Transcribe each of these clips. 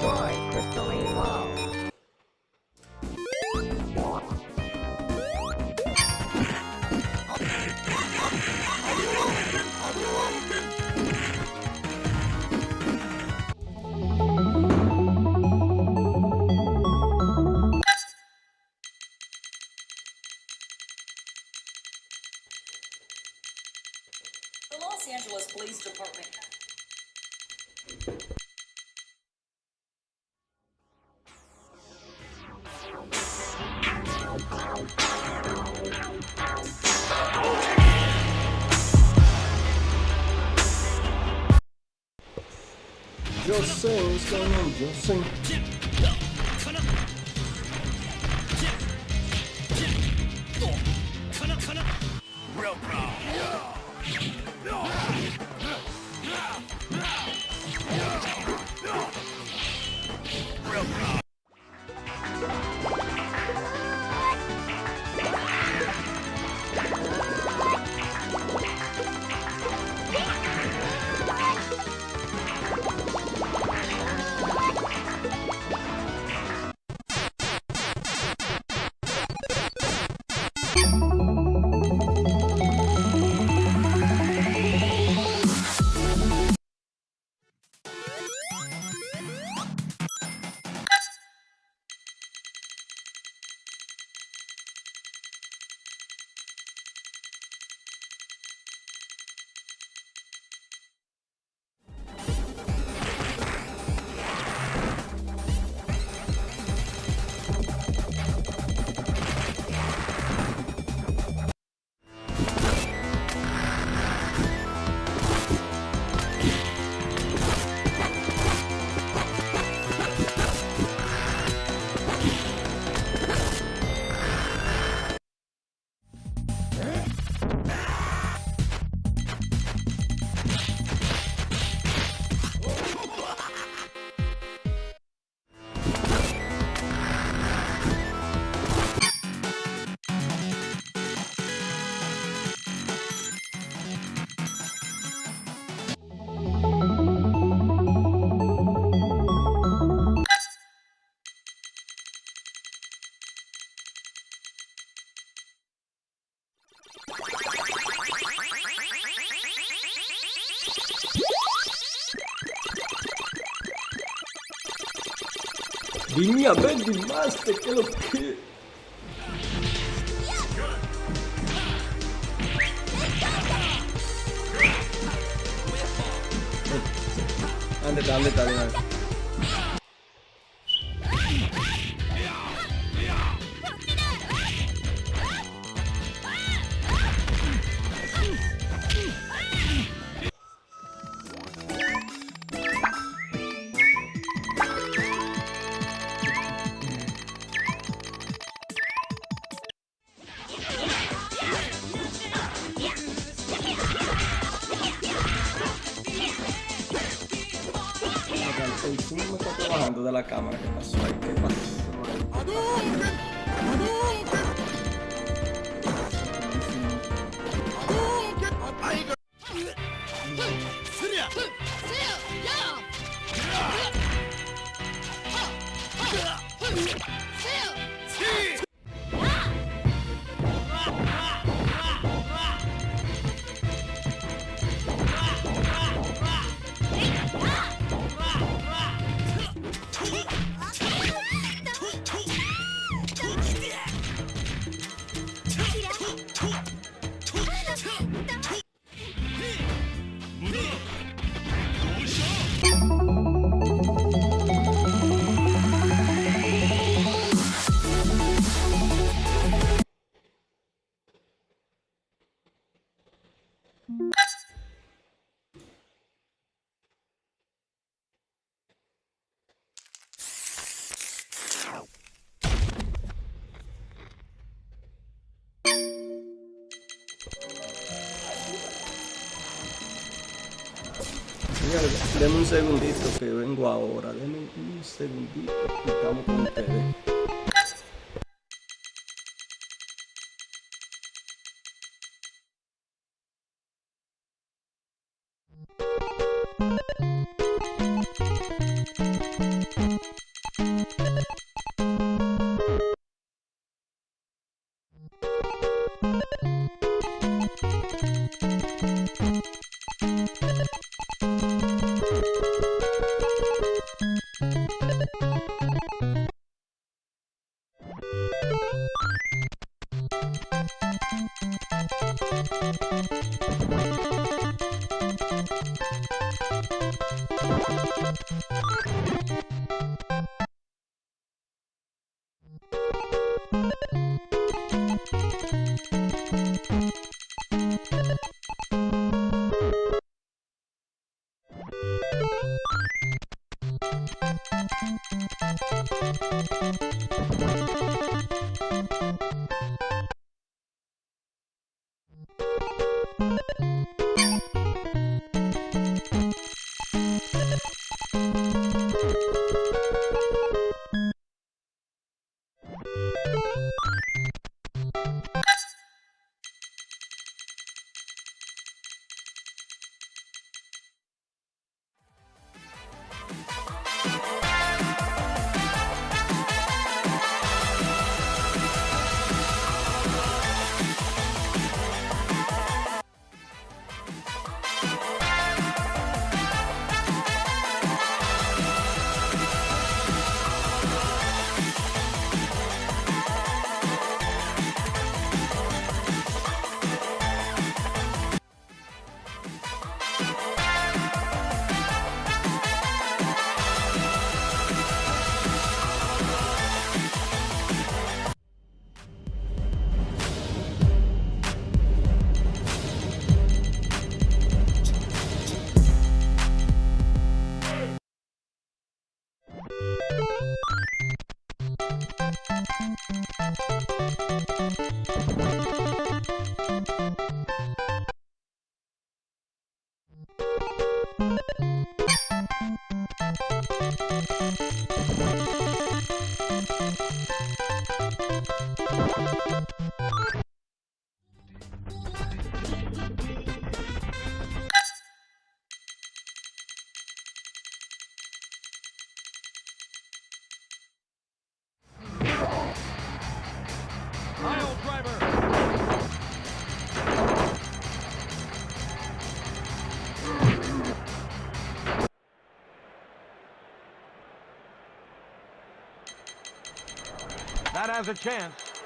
The Los Angeles Police Department. Just saying, what's going on? Just saying. Real pro. Real pro. Vini a ver di master, che lo che... Andate. El zoom me está trabajando de la cámara. ¿Qué pasó ahí? ¿Qué pasó? Señores, denme un segundito que vengo ahora. Denme un segundito y estamos con ustedes. That has a chance.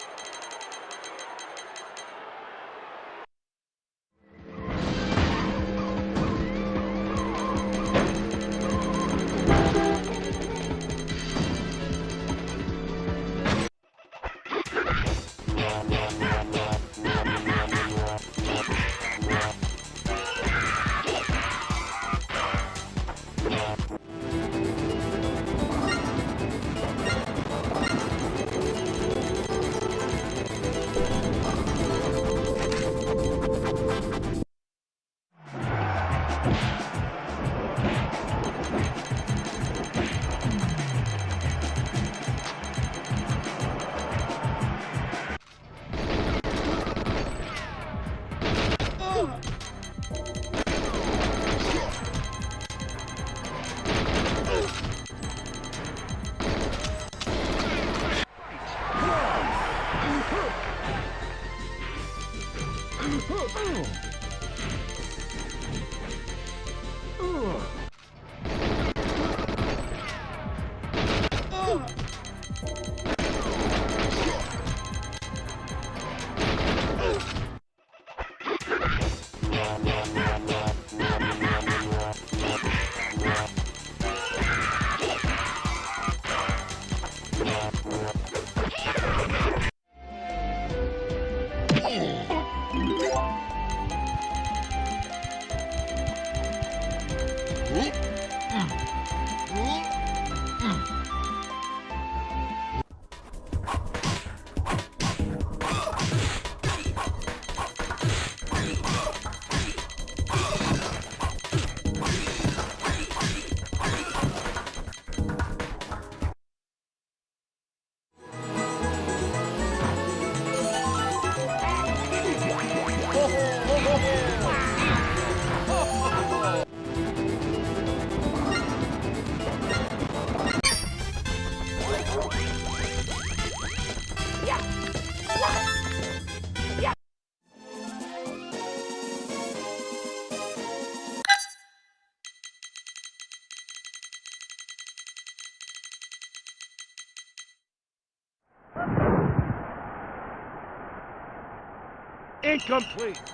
incomplete.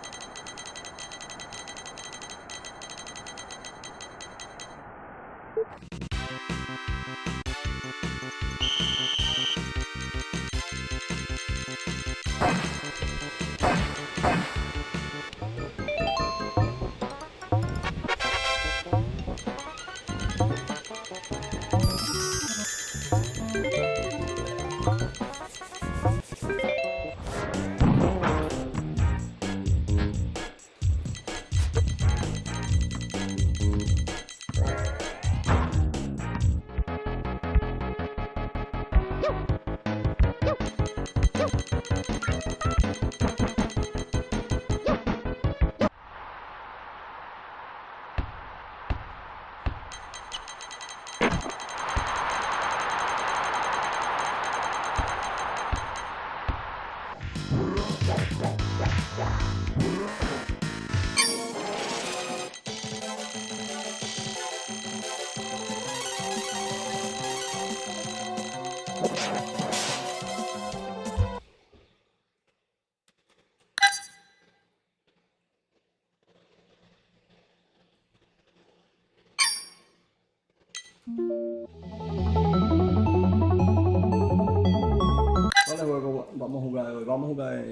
¿Cuál juego vamos a jugar hoy? Vamos a jugar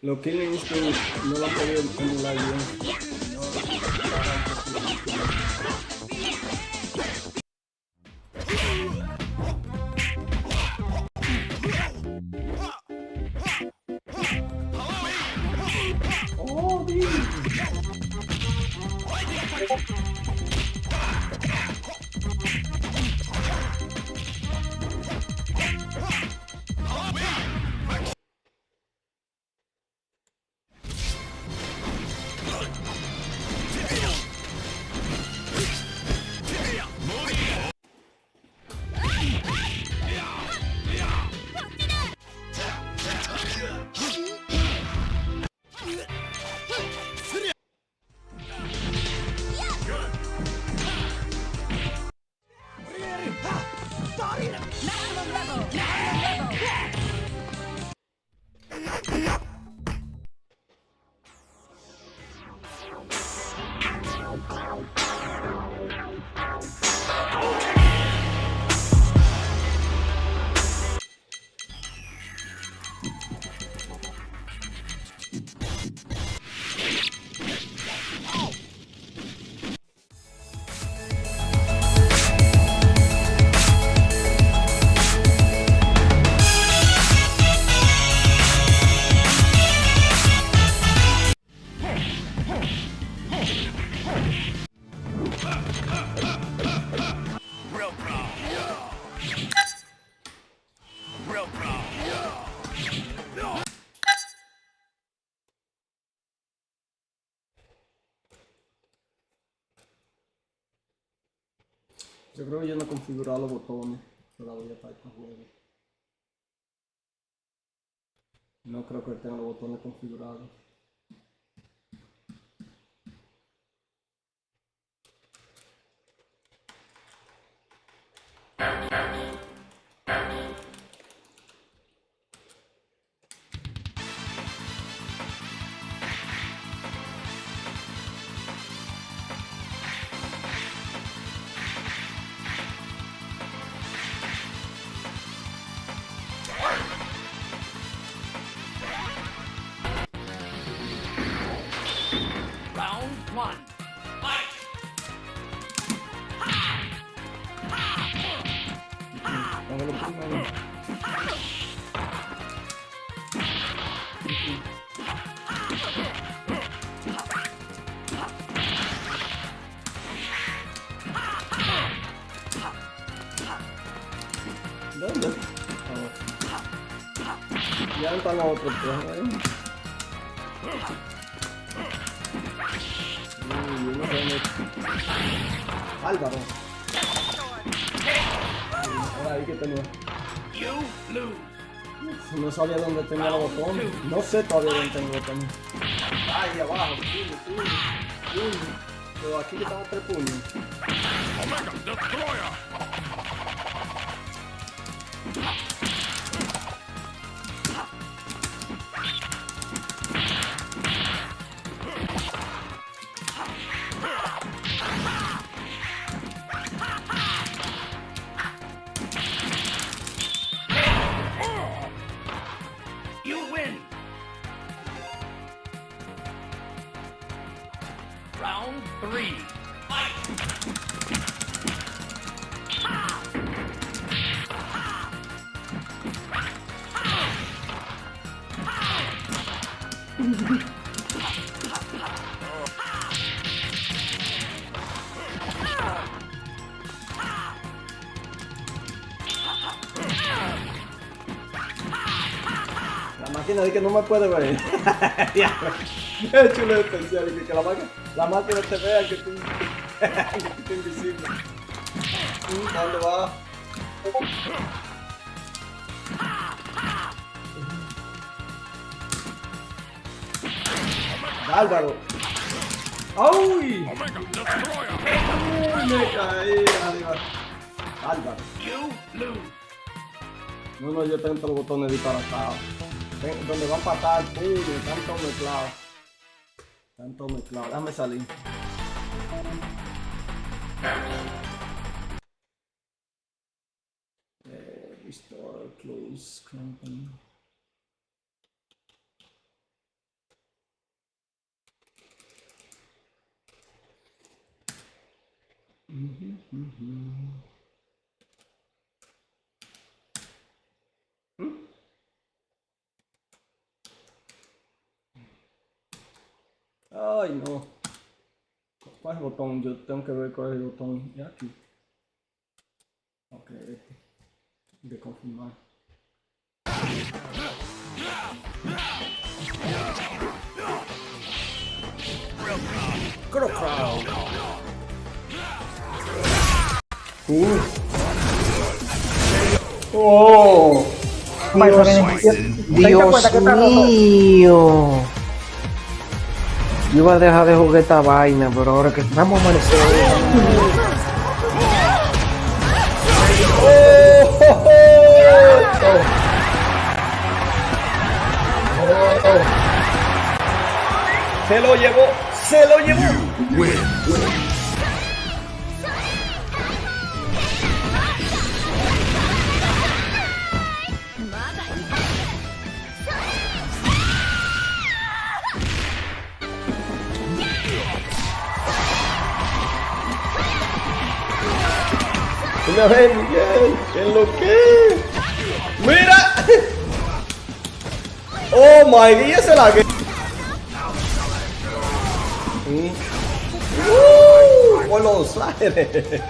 Los Killing Instinct no lo han podido emular bien. Oh, Yo creo que yo no he configurado los botones todavía para este juego. No creo que tenga los botones configurados. ¿Dónde? Ya están los otros tres, ¿eh? Uno Álvaro. Ahora ahí que tenía. No sabía dónde tenía el botón. No sé todavía dónde tenía el botón. Ahí abajo. Puño. Pero aquí que estaban 3 puños. Omega Destroyer! You win! Round 3. Fight! La máquina dice que no me puede ver. Es chulo especial. Dice que la máquina te vea que tú estás invisible. ¿A dónde va? Álvaro. ¡Ay! Omega Destroyer! Me caí arriba. Álvaro. You lose! No, yo tengo los botones disparatados. Donde van para atrás, puño, están todos mezclados. Están todos mezclados. Déjame salir. Restore, close, company. Ay, no. ¿Cuál es el botón? Yo tengo que ver cuál es el botón. Y aquí. Ok, este. De confirmar. Crowd. Oh. Dios mío. Yo iba a dejar de jugar esta vaina, pero ahora que vamos a amanecer. Se lo llevó. Una vez, Miguel, ¿qué es lo que? ¡Mira! ¡Oh my God! ¡Esa es la que! ¡Por los aires!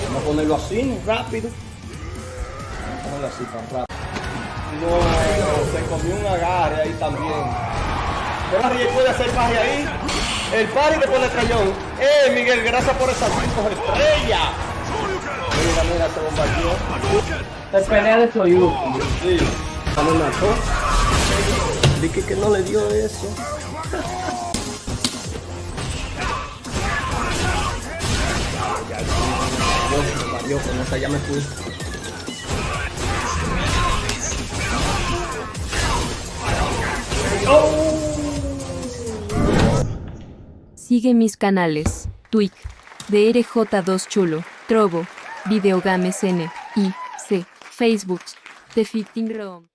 Vamos a ponerlo así, rápido. Vamos a ponerlo así, tan rápido. No, se comió un agarre ahí también. ¿Qué puede hacer parry ahí? El parry después del cañón. Miguel, gracias por esas 5 estrellas. Mira, se bombardeó. Te pelea de Soyuz. Sí. Me mató. Dije que no le dio eso. Me mareó con esa, ya me fui. Sigue mis canales, Twitch, DRJ2 Chulo, Trovo, Videogames N, I, C, Facebook, The Fitting Room.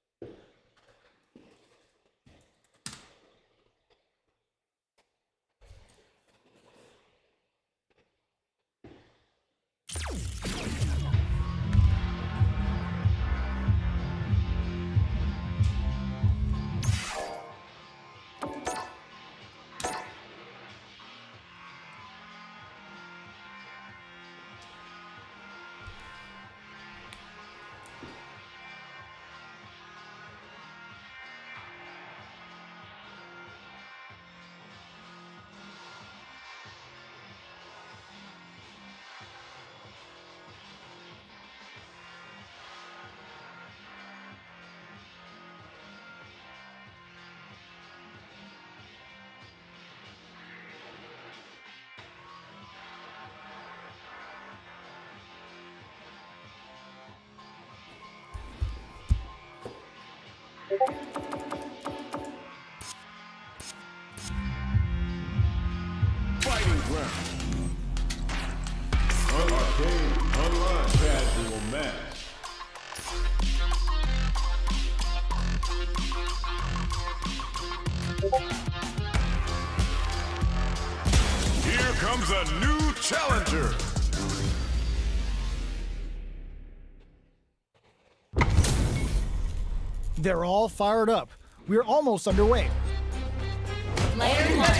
Fighting ground. An arcade online casual match. Here comes a new challenger. They're all fired up. We're almost underway. Player one.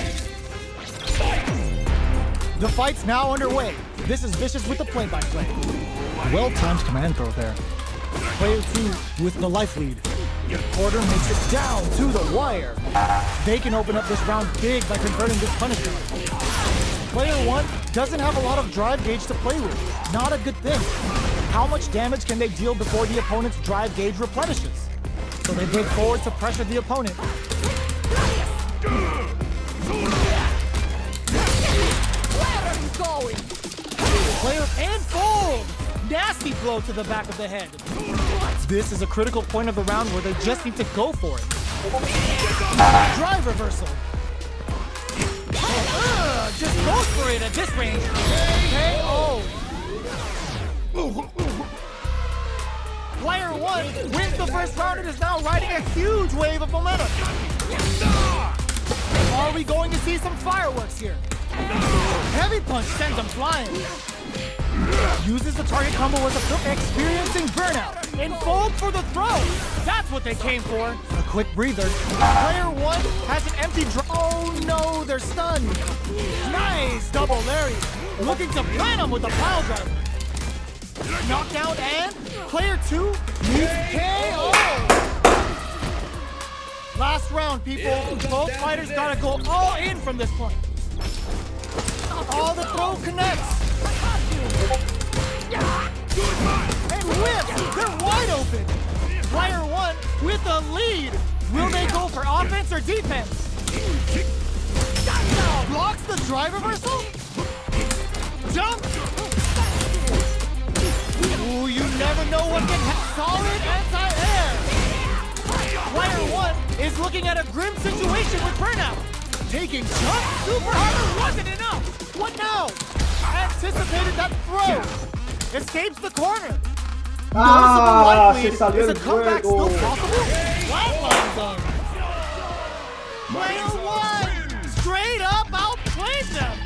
The fight's now underway. This is Vicious with the play-by-play. Well-timed command throw there. Player 2 with the life lead. Porter makes it down to the wire. They can open up this round big by converting this punishment. Player 1 doesn't have a lot of drive gauge to play with. Not a good thing. How much damage can they deal before the opponent's drive gauge replenishes? So they break forward to pressure the opponent. Player and fold! Nasty blow to the back of the head. This is a critical point of the round where they just need to go for it. Drive reversal. Just goes for it at this range. KO. Player 1 wins the first round and is now riding a huge wave of momentum. Are we going to see some fireworks here? Heavy punch sends him flying. Uses the target combo as a hook, experiencing burnout. And fold for the throw. That's what they came for. A quick breather. Player 1 has an empty draw. Oh no, they're stunned. Nice double Larry. Looking to plant him with a pile driver. Knockdown and player 2 meets KO. Last round, people. Both fighters gotta go all in from this point. Oh, the throw connects. And whips! They're wide open! Player 1 with the lead! Will they go for offense or defense? Blocks the drive reversal? Jump! Ooh, you never know what can happen. Solid anti-air! Player 1 is looking at a grim situation with burnout. Taking jump super hard wasn't enough! What now? Anticipated that throw! Escapes the corner! Ah, Noticeable life se lead. salió Is a el comeback juego. still possible? Flatlines on. Player 1 straight up outplayed them!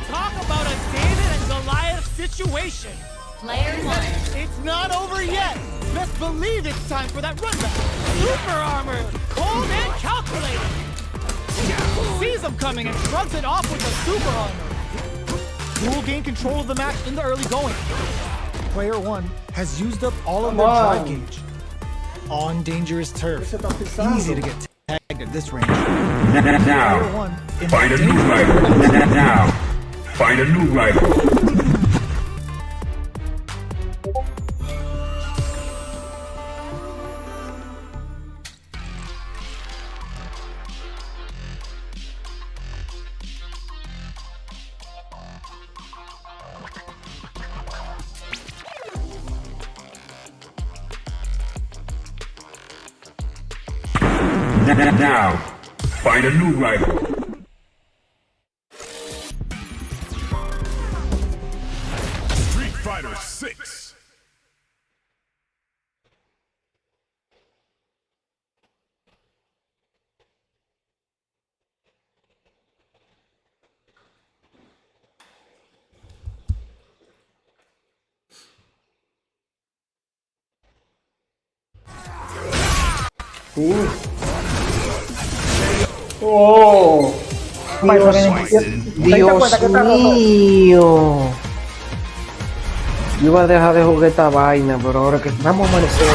Talk about a David and Goliath situation! Player one. It's not over yet! Best believe it's time for that run back! Super armor! Cold and calculated! Sees him coming and shrugs it off with a super armor! Will gain control of the match in the early going. Player 1 has used up all of their drive gauge. On dangerous turf. Easy to get tagged at this range. Now, Player 1 in find a new dangerous rival. Now, find a new rival. Now, find a new rival. Street Fighter 6. Oh, Dios mío. Yo iba a dejar de jugar esta vaina, pero ahora que vamos a amanecer.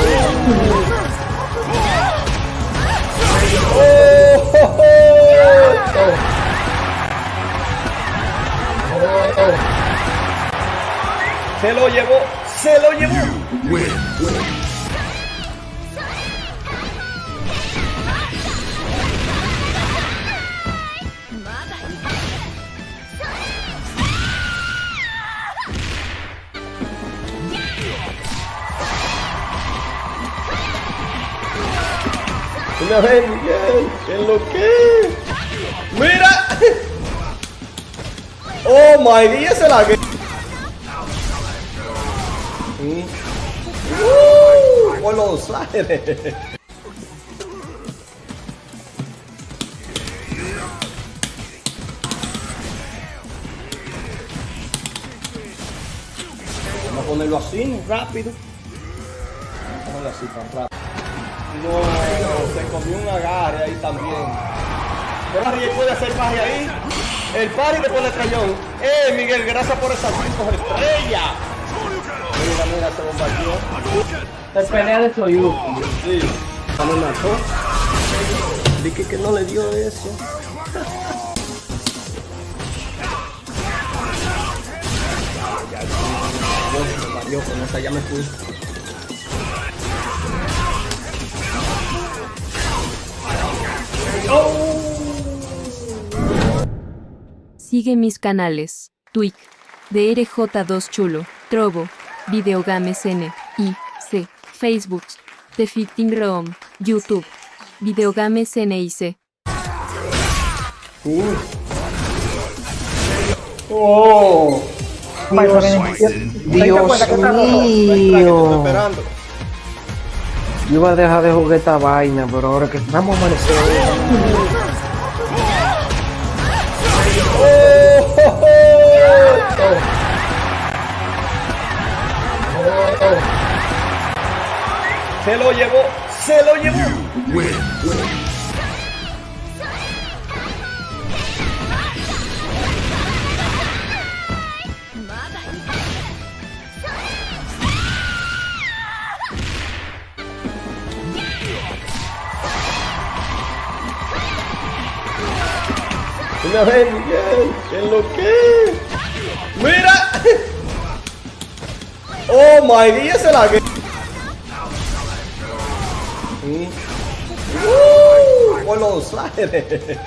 se lo llevó, se lo llevó. Una vez, Miguel, ¿qué es lo que? ¡Mira! ¡Oh, my God! ¡Esa es la que... ¡Por los aires! Vamos a ponerlo así, rápido. Vamos a ponerlo así, tan rápido. No, se comió un agarre ahí también. Pero Ariel puede hacer parry ahí. El parry después del cañón. Miguel, gracias por esas 5 estrellas. Mira, mira, se bombardeó. Se pelea de Soyuz. Sí. Me mató. Dije que no le dio eso. Me mareó con esa, ya me fui. Sigue mis canales: Twitch, DRJ2 Chulo, Trovo, Videogames N, I, C, Facebook, Decisive Room, YouTube, Videogames NIC. ¡Oh! Dios mío. Yo iba a dejar de jugar esta vaina, pero ahora que vamos a amanecer. Se lo llevó, se lo llevó. Una vez, Miguel, ¿qué es lo que? ¡Mira! ¡Oh, my God! ¡Esa es la que... ¡Por los aires!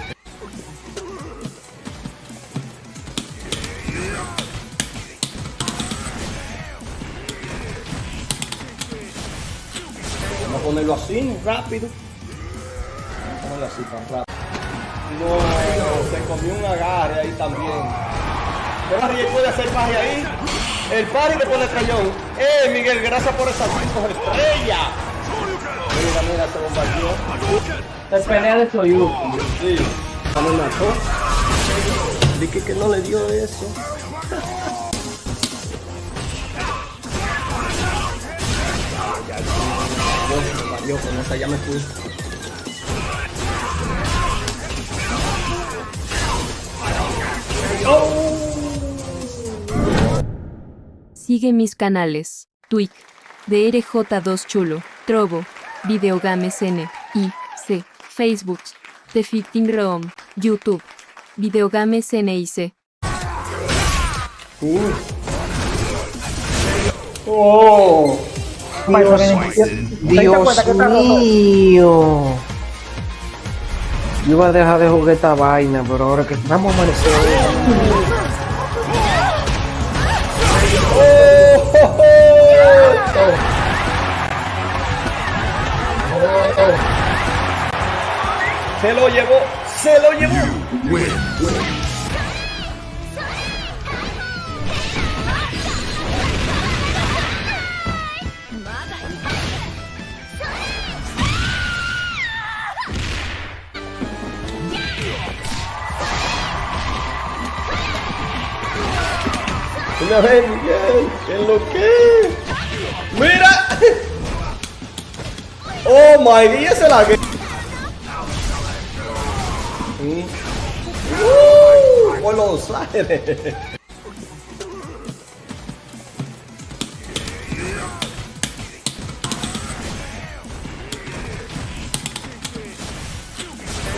Vamos a ponerlo así, rápido. Vamos a ponerlo así, tan rápido. No, se comió un agarre ahí también. Pero Ariel puede hacer parry ahí. El parry después del cañón. Miguel, gracias por esas 5 estrellas. Mira, mira, se bombardeó. Se pelea de Soyuz. Sí. Me mató. Dije que no le dio eso. Me mareó con esa, ya me fui. Sigue mis canales: Twitch, DRJ2 Chulo, Trovo, Videogames N, I, C, Facebook, Decisive Room, YouTube, Videogames NIC. ¡Oh! Dios mío. Yo iba a dejar de jugar esta vaina, pero ahora que vamos a amanecer. Se lo llevó, se lo llevó. Una vez, Miguel, ¿qué es lo que? ¡Mira! ¡Oh, my God! ¡Esa es la que... por los aires!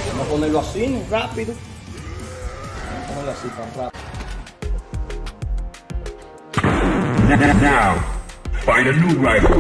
Vamos a ponerlo así, rápido. Vamos a ponerlo así, tan rápido. Now, find a new rival.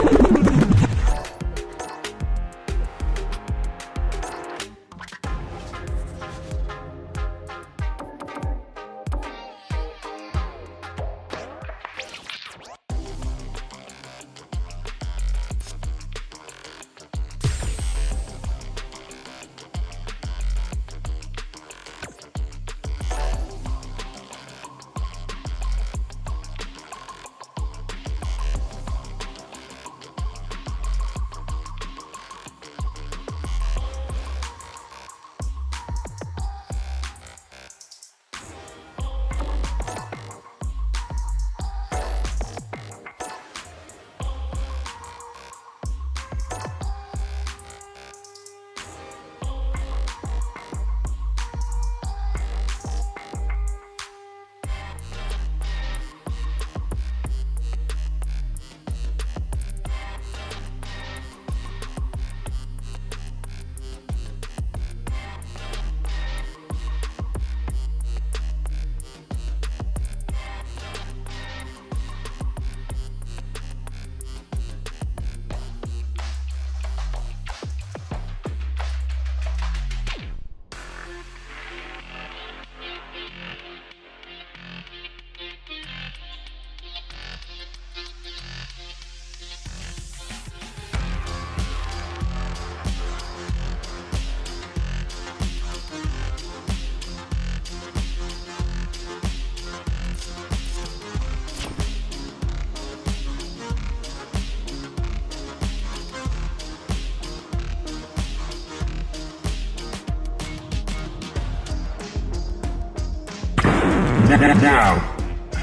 Now,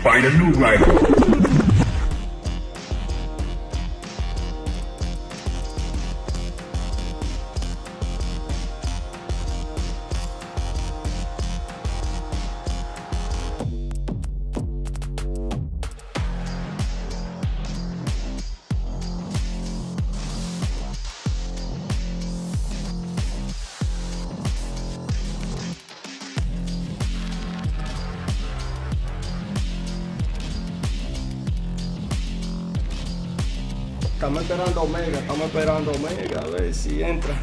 find a new rival. Estamos esperando Omega, a ver si entra.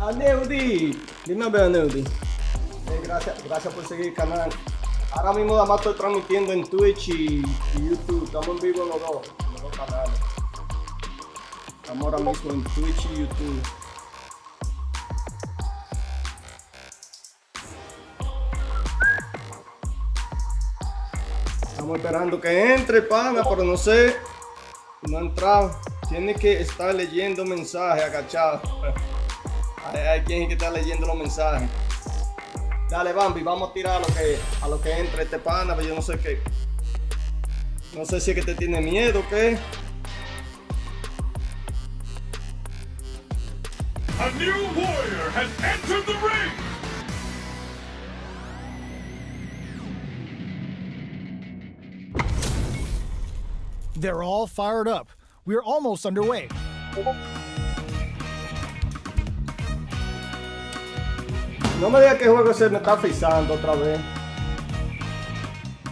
A Neudi, dime a ver a Neudi. Gracias por seguir el canal. Ahora mismo nada más estoy transmitiendo en Twitch y YouTube. Estamos en vivo en los dos canales. Estamos ahora mismo en Twitch y YouTube. Estamos esperando que entre, pana, pero no sé. No ha entrado. Tiene que estar leyendo mensajes, agachado. Hay quien que está leyendo los mensajes. Dale, Bambi, vamos a tirar a lo que entre este pana, pero yo no sé qué. No sé si es que te tiene miedo o qué. A new warrior has entered the ring! They're all fired up. We're almost underway. No me digas que el juego se me está frizando otra vez.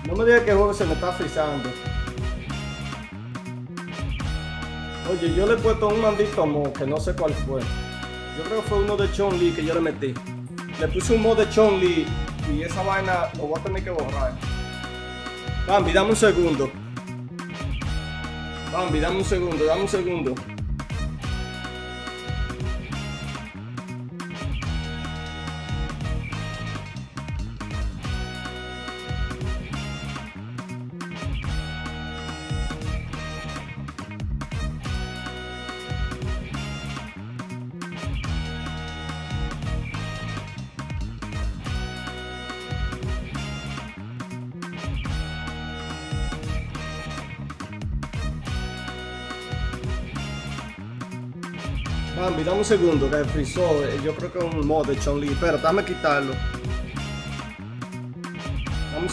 No me digas que el juego se me está frizando. Oye, yo le he puesto un maldito mod que no sé cuál fue. Yo creo que fue uno de Chun-Li que yo le metí. Le puse un mod de Chun-Li y esa vaina lo voy a tener que borrar. Bambi, dame un segundo. Bambi, dame un segundo. Bambi, dame un segundo que frizó. Yo creo que es un mod de Chun-Li. Pero déjame quitarlo. Dame un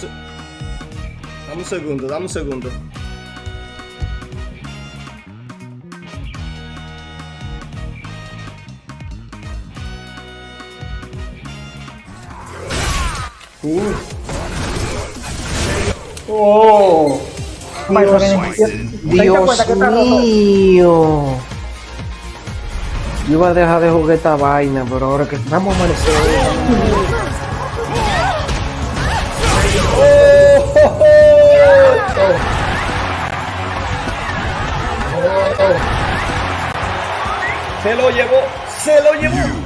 segundo. Oh. Dios mío. Yo iba a dejar de jugar esta vaina, pero ahora que vamos a amanecer. Se lo llevó, se lo llevó.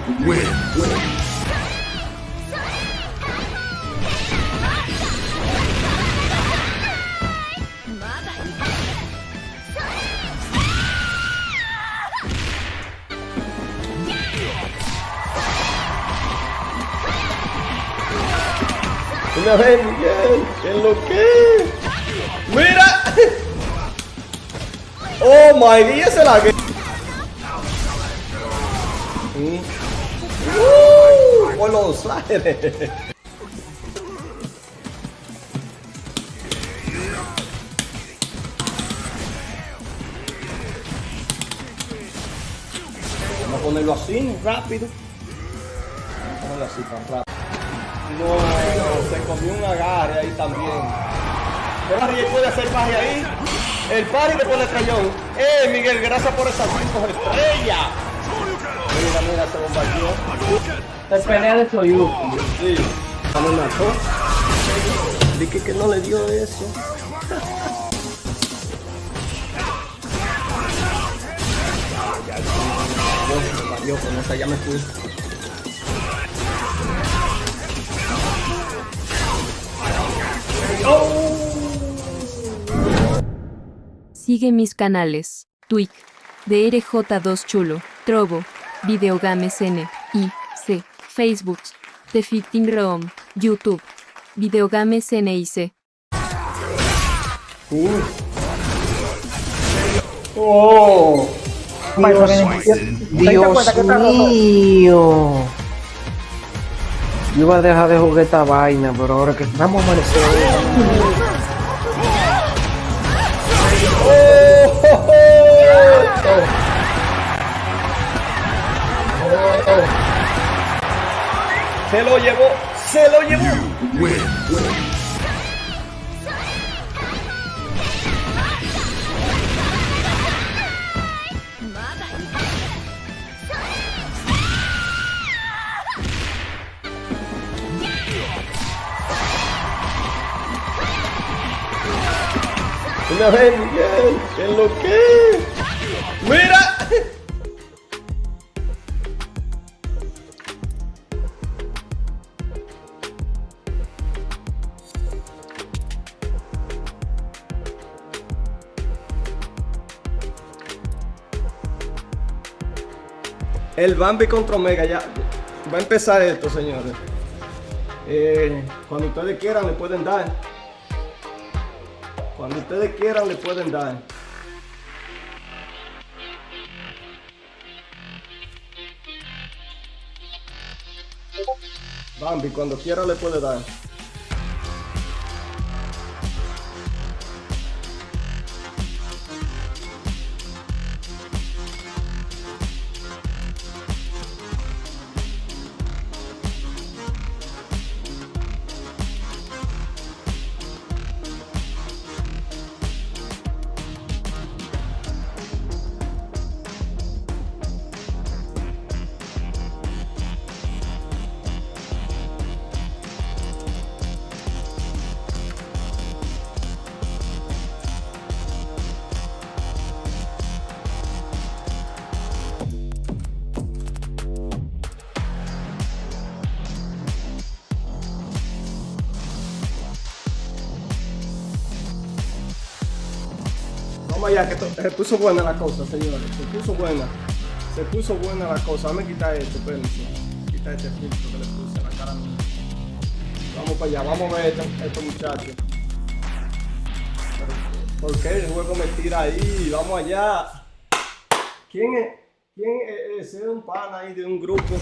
Una vez, Miguel, ¿qué es lo que? ¡Mira! ¡Oh, my God! ¡Esa es la que... ¡Por los aires! Vamos a ponerlo así, rápido. Vamos a ponerlo así, tan rápido. No, se comió un agarre ahí también. Pero Ariel puede hacer parry ahí. El parry después del cañón. Miguel, gracias por esas 5 estrellas. Mira, mira, se bombardeó. La pelea de Soyuz. Sí. No me mató. Dije que no le dio eso. Me valió con esa, ya me fui. Sigue mis canales: Twitch, DRJ2 Chulo, Trovo, Videogames N, I, C, Facebook, Decisive ROM, YouTube, Videogames N y C. Oh. Dios mío. Yo iba a dejar de jugar esta vaina, pero ahora que vamos a amanecer. Se lo llevó, se lo llevó. Una vez, Miguel, ¿qué es lo que? ¡Mira! El Bambi contra Omega, ya va a empezar esto, señores. Cuando ustedes quieran le pueden dar. Cuando ustedes quieran le pueden dar. Bambi, cuando quiera le puede dar. Vamos allá, que se puso buena la cosa, señores. Se puso buena. Se puso buena la cosa. Dame quitar esto, espérense. Quita este filtro que le puse a la cara mía. Vamos para allá, vamos a ver estos muchachos. ¿Por qué el juego me tira ahí? Vamos allá. ¿Quién es un pana ahí de un grupo?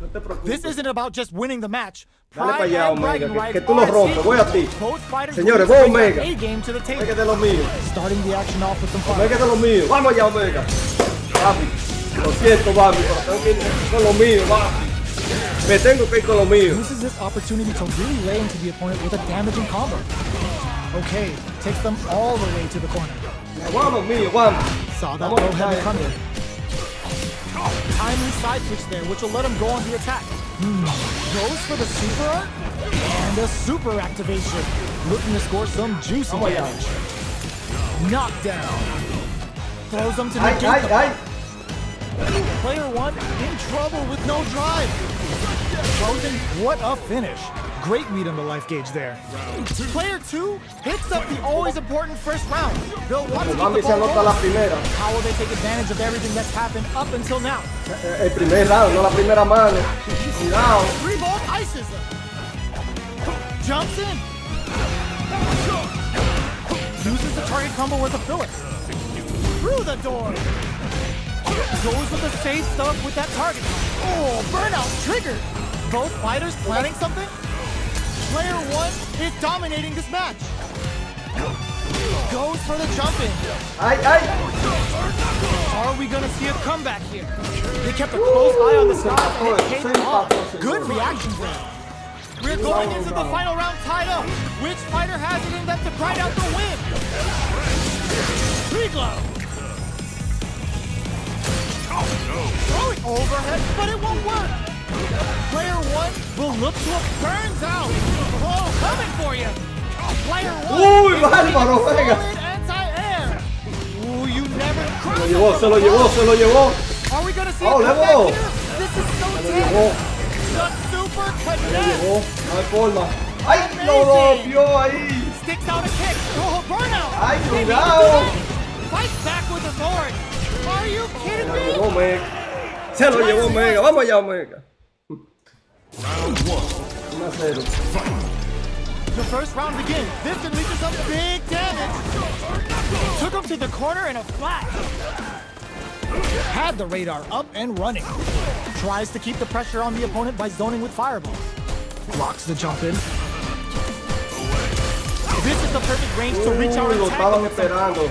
No te preocupes. This isn't about just winning the match. Dale para allá, Omega, que tú lo are rompes. Voy a ti. both fighters Señores, bring voy Omega. a game to the table. Omega de los míos. Starting the action off with some fire. Omega de los míos. Vamos allá, Omega. Papi, lo siento, papi, pero tengo que ir con lo mío, papi. Me tengo que ir con lo mío. Uses this opportunity to really lay into the opponent with a damaging combo. Okay, takes them all the way to the corner. Vamos, mío, vamos. Saw that Vamos, low heavy vamos. coming. Timely side switch there, which will let him go on the attack. Goes for the super art and a super activation. Looking to score some juicy Vamos allá. damage. Knockdown. Throws him to Ay, negate ay, the ay. Player one in trouble with no drive. Frozen, what a finish. Great read on the life gauge there. Player two picks up the always important first round. They'll want to keep Mami the se ball anota la rolling. primera. How will they take advantage of everything that's happened up until now? El primer round, no la primera mano. Cuidado. Three ball ices them. Jumps in. Uses the target combo as a filler. Through the door. Goes with the safe stuff with that target. Oh, burnout triggered. Both fighters planning something? Player one is dominating this match. Goes for the jump in. Ay, ay. Are we gonna see a comeback here? They kept a close eye on the sky and it came off. Good reactions there. We're going into the final round tied up. Which fighter has it in them to grind out the win? Three glow. Throwing overhead, but it won't work. Player one will look to a burns out. Oh, coming for you. Player one. Uy, is bárbaro, solid venga. anti-air. Ooh, you never Se lo llevó, se lo llevó, se lo llevó. Are we gonna see Oh, a comeback level. here? This is so Se lo llevó, tense. The super se lo connect. llevó. No hay forma. Ay, lo rompió ahí. Sticks out a kick. Oh, burnout. Ay, They need to cuidado. do that. Fights back with authority. Are you Se kidding lo me? llevó Omega. Se lo llevó Omega. Vamos allá, Omega. 1-0. The first round begins. This can lead to some big damage. Took him to the corner in a flash. Had the radar up and running. Tries to keep the pressure on the opponent by zoning with fireball. Blocks the jump in. This is the perfect range to reach out Uy, and lo tag estaban him with some esperando.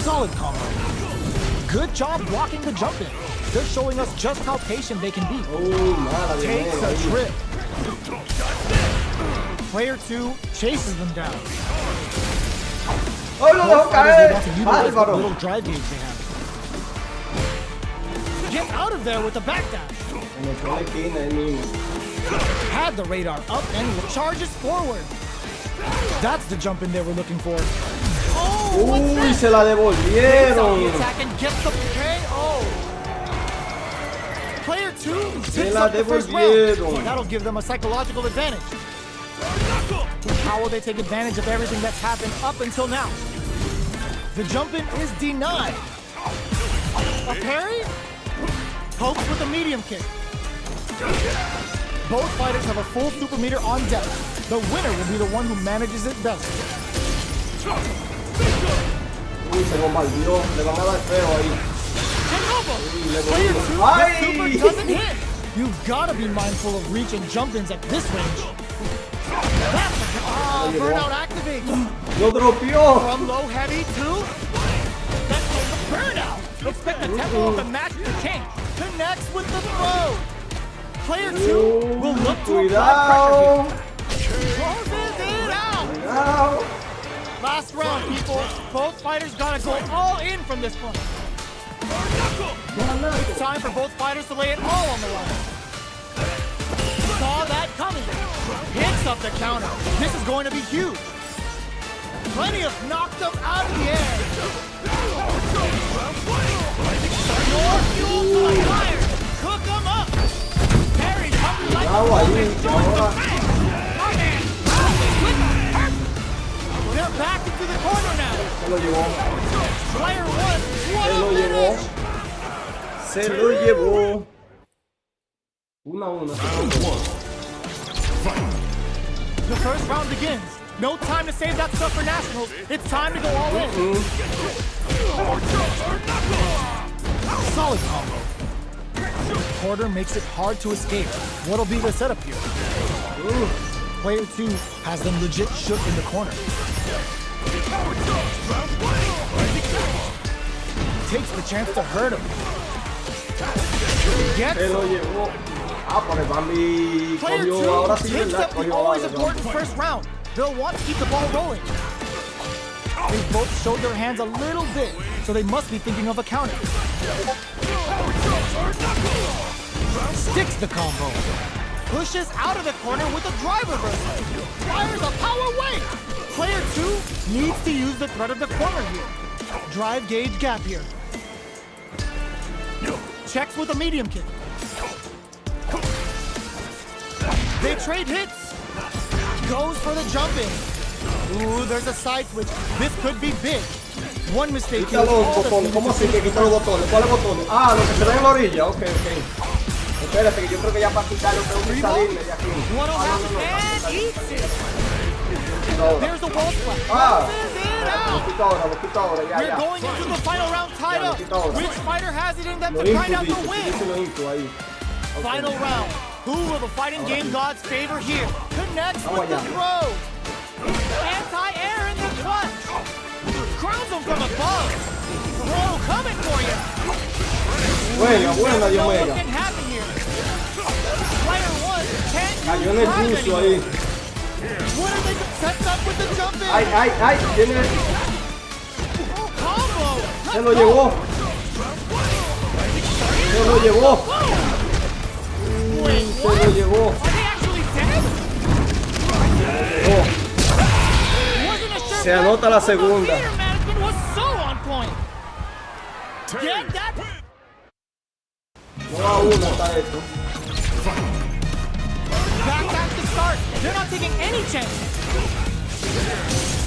solid combo. Good job blocking the jump in. They're showing us just how patient they can be. Uy, nada de Takes Omega a ahí. trip. Player two chases them down. ¡Oh, lo dejó Both fighters will caer! want to utilize the ¡Bárbaro! little drive gauge they have. Get out of there with a backdash. En el la esquina ahí mismo. Had the radar up and charges forward. That's the jump in they were looking for. Oh, what's Uy, that? se la Takes out the devolvieron. attack and gets the KO. Player two picks la up the first devolvieron. round. That'll give them a psychological advantage. How will they take advantage of everything that's happened up until now? The jump in is denied. A parry? Pokes with a medium kick. Both fighters have a full super meter on deck. The winner will be the one who manages it best. Uy, se bombardeó. Le van a dar feo ahí. Player two, Ay. the super doesn't hit. You've got to be mindful of reach and jump-ins at this range. Burnout activates. Lo dropeó. From low heavy to that's the burnout. Expect the tempo of the match to change. Connects with the throw. Player two will look to apply Cuidado. pressure here. Closes it out. Cuidado. Last round, people. Both fighters gotta go all in from this point. It's time for both fighters to lay it all on the line. Saw that coming. Picks up the counter. This is going to be huge. Plenty of knocked them out of the air. More fuel to the fire. Cook them up. Parry's hungry like Cuidado a ahí. wolf. Ahora. They're back into the corner now. Se lo llevó. Player one. Se What lo a llevó. finish. Se lo llevó. 1-1. The first round begins. No time to save that stuff for nationals. It's time to go all in. Solid combo. Porter makes it hard to escape. What'll be the setup here? Player two has them legit shook in the corner. Takes the chance to hurt him. Gets Se lo llevó. Ah, pero el Bambi Player cogió, 2 ahora sí, takes ¿verdad? up the Cogió always algo, important Bambi. first round. They'll want to keep the ball rolling. They both showed their hands a little bit, so they must be thinking of a counter. Sticks the combo. Pushes out of the corner with a drive reversal. Fires a power wave. Player 2 needs to use the threat of the corner here. Drive gauge gap here. Checks with a medium kick. They trade hits. Goes for the jump in. Ooh, there's a side switch. This could be big. One mistake Quita here. los All the botones, fingers ¿cómo are así que quita los botones? ¿Cuáles botones? Ah, los que se ven en la orilla, ok. Espérate, que yo creo que ya para quitarlo tengo que salirme de aquí. One Ah, half no, and eats it. ahora. There's the wall splat. Ah, Bounces it lo out. quito ahora, ya, We're ya. going into the final round tied Ya, lo up. quito ahora. Which fighter has it in them Lo to grind input, out the dice win? lo input ahí. Ok. Final round. Who will the fighting game gods favor here? Connects Vamos with the allá. throw. Anti-air in the clutch. Crowns him from above. Throw coming for you. Buena, Dios No mío. what can happen here. Player 1 can't Cayó en use el drive buzo anymore. ahí. What are they set up with the jump in? Ay, viene, Oh, combo. se lo llevó. Se lo llevó. Wait, Se what? lo llevó. Are they actually dead? Oh, Wasn't a sure se anota la segunda. Theater management was so on point. Get that? 1-1 está esto. Back at the start. They're not taking any chances.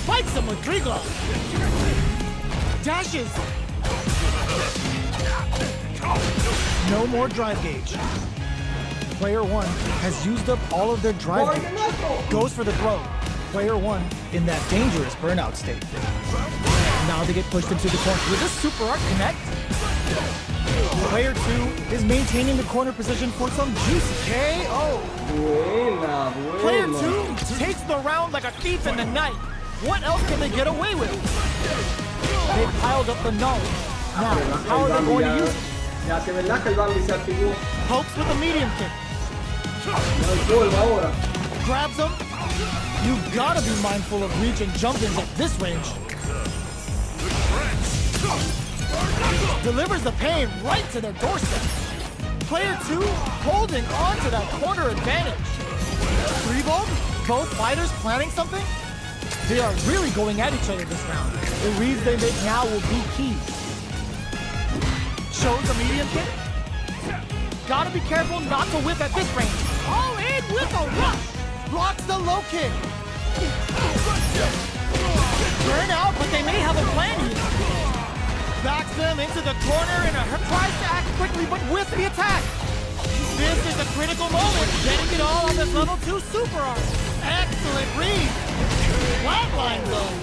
Spikes him with 3 gloves. Dashes. No more drive gauge. Player 1 has used up all of their drive gauge. Goes for the throw. Player 1 in that dangerous burnout state. Now they get pushed into the corner. Will this super art connect? Player 2 is maintaining the corner position for some juicy KO. Buena. Player 2 takes the round like a thief in the night. What else can they get away with? They piled up the knowledge. Now, how are they going to use it? Ya, que verdad que el Bambi se activó. Pokes with a medium kick. No hay polvo ahora. Grabs him. You've got to be mindful of reach and jump-ins at this range. Delivers the pain right to their doorstep. Player 2 holding on to that corner advantage. 3-ball? Both fighters planning something? They are really going at each other this round. The reads they make now will be key. Shows a medium kick. Gotta be careful not to whip at this range. All in with a rush. Blocks the low kick. Burn out, but they may have a plan here. Backs them into the corner and tries to act quickly, but with the attack. This is a critical moment. Getting it all on this level 2 super art. Excellent read. Flatline though.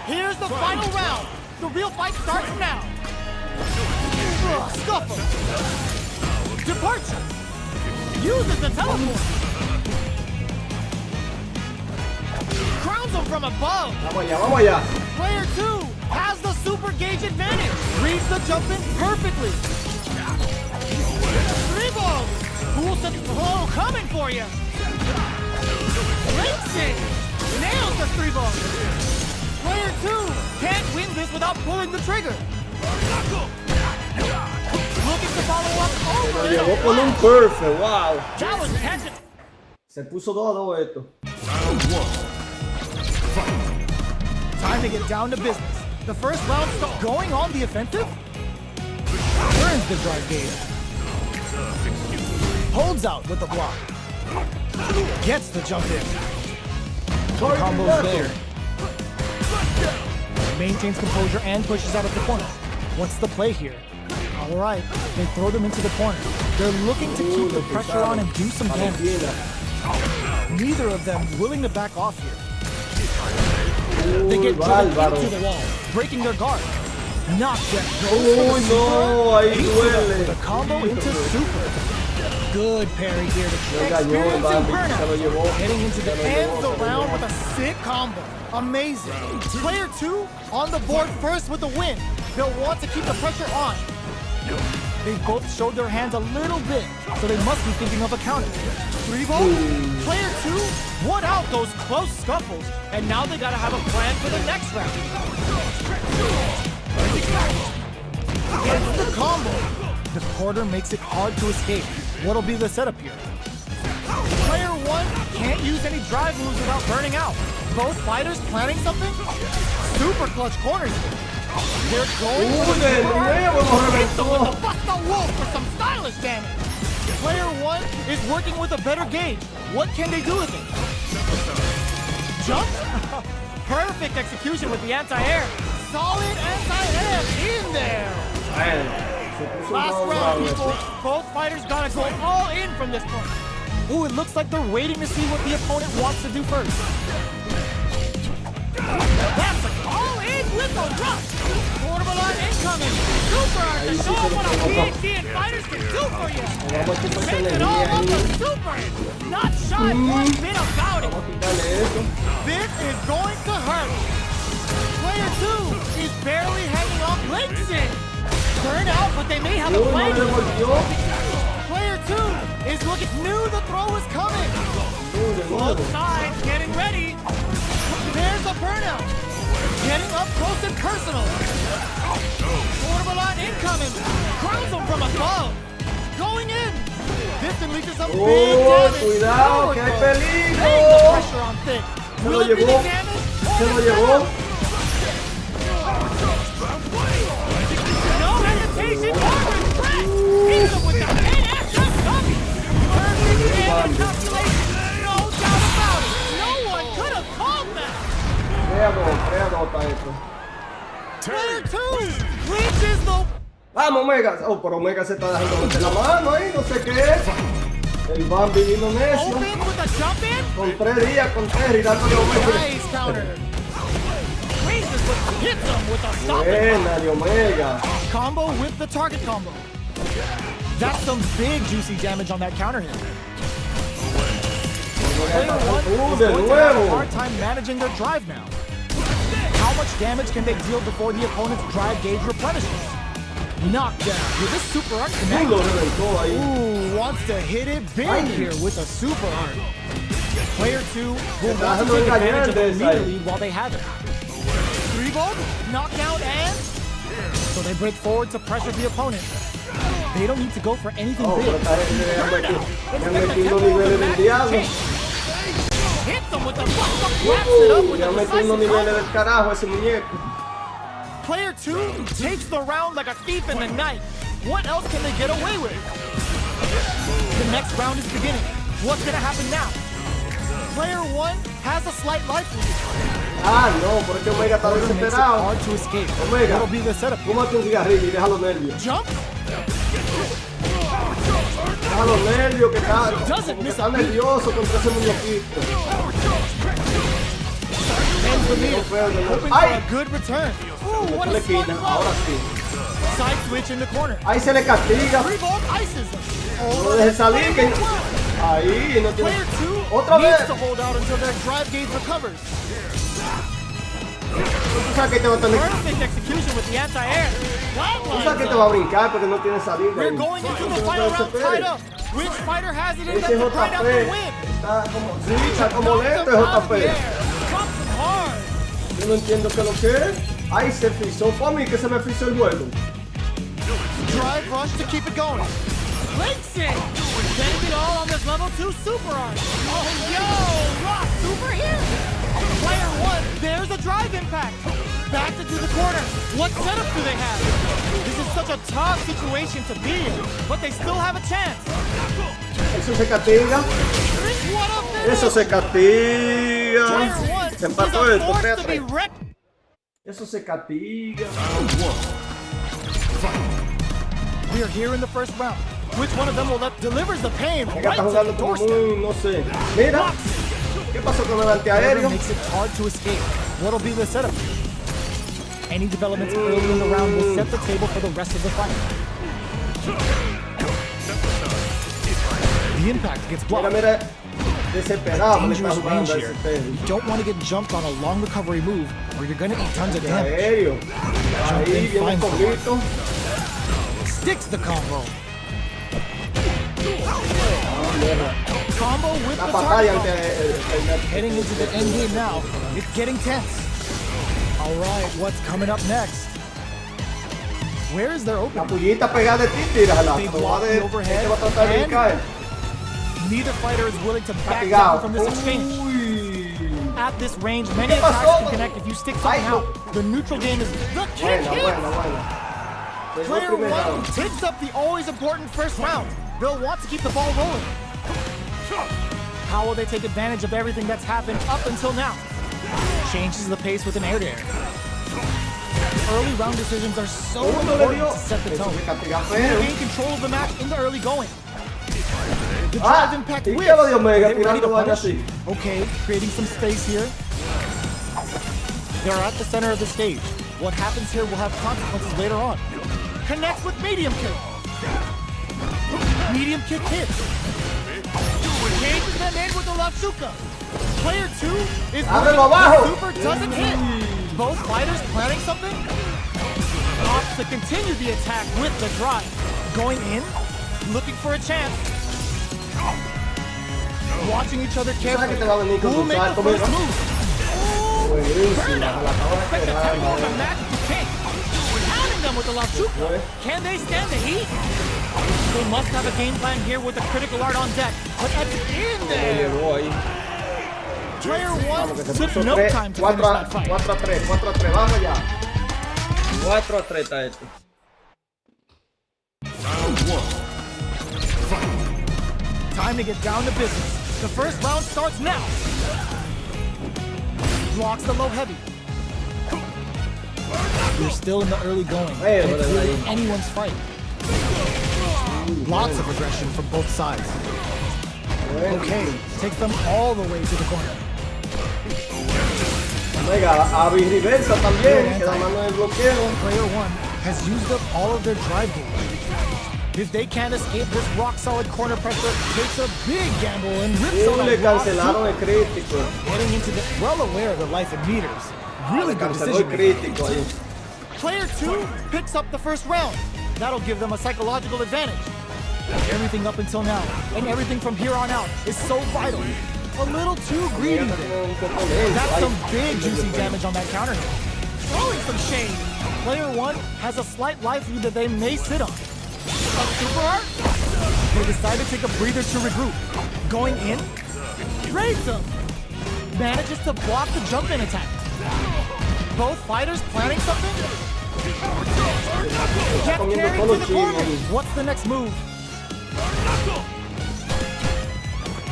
Here's the final round. The real fight starts now. Scuffle. Departure. Uses the teleport. Crowns him from above. Vamos allá. Player 2 has the super gauge advantage. Reads the jump in perfectly. 3 balls. Cool set throw coming for you. Links it. Nails the 3 balls. Player 2 can't win this without pulling the trigger. Looking to follow up over Lo and llevó con un over. perfect, wow. That was intense. Se puso 2-2 esto. Time to get down to business. The first round start going on the offensive. Turns the drive gauge. Holds out with the block. Gets the jump in. The combo's there. Maintains composure and pushes out of the corner. What's the play here? All right, they throw them into the corner. They're looking to keep the pressure on and do some damage. Neither of them willing to back off here. They get driven into the wall, breaking their guard. Not yet. Uy, no, ahí duele. The combo into super. Good parry here to cayó el experiencing Bambi, se lo llevó. burnout. Heading into the Se lo end llevó, of the se lo round llevó. with a sick combo. Amazing. Player 2 on the board first with the win. They'll want to keep the pressure on. They both showed their hands a little bit, so they must be thinking of a counter. 3-ball? Player 2 won out those close scuffles, and now they gotta have a plan for the next round. Gets the combo. The quarter makes it hard to escape. What'll be the setup here? Player 1 can't use any drive moves without burning out. Both fighters planning something? Super clutch corners. They're going for the Busta Wolf for some stylish damage. Player 1 is working with a better gauge. What can they do with it? Jump? Perfect execution with the anti-air. Solid anti-air in there. Last round, people. Both fighters gotta go all in from this point. Ooh, it looks like they're waiting to see what the opponent wants to do first. That's an all-in with a rush. Portable line incoming. Super art to show what a PhD and fighters can do for you. Make it all up a super. Not shy one bit about it. This is going to hurt. Player 2 is barely hanging off Lakeson. Turn out, but they may have a plan. Player 2 is looking, knew the throw was coming. Both sides getting ready. There's a burnout. Getting up close and personal. Portable line incoming. Crowns him from above. Going in. This unleashes some big damage. Cuidado, que hay peligro. Laying the pressure on thick. Will it be the damage? Se lo llevó. No hesitation or regret. Hit them with the head after coming. Perfect damage calculation. No doubt about it. No one could have called that. Player 2 reaches the... Vamos, Omega. Oh, pero Omega se está dejando meter la mano ahí, no sé qué. El Bambi vino necio. Open with a jump in. Con 3 días, con Terry, dándole Omega. Nice counter. Raises with hits him with a stop. Buena de Omega. Combo with the target combo. That's some big juicy damage on that counter hit. Player 1 is going to have a hard time managing their drive now. How much damage can they deal before the opponent's drive gauge replenishes? Knockdown with a super art connect. Ooh, wants to hit it big here with a super art. Player 2 will want to take advantage of the meter lead while they have it. 3-ball, knockdown, and so they break forward to pressure the opponent. They don't need to go for anything big. Hits them with the wraps it up with a decisive. Player 2 takes the round like a thief in the night. What else can they get away with? The next round is beginning. What's gonna happen now? Player 1 has a slight life lead. Ah, no, porque Omega está desesperado. Hard to escape. Omega, that'll be the setup. fúmate un cigarrillo y déjalo nervios. Jump. Déjalo nervios que está nervioso contra ese muñequito. Ends the meal. Hoping for a good return. Ooh, what a smart Ahora throw. sí. Side switch in the corner. Ahí se le castiga. 3-ball ices him. No deje salir. Que... Ahí no tiene... Player 2 Otra needs vez. to hold out until their drive gauge recovers. Tú sabes que te va a tener... Perfect execution with the anti-air. Tú sabes que te va a brincar porque no tiene salida. We're going into the final round tied up. Which fighter has it in them Ese to grind out the JP win? está como... Sí, está como lento el JP. Drops him hard. Yo no entiendo qué es lo que es. Ahí se frizó. Fue a mí que se me frizó el juego. Drive rush to keep it going. Lakeson! Getting it all on this level 2 super art. Oh, yo! Rock super here! Player 1, there's a drive impact. Back into the corner. What setup do they have? This is such a tough situation to be in, but they still have a chance. Eso se castiga. What a finish! Eso se castiga. Player 1 Se is empató a esto. force to be wrecked. Eso se castiga. We are here in the first round. Which one of them will delivers the pain Omega right está to the jugando como doorstep? muy, no sé. Mira, ¿qué pasó con el antiaéreo? Makes it hard to escape. What'll be the setup? Any developments early in the round will set the table for the rest of the fight. The impact gets blocked. Mira, desesperado le está Dangerous range jugando a here. ese Terry. You don't want to get jumped on a long recovery move, or you're gonna eat tons of damage. Aéreo. Ahí viene un poquito. sticks the combo. Combo with La the pantalla target ante combo. Heading into the end game now. It's getting tense. All right, what's coming up next? Where is their La opening? pullita pegada de ti, tírala. They Pero block va the de, overhead este va a tratar de and- caer. Neither fighter is willing to back Castigado. down from this exchange. Uy. At this range, many ¿Qué pasó? attacks can connect if you stick something Ay, out. The neutral game is the kick Buena, hit. buena. Llegó el Player primer one round. takes up the always important first round. They'll want to keep the ball rolling. How will they take advantage of everything that's happened up until now? Changes the pace with an air-to-air. Early round decisions are so important to set the Eso tone. se castiga You feo. gain control of the match in the early going. The Ah, drive impact ¿y whips. qué lo dio Omega Are they ready to tirando vaina punish? así? Okay, creating some space here. They're at the center of the stage. What happens here will have consequences later on. Connects with medium kick. Medium kick hits. Changes them in with the Lashuka. Player 2 is Ábrelo moving, abajo. the super doesn't hit. Both fighters planning something. Opts to continue the attack with the drive. Going in, looking for a chance. Watching each other ¿Sabes que te carefully. va a venir con Who will tu make the salto, first mira? move? Buenísima, la acabo de Expect the esperar, tempo of the man. match to change. Pounding them with the Lashuka. Can they stand the heat? They must have a game plan here with the critical art on deck. But at the end Le there, llegó ahí. player one Vamos, que se took puso no 3, time to 4 finish a that fight. 3, 4 a 3, vamos ya. 4 a 3 está esto. Time to get down to business. The first round starts now. Blocks the low heavy. You're still in the early going. Hey, and it's brother, really like- anyone's fight. Lots of aggression from both sides. Okay, takes them all the way to the corner. Omega, a reversa también, que la mano del bloqueo. Player one has used up all of their drive gauge. If they can't escape this rock-solid corner pressure, takes a big gamble and rips on Le a raw cancelaron el super. crítico. Heading into the well aware of the life in meters. Really good Canceló el decision making. crítico ahí. Player two picks up the first round. That'll give them a psychological advantage. Everything up until now and everything from here on out is so vital. A little too greedy there. Un poco lento. That's Ay, some big juicy damage on that counter hit. Throwing some shade. Player one has a slight life lead that they may sit on. But super hard? They decide to take a breather to regroup. Going in, raids him. Manages to block the jump in attack. Both fighters planning something? Get carried to the corner. What's the next move?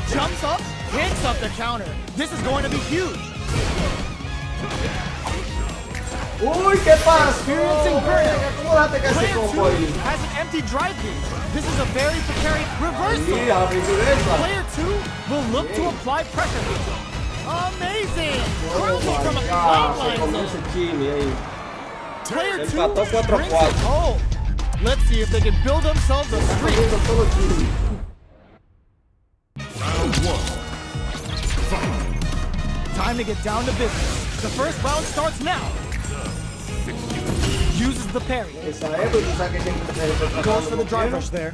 Jumps up, picks up the counter. This is going to be huge. Uy, ¿qué pasa? Experiencing burnout. ¿Cómo dejaste que ese Player combo ahí? 2 has an empty drive gauge. This is a very precarious reversal. Sí, a reversa. Player 2 will look to apply pressure. Amazing! Cruising from a Se sideline comió zone. ese chimi ahí. Player 2 Empató 4-4. brings it home. Let's see if they can build themselves a streak. Comiendo todo chimi. Time to get down to business. The first round starts now. Uses the parry. Esa es, pues tú sabes que siempre te está Goes for the tratando drive como rush there.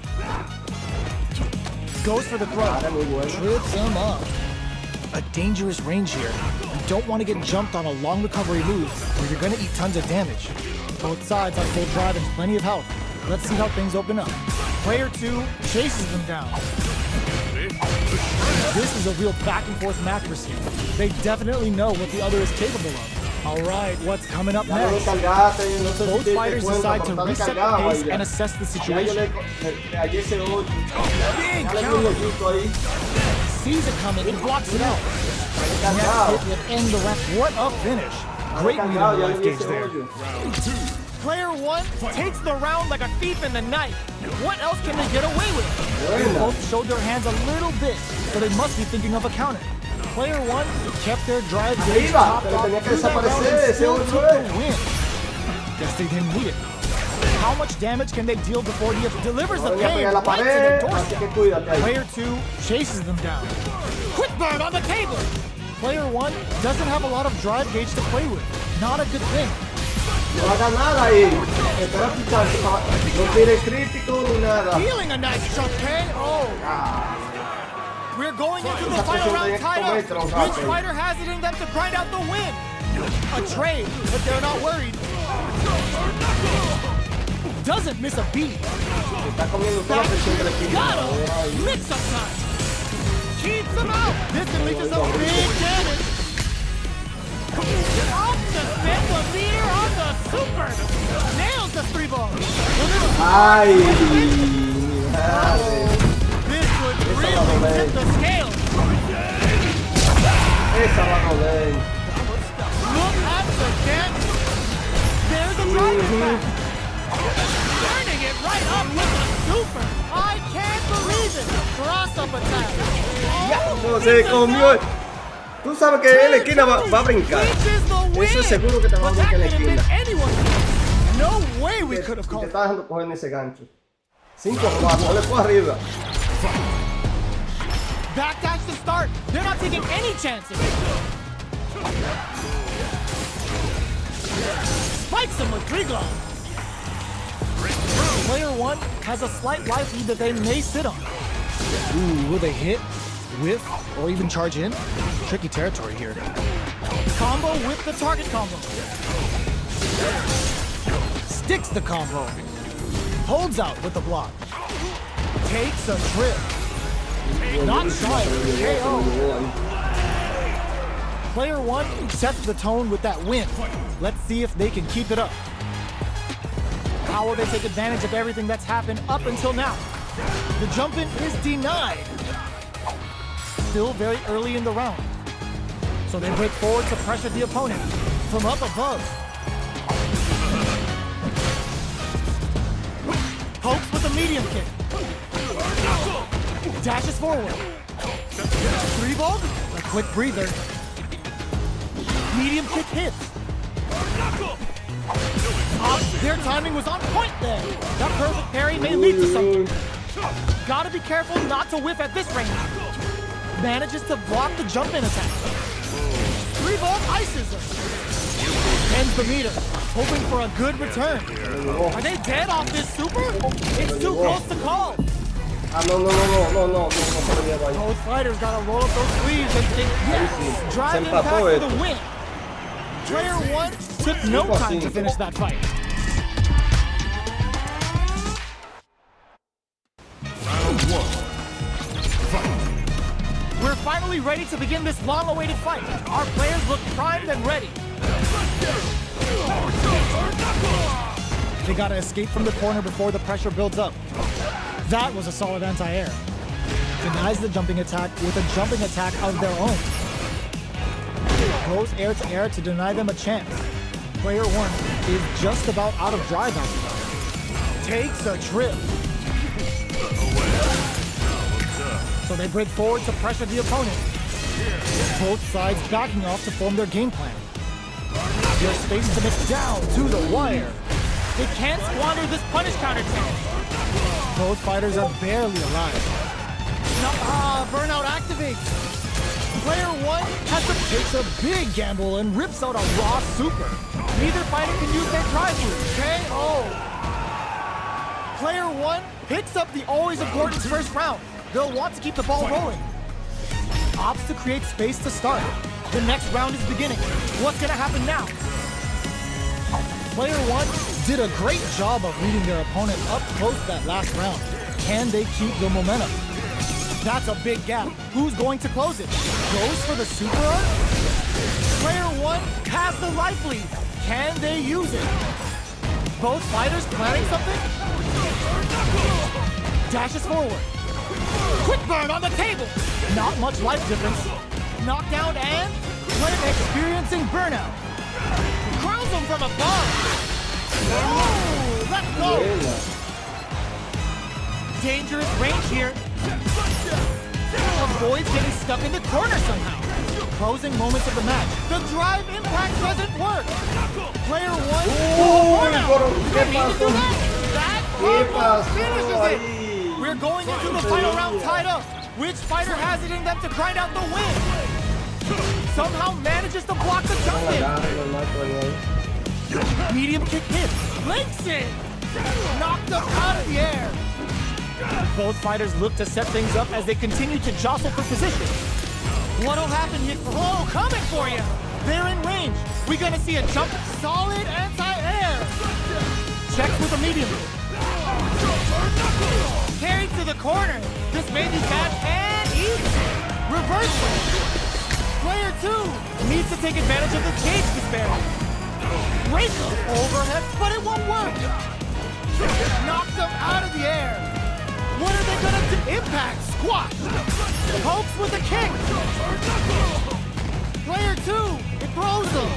Goes for the quiera. throw. Muy bueno. Trips him up. A dangerous range here. You don't want to get jumped on a long recovery move where you're going to eat tons of damage. Both sides on full drive and plenty of health. Let's see how things open up. Player 2 chases them down. This is a real back and forth match we're seeing. They definitely know what the other is capable of. All right, what's coming up Ya no lo next? cargaste, no sé si Both te diste fighters cuenta, decide pero to está reset the descargado pace ahí ya. and assess the Ya yo situation. le hallé ese 8. Big Ya le di un counter. ojito ahí. Sees it coming and blocks it out. Está Next cargado. hit will end the round. What a finish. Great lead Cargado, on the ya le life di gauge ese there. hoyo. Player 1 takes the round like a thief in the night. What else can they get away with? They Buena. both showed their hands a little bit, so they must be thinking of a counter. Player 1 kept their drive gauge Arriba, topped pero off tenía que through that round desaparecer and ese still otro, took the win. Guess they didn't need it. How much damage can they deal before he delivers the No voy a pain pegar la right to pared, their así que doorstep? cuídate ahí. Player 2 chases them down. Quick burn on the table! Player 1 doesn't have a lot of drive gauge to play with. Not a good thing. No haga nada ahí. Espera tu chance. No tire crítico ni nada. Feeling a nice chunk, K. Oh. We're going into the final round tied up. Which fighter has it in them to grind out the win? A trade, but they're not worried. Doesn't miss a beat. Está comiendo toda la presión del equipo. Got him! Mix up time! Keeps him out! This can lead to some big damage! Off to spin the leader on the super! Nails the 3-ball! Ay, mi madre. This would really tip the scale! Esa va a doler. Look at the damage! There's a driver's back! Turning it right up with a super! I can't believe it! Cross-up attack! No se comió. Tú sabes que en la esquina va a brincar. Eso es seguro que te va a brincar en la esquina. No way we Te could have called está dejando coger en ese gancho. 5-4, le fue arriba. Backdash to start. They're not taking any chances. Spikes him with 3-glove. Player 1 has a slight life lead that they may sit on. Ooh, will they hit, whiff, or even charge in? Tricky territory here. Combo with the target combo. Sticks the combo. Holds out with the block. Takes a trip. Not shy of the KO. Player 1 sets the tone with that win. Let's see if they can keep it up. How will they take advantage of everything that's happened up until now? The jump-in is denied. Still very early in the round. So they break forward to pressure the opponent from up above. Pokes with a medium kick. Dashes forward. 3-ball, a quick breather. Medium kick hits. Their timing was on point there. That perfect parry may lead to something. Gotta be careful not to whiff at this range. Manages to block the jump-in attack. 3-ball ices him. Ends the meter, hoping for a good return. Are they dead off this super? It's too close to call. No. Both fighters gotta roll up those sleeves and think, yes, drive impact for the win. Player 1 took no time to finish that fight. Round 1. We're finally ready to begin this long-awaited fight. Our players look primed and ready. They gotta escape from the corner before the pressure builds up. That was a solid anti-air. Denies the jumping attack with a jumping attack of their own. Goes air to air to deny them a chance. Player 1 is just about out of drive after that. Takes a trip. So they break forward to pressure the opponent. Both sides backing off to form their game plan. There's space to mix down to the wire. They can't squander this punish counter chance. Both fighters are barely alive. Burnout activates. Player 1 takes a big gamble and rips out a raw super. Neither fighter can use their drive move. KO. Player 1 picks up the always important first round. They'll want to keep the ball rolling. Opts to create space to start. The next round is beginning. What's gonna happen now? Player 1 did a great job of reading their opponent up close that last round. Can they keep the momentum? That's a big gap. Who's going to close it? Goes for the super arc? Player 1 has the life lead. Can they use it? Both fighters planning something? Dashes forward. Quick burn on the table. Not much life difference. Knockdown and player experiencing burnout. Crowns him from above. Oh, let's go. Dangerous range here. Avoids getting stuck in the corner somehow. Closing moments of the match. The drive impact doesn't work. Player 1. Didn't mean to do that. That almost finishes it. We're going into the final round tied up. Which fighter has it in them to grind out the win? Somehow manages to block the jump in. Medium kick hits. Links it. Knocked up out of the air. Both fighters look to set things up as they continue to jostle for position. What'll happen here? Oh, coming for you. They're in range. We're gonna see a jump. Solid anti-air. Checks with a medium. Carried to the corner. This may be bad and easy. Reversal. Player 2 needs to take advantage of the cage disparity. Break overhead, but it won't work. Knocked them out of the air. What are they gonna do? Impact, squat. Pokes with a kick. Player 2, it throws them.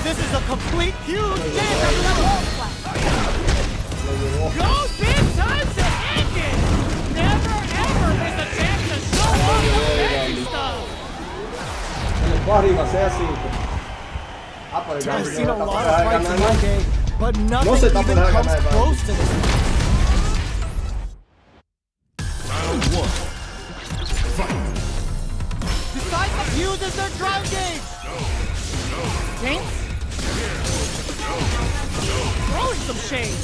This is a complete huge damage. Goes big time to end it. Never ever miss a chance to show off the fancy stuff. I've seen a lot of fights in one day, but nothing even comes close to this. Round 1. Fight. Decisive uses their drive gauge. Tanks. Throwing some shade.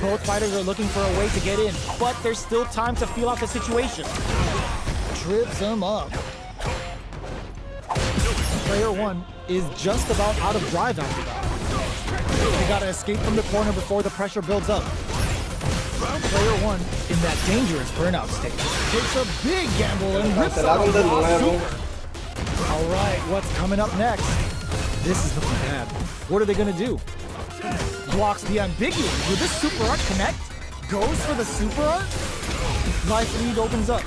Both fighters are looking for a way to get in, but there's still time to feel out the situation. Trips him up. Player 1 is just about out of drive after that. They gotta escape from the corner before the pressure builds up. Player 1 in that dangerous burnout state takes a big gamble and rips out the super. All right, what's coming up next? This is looking bad. What are they gonna do? Blocks the ambiguous. Will this super art connect? Goes for the super art? Life lead opens up.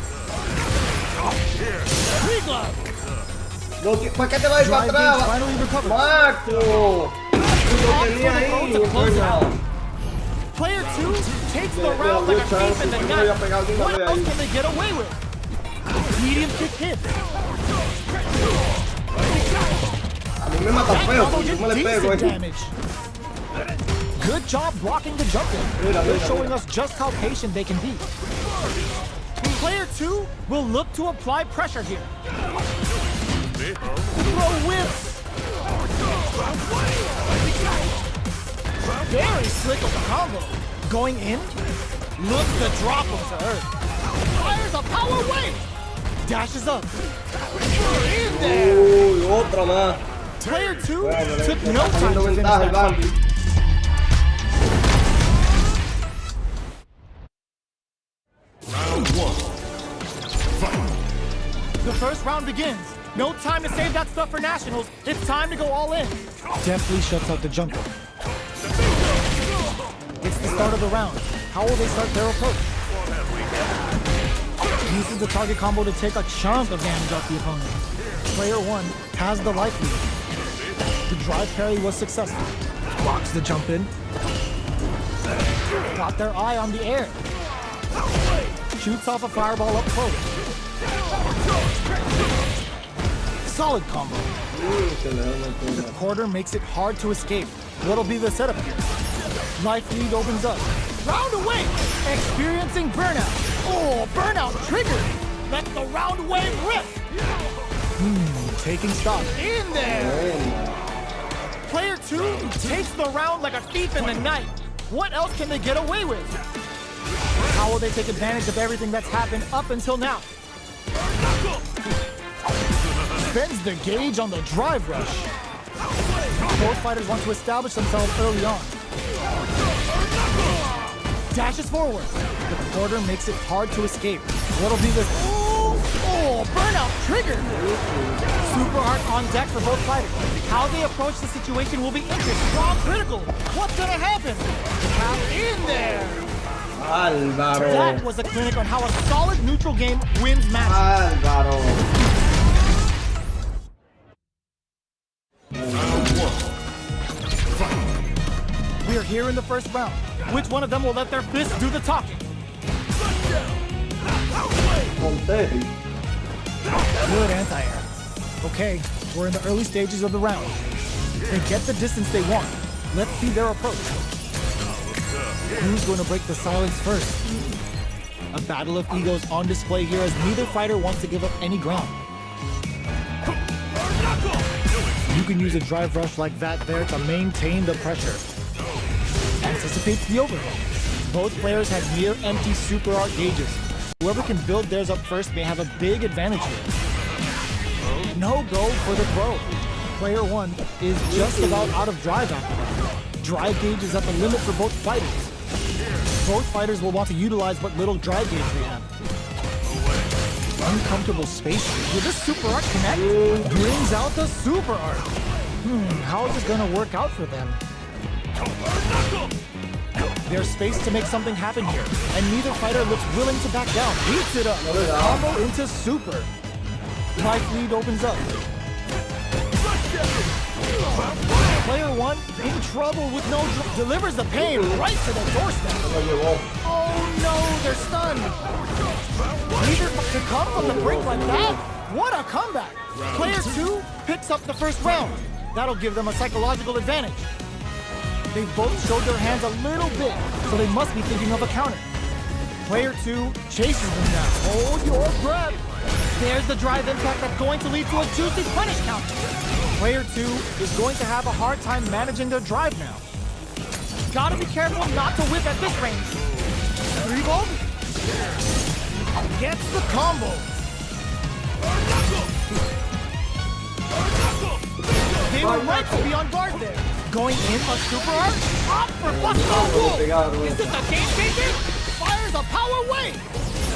Pre-glove. ¿Para qué te vas para atrás? Marco. Lo tenía ahí. Player 2 takes the round like a thief in the night. What else can they get away with? Medium kick hit. A mí me mata feo, yo me le pego. Good job blocking the jump in. They're showing us just how patient they can be. Player 2 will look to apply pressure here. Throw whips. Very slick of the combo. Going in, look to drop him to earth. Fires a power wave. Dashes up. In there. Otra más. Player 2 took no time to finish that fight. Round 1. Fight. The first round begins. No time to save that stuff for nationals. It's time to go all in. Deftly shuts out the jungle. It's the start of the round. How will they start their approach? Uses the target combo to take a chunk of damage off the opponent. Player 1 has the life lead. The drive parry was successful. Blocks the jump in. Got their eye on the air. Shoots off a fireball up close. Solid combo. The quarter makes it hard to escape. What'll be the setup here? Life lead opens up. Round away! Experiencing burnout. Oh, burnout triggered! Let the round wave rip! Taking stock. In there! Player 2 takes the round like a thief in the night. What else can they get away with? How will they take advantage of everything that's happened up until now? Spends the gauge on the drive rush. Both fighters want to establish themselves early on. Dashes forward. The quarter makes it hard to escape. What'll be this? Oh, burnout triggered. Super hard on deck for both fighters. How they approach the situation will be interesting. Strong critical. What's gonna happen? Tap in there. Álvaro. That was a clinic on how a solid neutral game wins matches. Álvaro. We are here in the first round. Which one of them will let their fists do the talking? Good anti-air. Okay, we're in the early stages of the round. They get the distance they want. Let's see their approach. Who's going to break the silence first? A battle of egos on display here as neither fighter wants to give up any ground. You can use a drive rush like that there to maintain the pressure. Anticipates the overhead. Both players have near empty super art gauges. Whoever can build theirs up first may have a big advantage here. No go for the throw. Player 1 is just about out of drive after that. Drive gauge is at the limit for both fighters. Both fighters will want to utilize what little drive gauge they have. Uncomfortable space. Will this super art connect? Brings out the super art. How is this gonna work out for them? There's space to make something happen here, and neither fighter looks willing to back down. Beats it up. Combo into super. Life lead opens up. Player 1 in trouble with no delivers the pain right to the doorstep. Oh no, they're stunned. Neither to come from the brink like that. What a comeback. Player 2 picks up the first round. That'll give them a psychological advantage. They both showed their hands a little bit, so they must be thinking of a counter. Player 2 chases them down. Hold your breath. There's the drive impact that's going to lead to a juicy punish counter. Player 2 is going to have a hard time managing their drive now. Gotta be careful not to whip at this range. 3-volt gets the combo. They were right to be on guard there. Going in a super art? Up for Busto Wolf! Is this a game changer? Fires a power wave!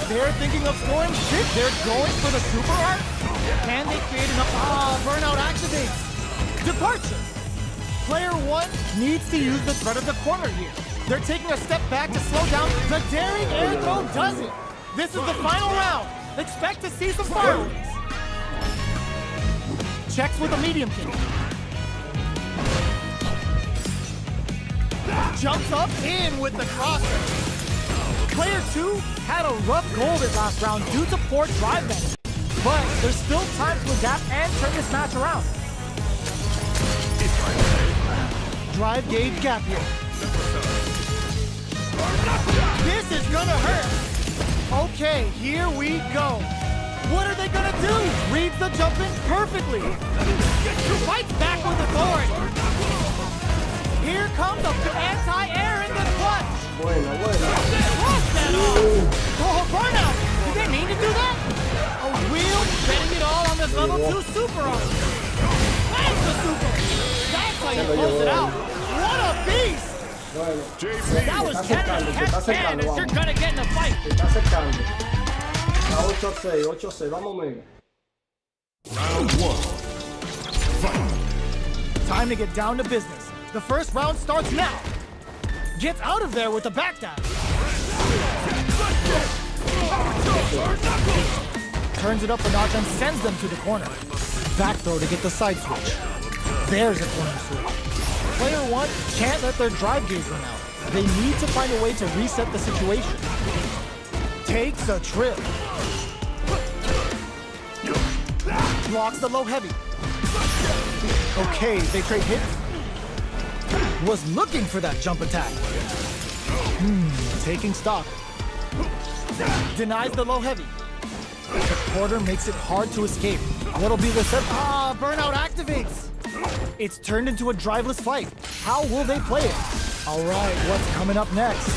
They're thinking of scoring shit. They're going for the super art. Can they create enough? Burnout activates. Departure. Player 1 needs to use the threat of the corner here. They're taking a step back to slow down. The daring air throw does it. This is the final round. Expect to see some fireworks. Checks with a medium kick. Jumps up in with the crosser. Player 2 had a rough goal this last round due to poor drive management. But there's still time to adapt and turn this match around. Drive gauge gap here. This is gonna hurt. Okay, here we go. What are they gonna do? Reads the jump in perfectly. Fights back with authority. Here comes the anti-air in the clutch. Cross that off. Oh, burnout. Did they mean to do that? A wheel betting it all on this level 2 super art. That's the super. That's how you close it out. What a beast. That was Canada's best man, and you're gonna get in a fight. Está acercando. A 8-6, 8-6. Vamos, Mega. Round 1. Fight. Time to get down to business. The first round starts now. Gets out of there with the back dash. Turns it up a notch and sends them to the corner. Back throw to get the side switch. There's a corner switch. Player 1 can't let their drive gauge run out. They need to find a way to reset the situation. Takes a trip. Blocks the low heavy. Okay, they trade hits. Was looking for that jump attack. Taking stock. Denies the low heavy. The quarter makes it hard to escape. What'll be the set? Burnout activates. It's turned into a driveless fight. How will they play it? All right, what's coming up next?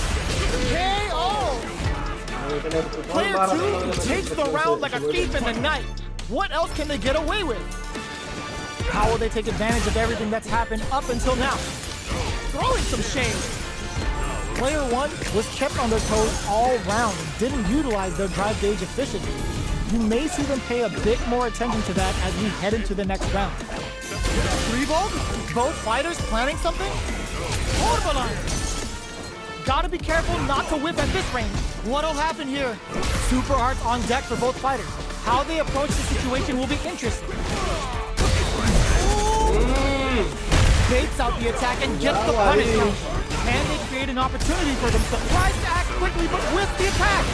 KO! Player 2 takes the round like a thief in the night. What else can they get away with? How will they take advantage of everything that's happened up until now? Throwing some shade. Player 1 was kept on their toes all round and didn't utilize their drive gauge efficiently. You may see them pay a bit more attention to that as we head into the next round. 3-volt? Both fighters planning something? Orbaline! Gotta be careful not to whip at this range. What'll happen here? Super arts on deck for both fighters. How they approach the situation will be interesting. Baits out the attack and gets the punish counter. Can they create an opportunity for them? Tries to act quickly, but with the attack.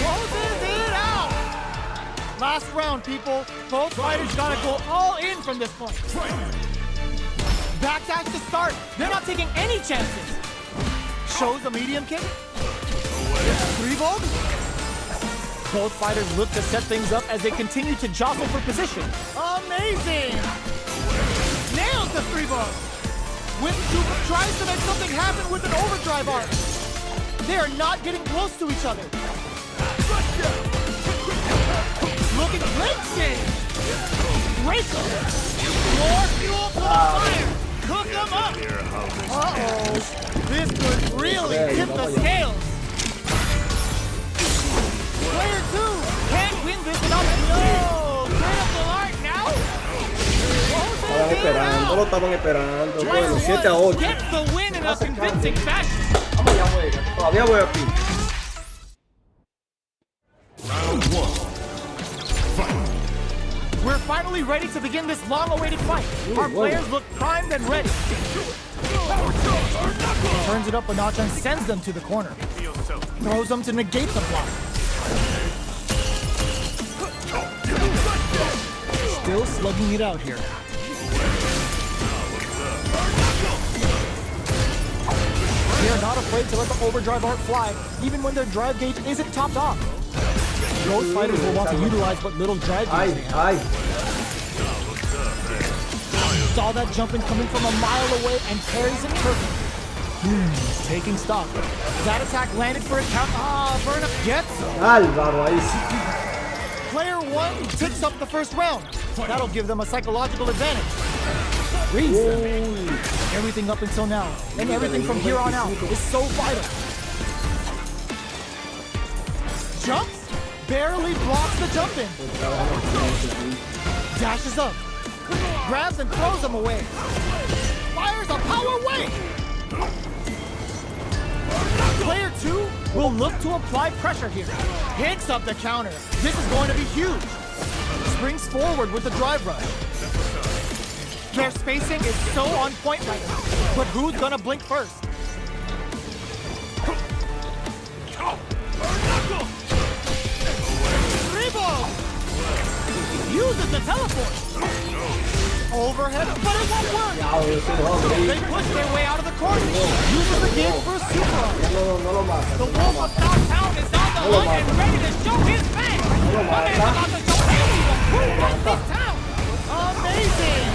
Closes it out. Last round, people. Both fighters gotta go all in from this point. Backdash to start. They're not taking any chances. Shows a medium kick. 3-volt. Both fighters look to set things up as they continue to jostle for position. Amazing! the 3-ball. When Super tries to make something happen with an overdrive arc, they are not getting close to each other. Looking great change. Break them. More fuel to the fire. Cook them up. Uh-oh. This could really tip the scales. Player 2 can't win this without a no. Critical art now. Lo estaban esperando. Bueno, Player 7 a 1 8. gets the win in a convincing fashion. Vamos allá, juega. Todavía voy aquí. Round 1. Fight. We're finally ready to begin this long-awaited fight. Our players look primed and ready. Turns it up a notch and sends them to the corner. Throws them to negate the block. Still slugging it out here. They are not afraid to let the overdrive arc fly, even when their drive gauge isn't topped off. Most fighters will want to utilize what little drive gauge they have. Saw that jumping coming from a mile away and carries it perfect. Taking stock. That attack landed for a count. Burnup gets him. Álvaro, ahí sí. Player 1 takes up the first round. That'll give them a psychological advantage. Reads them. Everything up until now, and everything from here on out, is so vital. Jumps, barely blocks the jump in. Dashes up, grabs and throws him away. Fires a power wave. Player 2 will look to apply pressure here. Picks up the counter. This is going to be huge. Springs forward with the drive rush. Their spacing is so on point right now. But who's gonna blink first? Rebo uses the teleport. Overhead, but it won't work. They push their way out of the corner. Uses the gate for a super. The Wolf of Southtown is on the hunt and ready to show his face. The man's about to show everyone who runs this town. Amazing.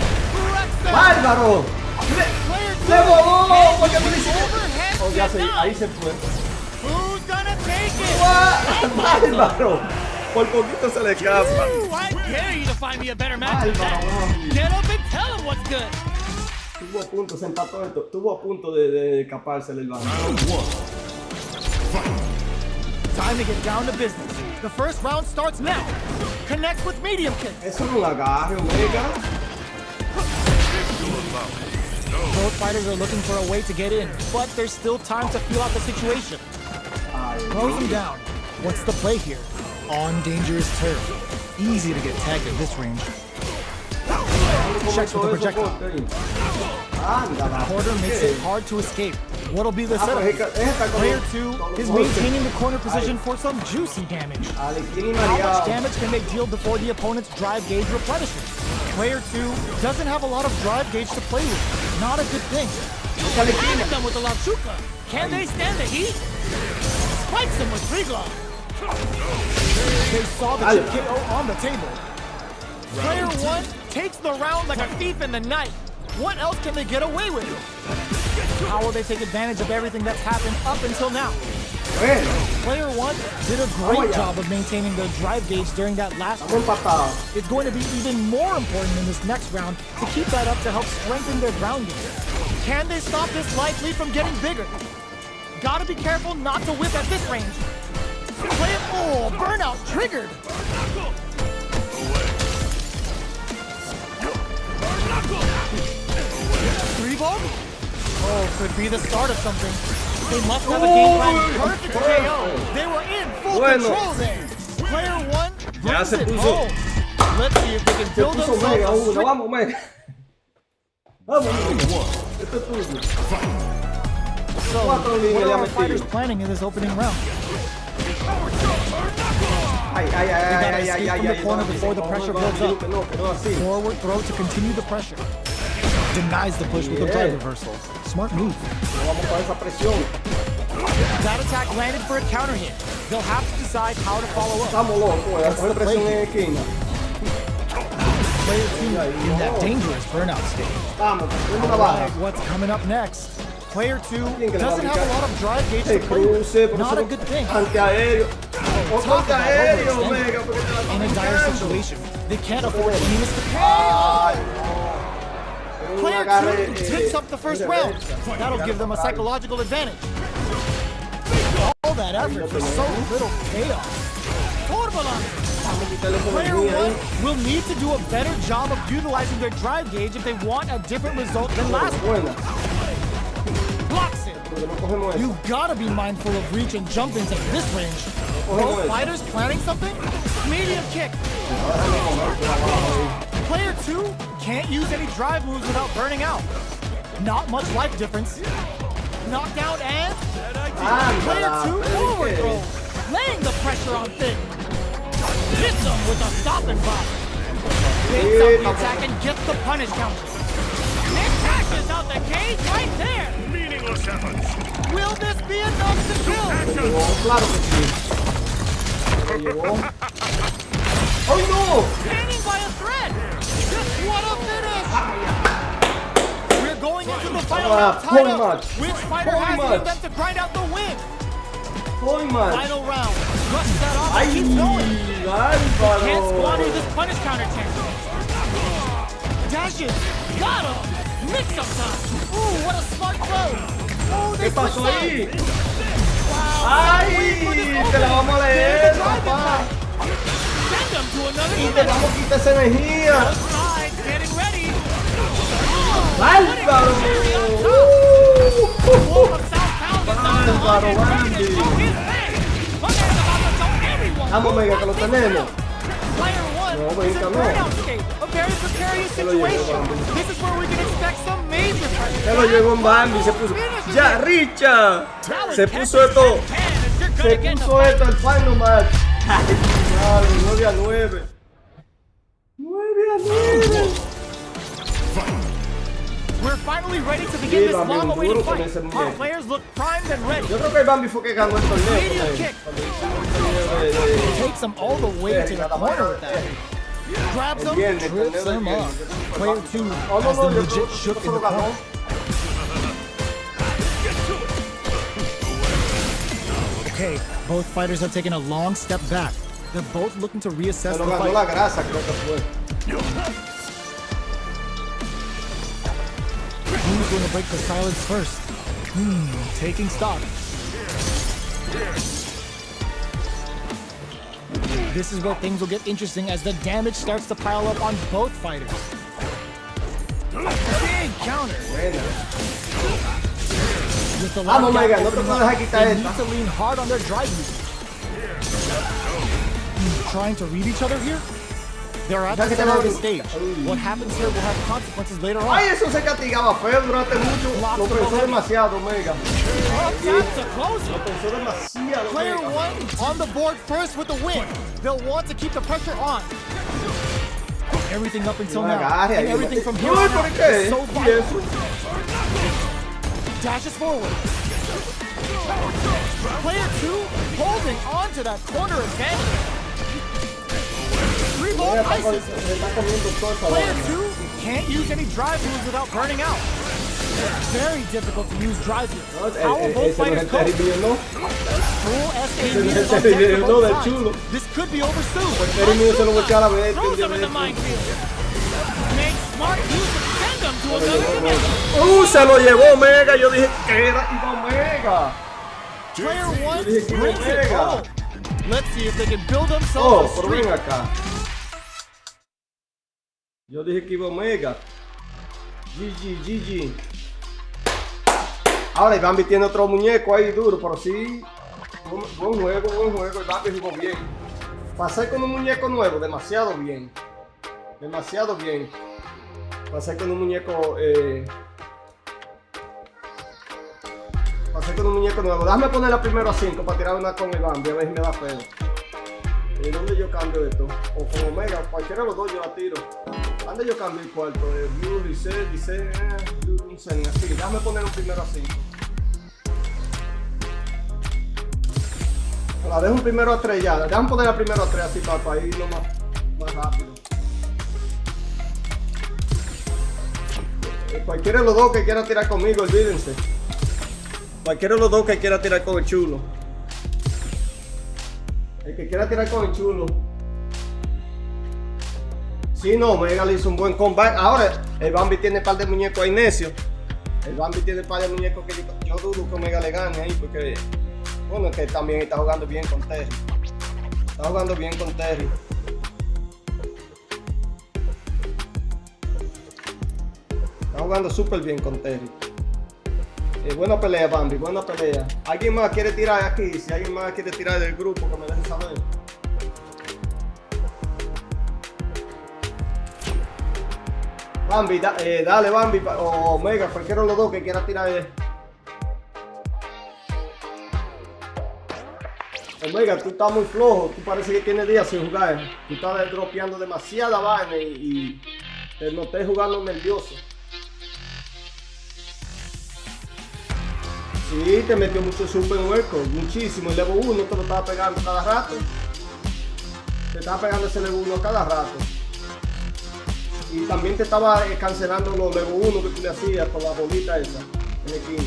¡Bárbaro! ¡Le voló! Porque no le hicieron. Oh, ya sé, ahí se fue. Who's gonna take it? ¡Bárbaro! Por poquito se le escapa. I dare you to find me a better match than that. Get up and tell him what's good. Tuvo a punto, se empató esto. Tuvo a punto de escaparse el banco. Round 1. Fight. Time to get down to business. The first round starts now. Connects with medium kick. Eso no un agarre, Omega. Both fighters are looking for a way to get in, but there's still time to feel out the situation. Throws him down. What's the play here? On dangerous turf. Easy to get tagged at this range. Checks with the projectile. Porter makes it hard to escape. What'll be the setup? Player 2 is maintaining the corner position for some juicy damage. How much damage can they deal before the opponent's drive gauge replenishes? Player 2 doesn't have a lot of drive gauge to play with. Not a good thing. Tagged them with the Lavshuka. Can they stand the heat? Spikes them with free glove. They saw the chip KO on the table. Player 1 takes the round like a thief in the night. What else can they get away with? How will they take advantage of everything that's happened up until now? Player 1 did a great job of maintaining their drive gauge during that last round. It's going to be even more important in this next round to keep that up to help strengthen their ground game. Can they stop this life lead from getting bigger? Gotta be careful not to whip at this range. Burnout triggered. Rebo? Oh, could be the start of something. They must have a game plan. Perfect KO. They were in full control there. Player 1 brings it home. Let's see if they can build themselves a streak. Vamos, Omega. Vamos, esto es tuyo. So, what are our fighters planning in this opening round? They gotta escape from the corner before the pressure builds up. Forward throw to continue the pressure. Denies the push with a drive reversal. Smart move. That attack landed for a counter hit. They'll have to decide how to follow up. Player 2 in that dangerous burnout state. Vamos, tenemos una baja. Alright, what's coming up next? Player 2 que le va a doesn't have a aplicar? lot of drive gauge El to play with. cruce, por Not a eso good thing. antiaéreo. Otro Talk about antiaéreo, overextending. Omega, porque te la In a están dire picando. situation, they can't afford any mistake. Ay, no. Player Agarre, 2 takes up the first round. That'll give them a psychological advantage. All that effort for so little payoff. Player 1 will need to do a better job of utilizing their drive gauge if they want a different result than last one. Buena. Blocks it. Porque no cogemos esa. You gotta be mindful of reach and jump-ins at this range. Both fighters planning something? Medium kick. Player 2 can't use any drive moves without burning out. Not much life difference. Knockdown and Player 2 forward throw. Laying the pressure on Finn. Hits him with a stopping block. Baits out the attack and gets the punish counter. It crashes out the cage right there. Meaningless efforts. Will this be enough to kill? Claro que sí. Se lo llevó. ¡Ay, no! Hanging by a thread. Just what a finish. We're going into the final round tied up. Which fighter has it in them to grind out the win? Muy mal. Final round. Rush that off ¡Ay, and keep going. Can't squander bárbaro! this punish counter chance. Dashes. Got him. Mix up time. Ooh, what a smart throw. Oh, they ¿Qué pasó switched ahí? sides. Wow. ¡Ay! Te la vamos a leer, papá. Send them to another Y te dimension. vamos a quitar esa energía. Side, getting ready. ¡Bárbaro! Wolf of South Town is on the Bárbaro, hunt and ready Bambi. to show his face. But there's about to show everyone Vamos, who Omega, que lo wants this tenemos. round. Player 1 No, is Vengan, in no. burnout state, a very precarious lo llevó, situation. Bambi. This is where we can expect some major pressure. Se lo llevó en Bambi, se puso. ¡Ya, Richard! Se puso esto. Se puso esto el final match. Claro, 9 a 9. 9 a 9. We're finally ready to begin Sí, this Bambi, long-awaited duro con fight. ese Our muñeco. players look primed and ready. Yo creo que el Bambi fue que ganó el torneo. con Medium él. kick. Cuando hicimos el torneo Takes him all the way to the corner with that. Grabs him, viernes, trips torneo del him up. viernes. Player 2 Oh, no, has no, them yo legit creo shook que in lo the ganó. corner. Okay, both fighters have taken a long step back. They're both looking to reassess Se lo the ganó fight. la grasa, creo que fue. Who's going to break the silence first? Taking stock. This is where things will get interesting as the damage starts to pile up on both fighters. Big counter. With the Vamos, lockdown Omega, no te opening puedes up, dejar quitar they esta. need to lean hard on their drive use. Trying to read each other here? They're at the Déjate center of the la- stage. What happens here will have consequences later on. Ay, eso se castigaba feo durante mucho. Lo pensó demasiado, Omega. Up top to close Lo it. pensó demasiado, Player Omega. 1 on the board first with the win. They'll want to keep the pressure on. Everything up until No now, agarre and ahí. everything from here No, on ¿por out qué? is so ¿Y violent. eso? Dashes forward. Player 2 holding on to that corner advantage. Revolt Omega ices. se está comiendo todo esa Player vaina. 2 can't use any drive moves without burning out. Very difficult to use drive here. No, How will both ese no es fighters el cope? Terry mío, ¿no? Full SAB Ese no es is el on Terry deck for mío, no, both del sides. chulo. This could be over soon. El Terry mío se lo voy a echar a la vez. Throws them in the minefield. Make smart use and send them to another dimension. Se lo llevó Omega. Yo dije que era iba Omega. Player 1 dije que brings it Omega. home. Let's see if they can build Oh, themselves a pero streak. ven acá. Yo dije que iba Omega. GG. Ahora el Bambi tiene otro muñeco ahí duro, pero sí. Buen juego. El Bambi jugó bien. Pasé con un muñeco nuevo, demasiado bien. Pasé con un muñeco. Pasé con un muñeco nuevo. Déjame ponerla primero a 5 para tirar una con el Bambi, a ver si me da pedo. ¿Dónde yo cambio esto? O con Omega, cualquiera de los dos yo la tiro. ¿Dónde yo cambio el cuarto? View, reset, no sé, ni así. Déjame poner un primero a 5. La dejo un primero a 3 ya. Déjame poner la primero a 3 así para irlo más rápido. Cualquiera de los dos que quiera tirar conmigo, olvídense. Cualquiera de los dos que quiera tirar con el chulo. El que quiera tirar con el chulo. Sí, no, Omega le hizo un buen comeback. Ahora, el Bambi tiene un par de muñecos ahí necios. El Bambi tiene un par de muñecos que yo dudo que Omega le gane ahí porque, bueno, es que también está jugando bien con Terry. Está jugando bien con Terry. Está jugando súper bien con Terry. Buena pelea, Bambi, buena pelea. ¿Alguien más quiere tirar aquí? Si alguien más quiere tirar del grupo, que me deje saber. Bambi, dale Bambi o Omega, cualquiera de los dos que quiera tirar. Omega, tú estás muy flojo, tú parece que tienes días sin jugar. Tú estás dropeando demasiada vaina y te noté jugando nervioso. Sí, te metió mucho super hueco, muchísimo. El level 1 te lo estaba pegando cada rato. Te estaba pegando ese level 1 cada rato. Y también te estaba cancelando los level 1 que tú le hacías con la bolita esa en la esquina.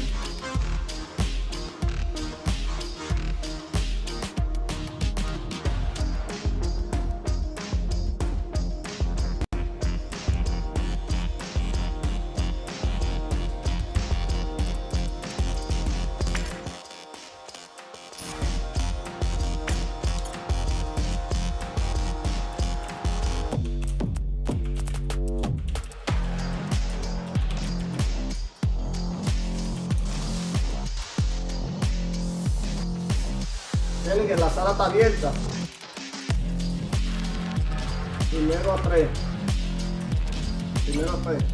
Miren que la sala está abierta. Primero a 3. Primero a 3.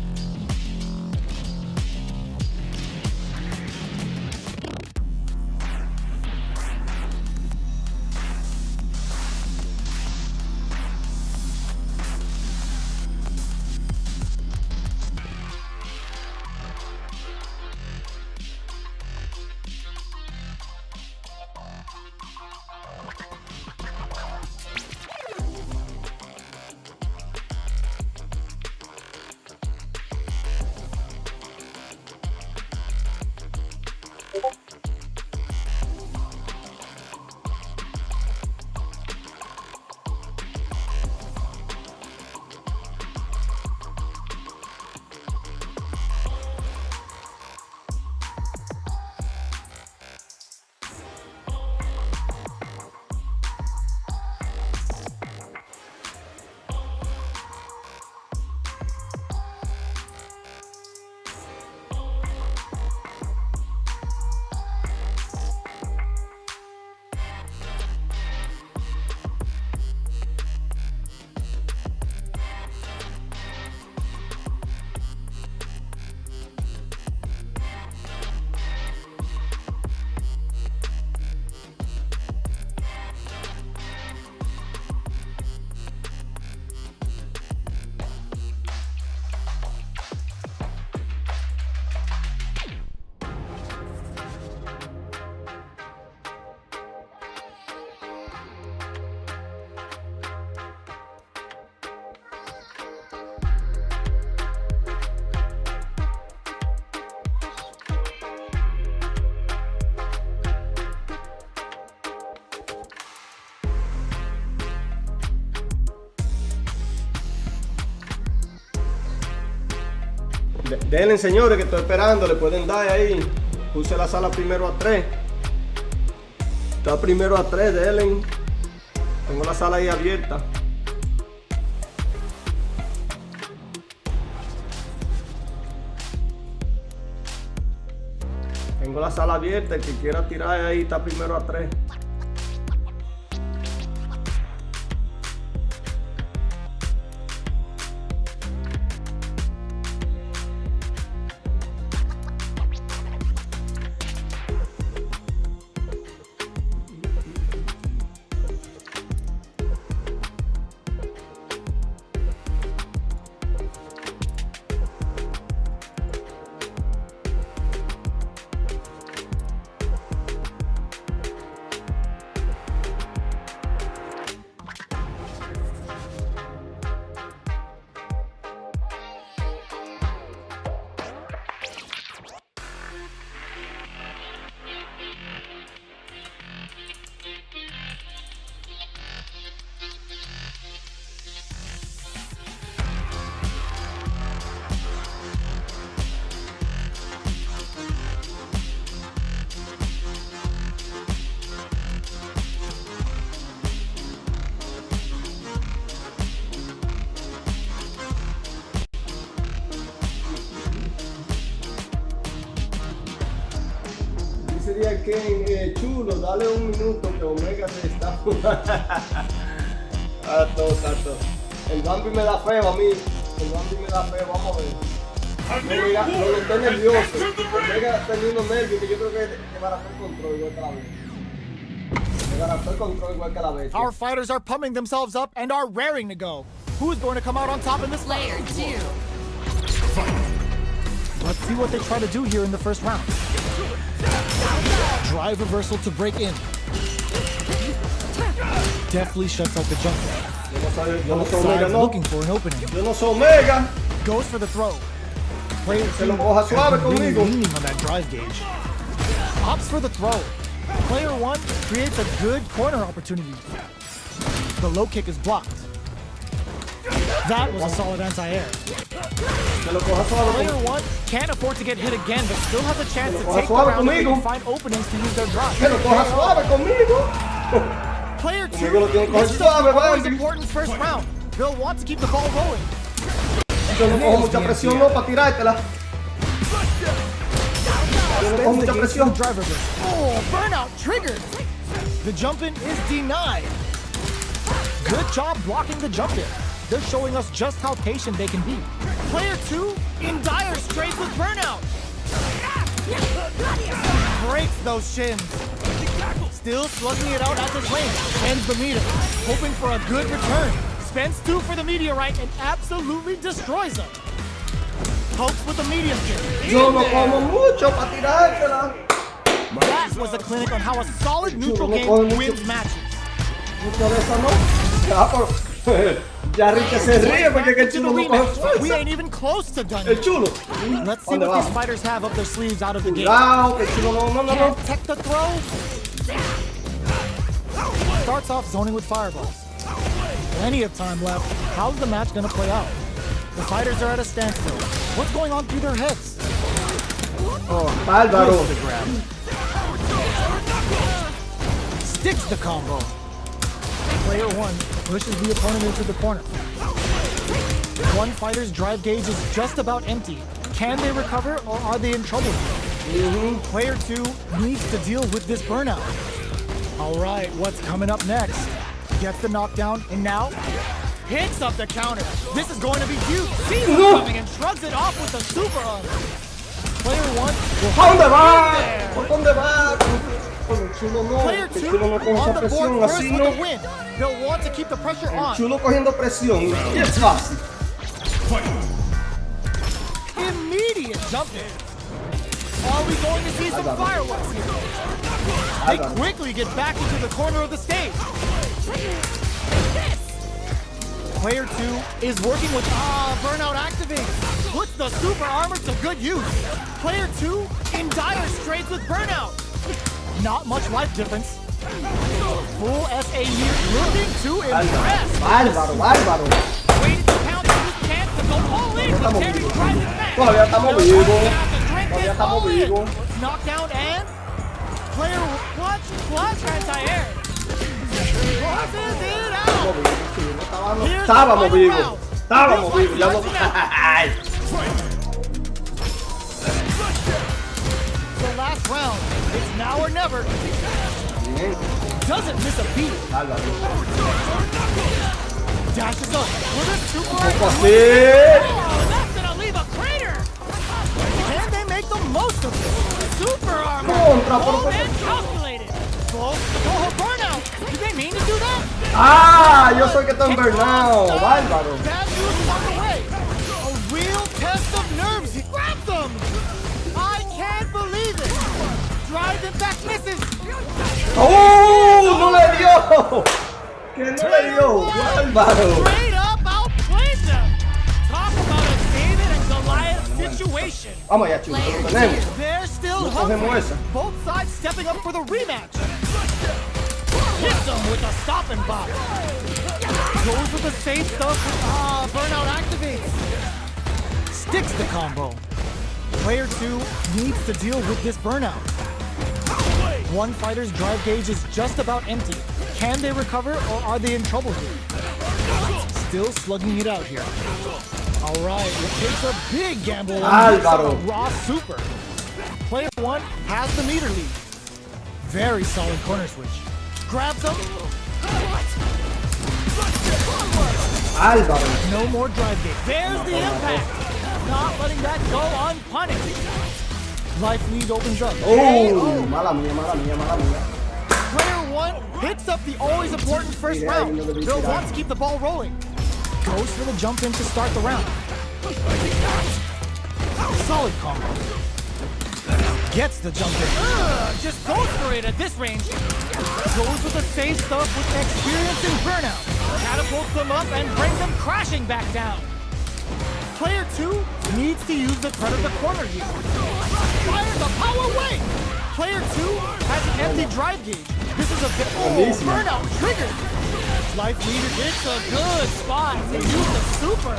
Denle, señores, que estoy esperando. Le pueden dar ahí. Puse la sala primero a 3. Está primero a 3, denle. Tengo la sala ahí abierta. Tengo la sala abierta. El que quiera tirar ahí está primero a 3. decía que chulo, dale un minuto que Omega se está jugando. Tato. El Bambi me da feo a mí. El Bambi me da feo, vamos a ver. A No, new mira, no warrior estoy has nervioso. entered the ring. Omega teniendo nervios que yo creo que desbarató el control igual que la vez. Desbarató el control igual que la vez. Our fighters are pumping themselves up and are raring to go. Who's going to come out on top in this Player round? 2. Let's see what they try to do here in the first round. Drive reversal to break in. Deftly shuts out the jump. Yo no soy Omega, Sides no. looking for an opening. Yo no soy Omega. Goes for the throw. Player Se lo 2 coja suave has been really conmigo. leaning on that drive gauge. Opts for the throw. Player 1 creates a good corner opportunity. The low kick is blocked. That was a solid anti-air. Se lo coja suave Player conmigo. 1 can't afford to get hit again, but still has a chance to Coja take the suave round if they conmigo. can find openings to use their drive. Se lo coja suave conmigo. Player 2, Conmigo lo tiene que coger this is suave, an always Bambi. important first round. They'll want to keep the ball rolling. Yo no cojo mucha presión, no, para tirártela. Yo no cojo Spends the mucha gaze for the presión. drive reverse. Oh, burnout triggered. The jump in is denied. Good job blocking the jump in. They're showing us just how patient they can be. Player 2 in dire straits with burnout. Breaks those shins. Still slugging it out at this lane. Ends the meter. Hoping for a good return. Spends 2 for the meteorite and absolutely destroys him. Pokes with the medium kick. Yo In no there. como mucho para tirártela. That was a clinic on how a solid neutral no game coge mucho. wins matches. Mucho de eso no. Ya, ya Ricky se ríe porque que el To the chulo no coge rematch. We fuerza. ain't even close to done El yet. chulo. Let's see ¿Dónde what these vamos? fighters have up their sleeves out of the gate. Cuidado, que el chulo no. Can't tech the throw. Starts off zoning with fireballs. Plenty of time left. How's the match gonna play out? The fighters are at a standstill. What's going on through their heads? Bárbaro. The grab. Sticks the combo. Player 1 pushes the opponent into the corner. One fighter's drive gauge is just about empty. Can they recover or are they in trouble here? Player 2 needs to deal with this burnout. All right, what's coming up next? Gets the knockdown and now hits up the counter. This is going to be huge. Sees it coming and shrugs it off with the super arm. Player 1 will ¿A dónde va? there. ¿Por dónde va? Con el chulo no. Player El 2 chulo no coge esa on the board presión first así, with no. a win. They'll want to keep the pressure El on. chulo cogiendo presión. Y es fácil. Immediate jump in. Are we going to see some fireworks here? They quickly get back into the corner of the stage. Player 2 is working with burnout activate. Puts the super armor to good use. Player 2 in dire straits with burnout. Not much life difference. Full SA here looking to impress. Bárbaro. Waited to counter his chance to go all in with Terry driving back. Todavía estamos They'll vivos. have to drink Todavía this estamos all in. vivos. Knockdown and player clutch anti-air. Closes it out. Here's the Estábamos final vivos. round. Estábamos Feels like vivos. Ya no. starting out. Ay. The last round. It's now or never. Bien. Doesn't miss a beat. Bárbaro. Dashes up with a super Poco arm. así. Oh, that's gonna leave a crater. Can they make the most of it? Super armor. Contra, Bold por- and calculated. Oh, burnout. Did they mean to do that? Ah, yo soy que estoy invernado. Bárbaro. Bad news is on the way. A real test of nerves. He grabs them. I can't believe it. Drive impact misses. ¡Oh! ¡No le dio! ¡Que no le dio! ¡Bárbaro! Straight up outplayed them. Talk about a David and Goliath situation. Vamos allá, chulo. Lo tenemos. They're still No cogemos hungry. esa. Both sides stepping up for the rematch. Hits them with a stop and pop. Goes with the same stuff. Burnout activates. Sticks the combo. Player 2 needs to deal with this burnout. One fighter's drive gauge is just about empty. Can they recover or are they in trouble here? Still slugging it out here. All right, it takes a big gamble on Álvaro. a raw super. Player 1 has the meter lead. Very solid corner switch. Grabs him. Álvaro. No more drive gate. There's the impact. Not letting that go unpunished. Life lead opens up. Oh, mala mía, mala mía, mala mía. Player 1 picks up the always important first round. They'll want to keep the ball rolling. Goes for the jump in to start the round. Solid combo. Gets the jump in. Just goes for it at this range. Goes with the safe stuff with experience in burnout. Catapults them up and brings them crashing back down. Player 2 needs to use the threat of the corner here. Fires the power wave! Player 2 has an empty drive gauge. This is a bit... Oh, burnout triggered! Life leader hits a good spot to use the super.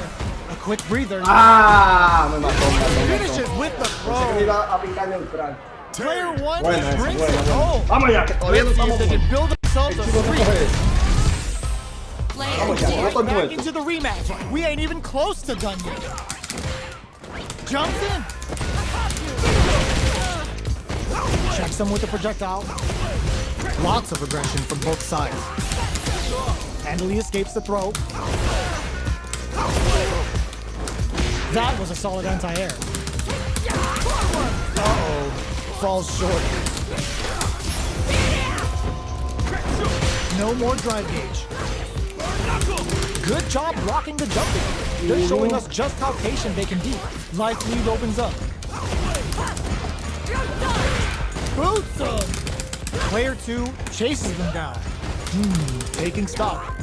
A quick breather. Ah, me mató, me mató. Finishes with the Pensé que throw. me iba a picar neutral. Player 1 Buena, brings buena, it buena. home. Vamos ya, que todavía no Let's see estamos if they can build themselves a streak. Vamos ya, no estoy Back muerto. into the rematch. We ain't even close to done yet. Jumps in. Checks him with the projectile. Lots of aggression from both sides. Handily escapes the throw. That was a solid anti-air. Uh-oh. Falls short. No more drive gauge. Good job blocking the jumping. They're showing us just how patient they can be. Life lead opens up. Boots him! Player 2 chases them down. Taking stock.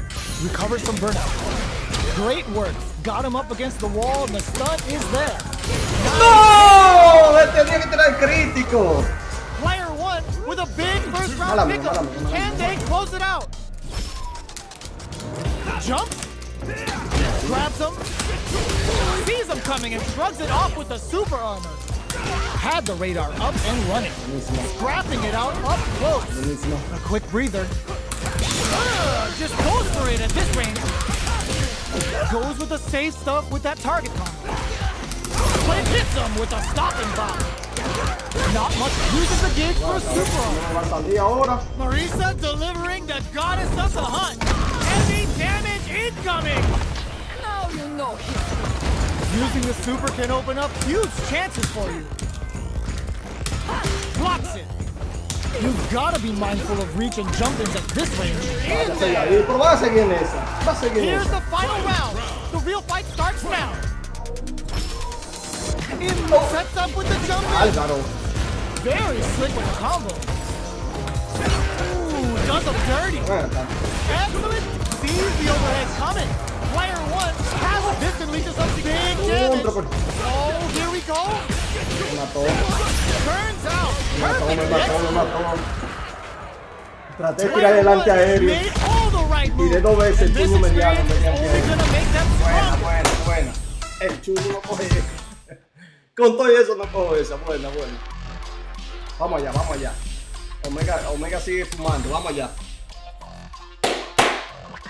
Recovers from burnout. Great work. Got him up against the wall and the stun is there. ¡No! ¡Le tenía que tirar crítico! Player 1 with a big first round Mala mía, pickup. mala mía, mala Can mía. they close it out? Jump. Grabs him. Sees him coming and shrugs it off with the super armor. Had the radar up and running. Scrapping it out up close. A quick breather. Just goes for it at this range. Goes with the safe stuff with that target combo. Quick hits him with a stopping bomb. Not much. Uses the gauge for a super armor. Marisa delivering the goddess of the hunt. Heavy damage incoming. Now you know him. Using the super can open up huge chances for you. Blocks it. You've got to be mindful of reach and jump-ins at this range. In there. Pero va a seguir en esa. Va a seguir en Here's esa. the final round. The real fight starts now. Sets up with the jump-in. Álvaro. Very slick with the combo. Ooh, does him dirty. Excellent. Sees the overhead coming. Player 1 has this and leads some big damage. Oh, here we go. Me mató. Turns out. Me mató, me Perfect. mató, me mató. Traté de tirar Player adelante 1 aéreo. made all the right moves. Tiré dos veces el And this turno mediano. experience is only gonna make them Buena, stronger. buena, buena. El chulo no coge esa. Con todo eso no cojo esa. Buena, buena. Vamos allá, vamos allá. Omega sigue fumando. Vamos allá.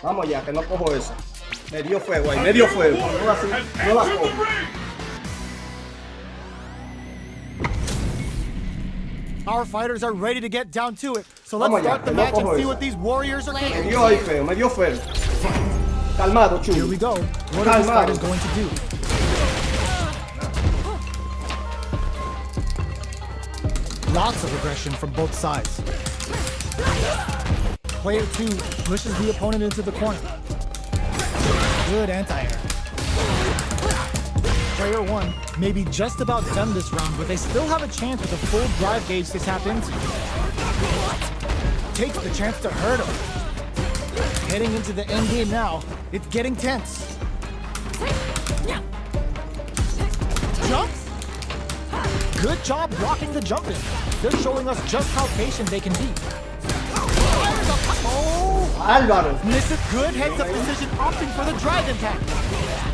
Vamos allá, que no cojo esa. Me dio fuego ahí, me dio fuego. No la, no la cojo. Our fighters are ready to get down to it. So let's Vamos allá, start the que no match and cojo see esa. what these warriors are Me capable dio ahí feo, me dio feo. Calmado, chulo. Here we go. What are these Calmado. fighters going to do? Lots of aggression from both sides. Player 2 pushes the opponent into the corner. Good anti-air. Player 1 may be just about done this round, but they still have a chance with a full drive gauge to tap into. Takes the chance to hurt him. Heading into the end game now, it's getting tense. Jumps. Good job blocking the jump in. They're showing us just how patient they can be. Oh! Álvaro. Misses good heads-up decision, opting for the drive impact.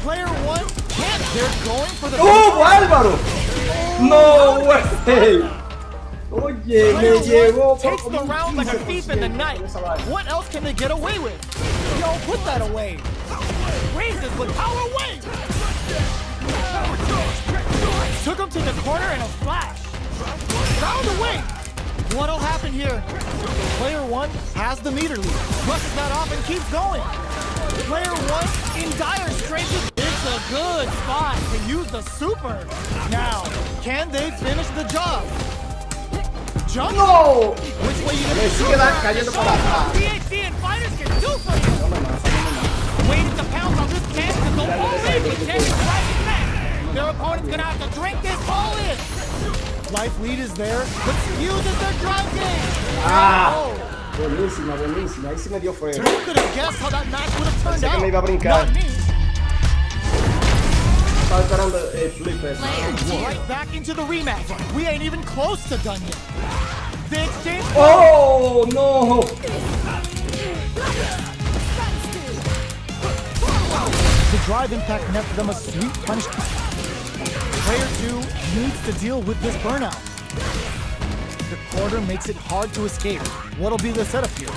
Player 1 can't. They're going for the... ¡Oh, Álvaro! ¡No, güey! Oye, me Player llevó 1 takes the round like a thief in the night. What else can they get away with? Yo, put that away. Raises with power wave. Took him to the corner in a flash. Found a way. What'll happen here? Player 1 has the meter lead. Brushes that off and keeps going. Player 1 in dire straits. It's a good spot to use the super. Now, can they finish the job? Jump. ¡No! Which way you Me sigue cayendo para atrás. PhD and fighters can do for you. Waiting to pounce on this chance to go all in with Jerry right back. Their opponent's gonna have to drink this all in. Life lead is there, but uses their drive game. Ah, buenísima, buenísima. Ahí sí me dio feo. Who could have guessed how that match would have turned Pensé que out? me iba a brincar. Not me. Estaba esperando el flip ese. Right back into the rematch. We ain't even close to done yet. The exchange. ¡Oh, no! The drive impact netted them a sweet punishment. Player 2 needs to deal with this burnout. The corner makes it hard to escape. What'll be the setup here?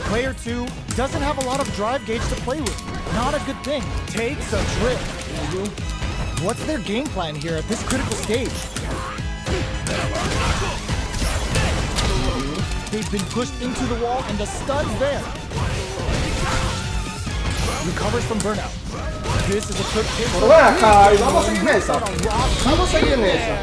Player 2 doesn't have a lot of drive gauge to play with. Not a good thing. Takes a trip. What's their game plan here at this critical stage? They've been pushed into the wall and the stun's there. Recovers from burnout. This is a quick hit. Pero ven acá, y vamos a seguir en esa. Vamos a seguir en esa.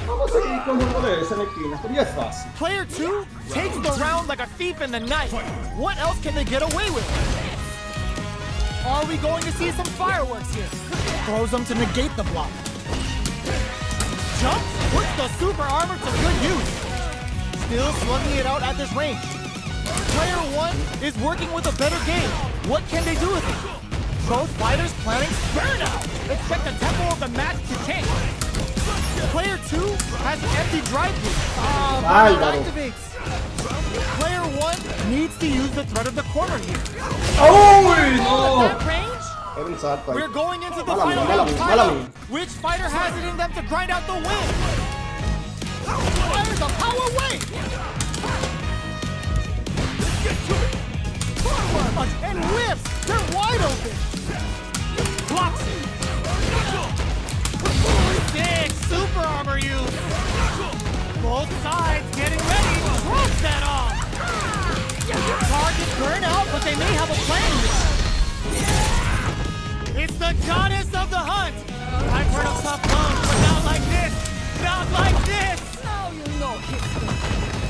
Vamos a seguir con uno de esa en la esquina. Pero ya es fácil. Player 2 takes the round like a thief in the night. What else can they get away with? Are we going to see some fireworks here? Throws them to negate the block. Jump puts the super armor to good use. Still slugging it out at this range. Player 1 is working with a better game. What can they do with it? Both fighters planning burnout. Expect the tempo of the match to change. Player 2 has an empty drive loop. Burnout activates. Player 1 needs to use the threat of the corner here. ¡Oh, At no! that range, Era un salto ahí. we're going into the Mala final mía, round. mala mía. Which fighter has it in them to grind out the win? Fires a power wave. And whips. They're wide open. Blocks it. Big super armor use. Both sides getting ready. Drops that off. Target burn out, but they may have a plan here. It's the goddess of the hunt. I've heard of tough bones, but not like this. Not like this. Now you know history.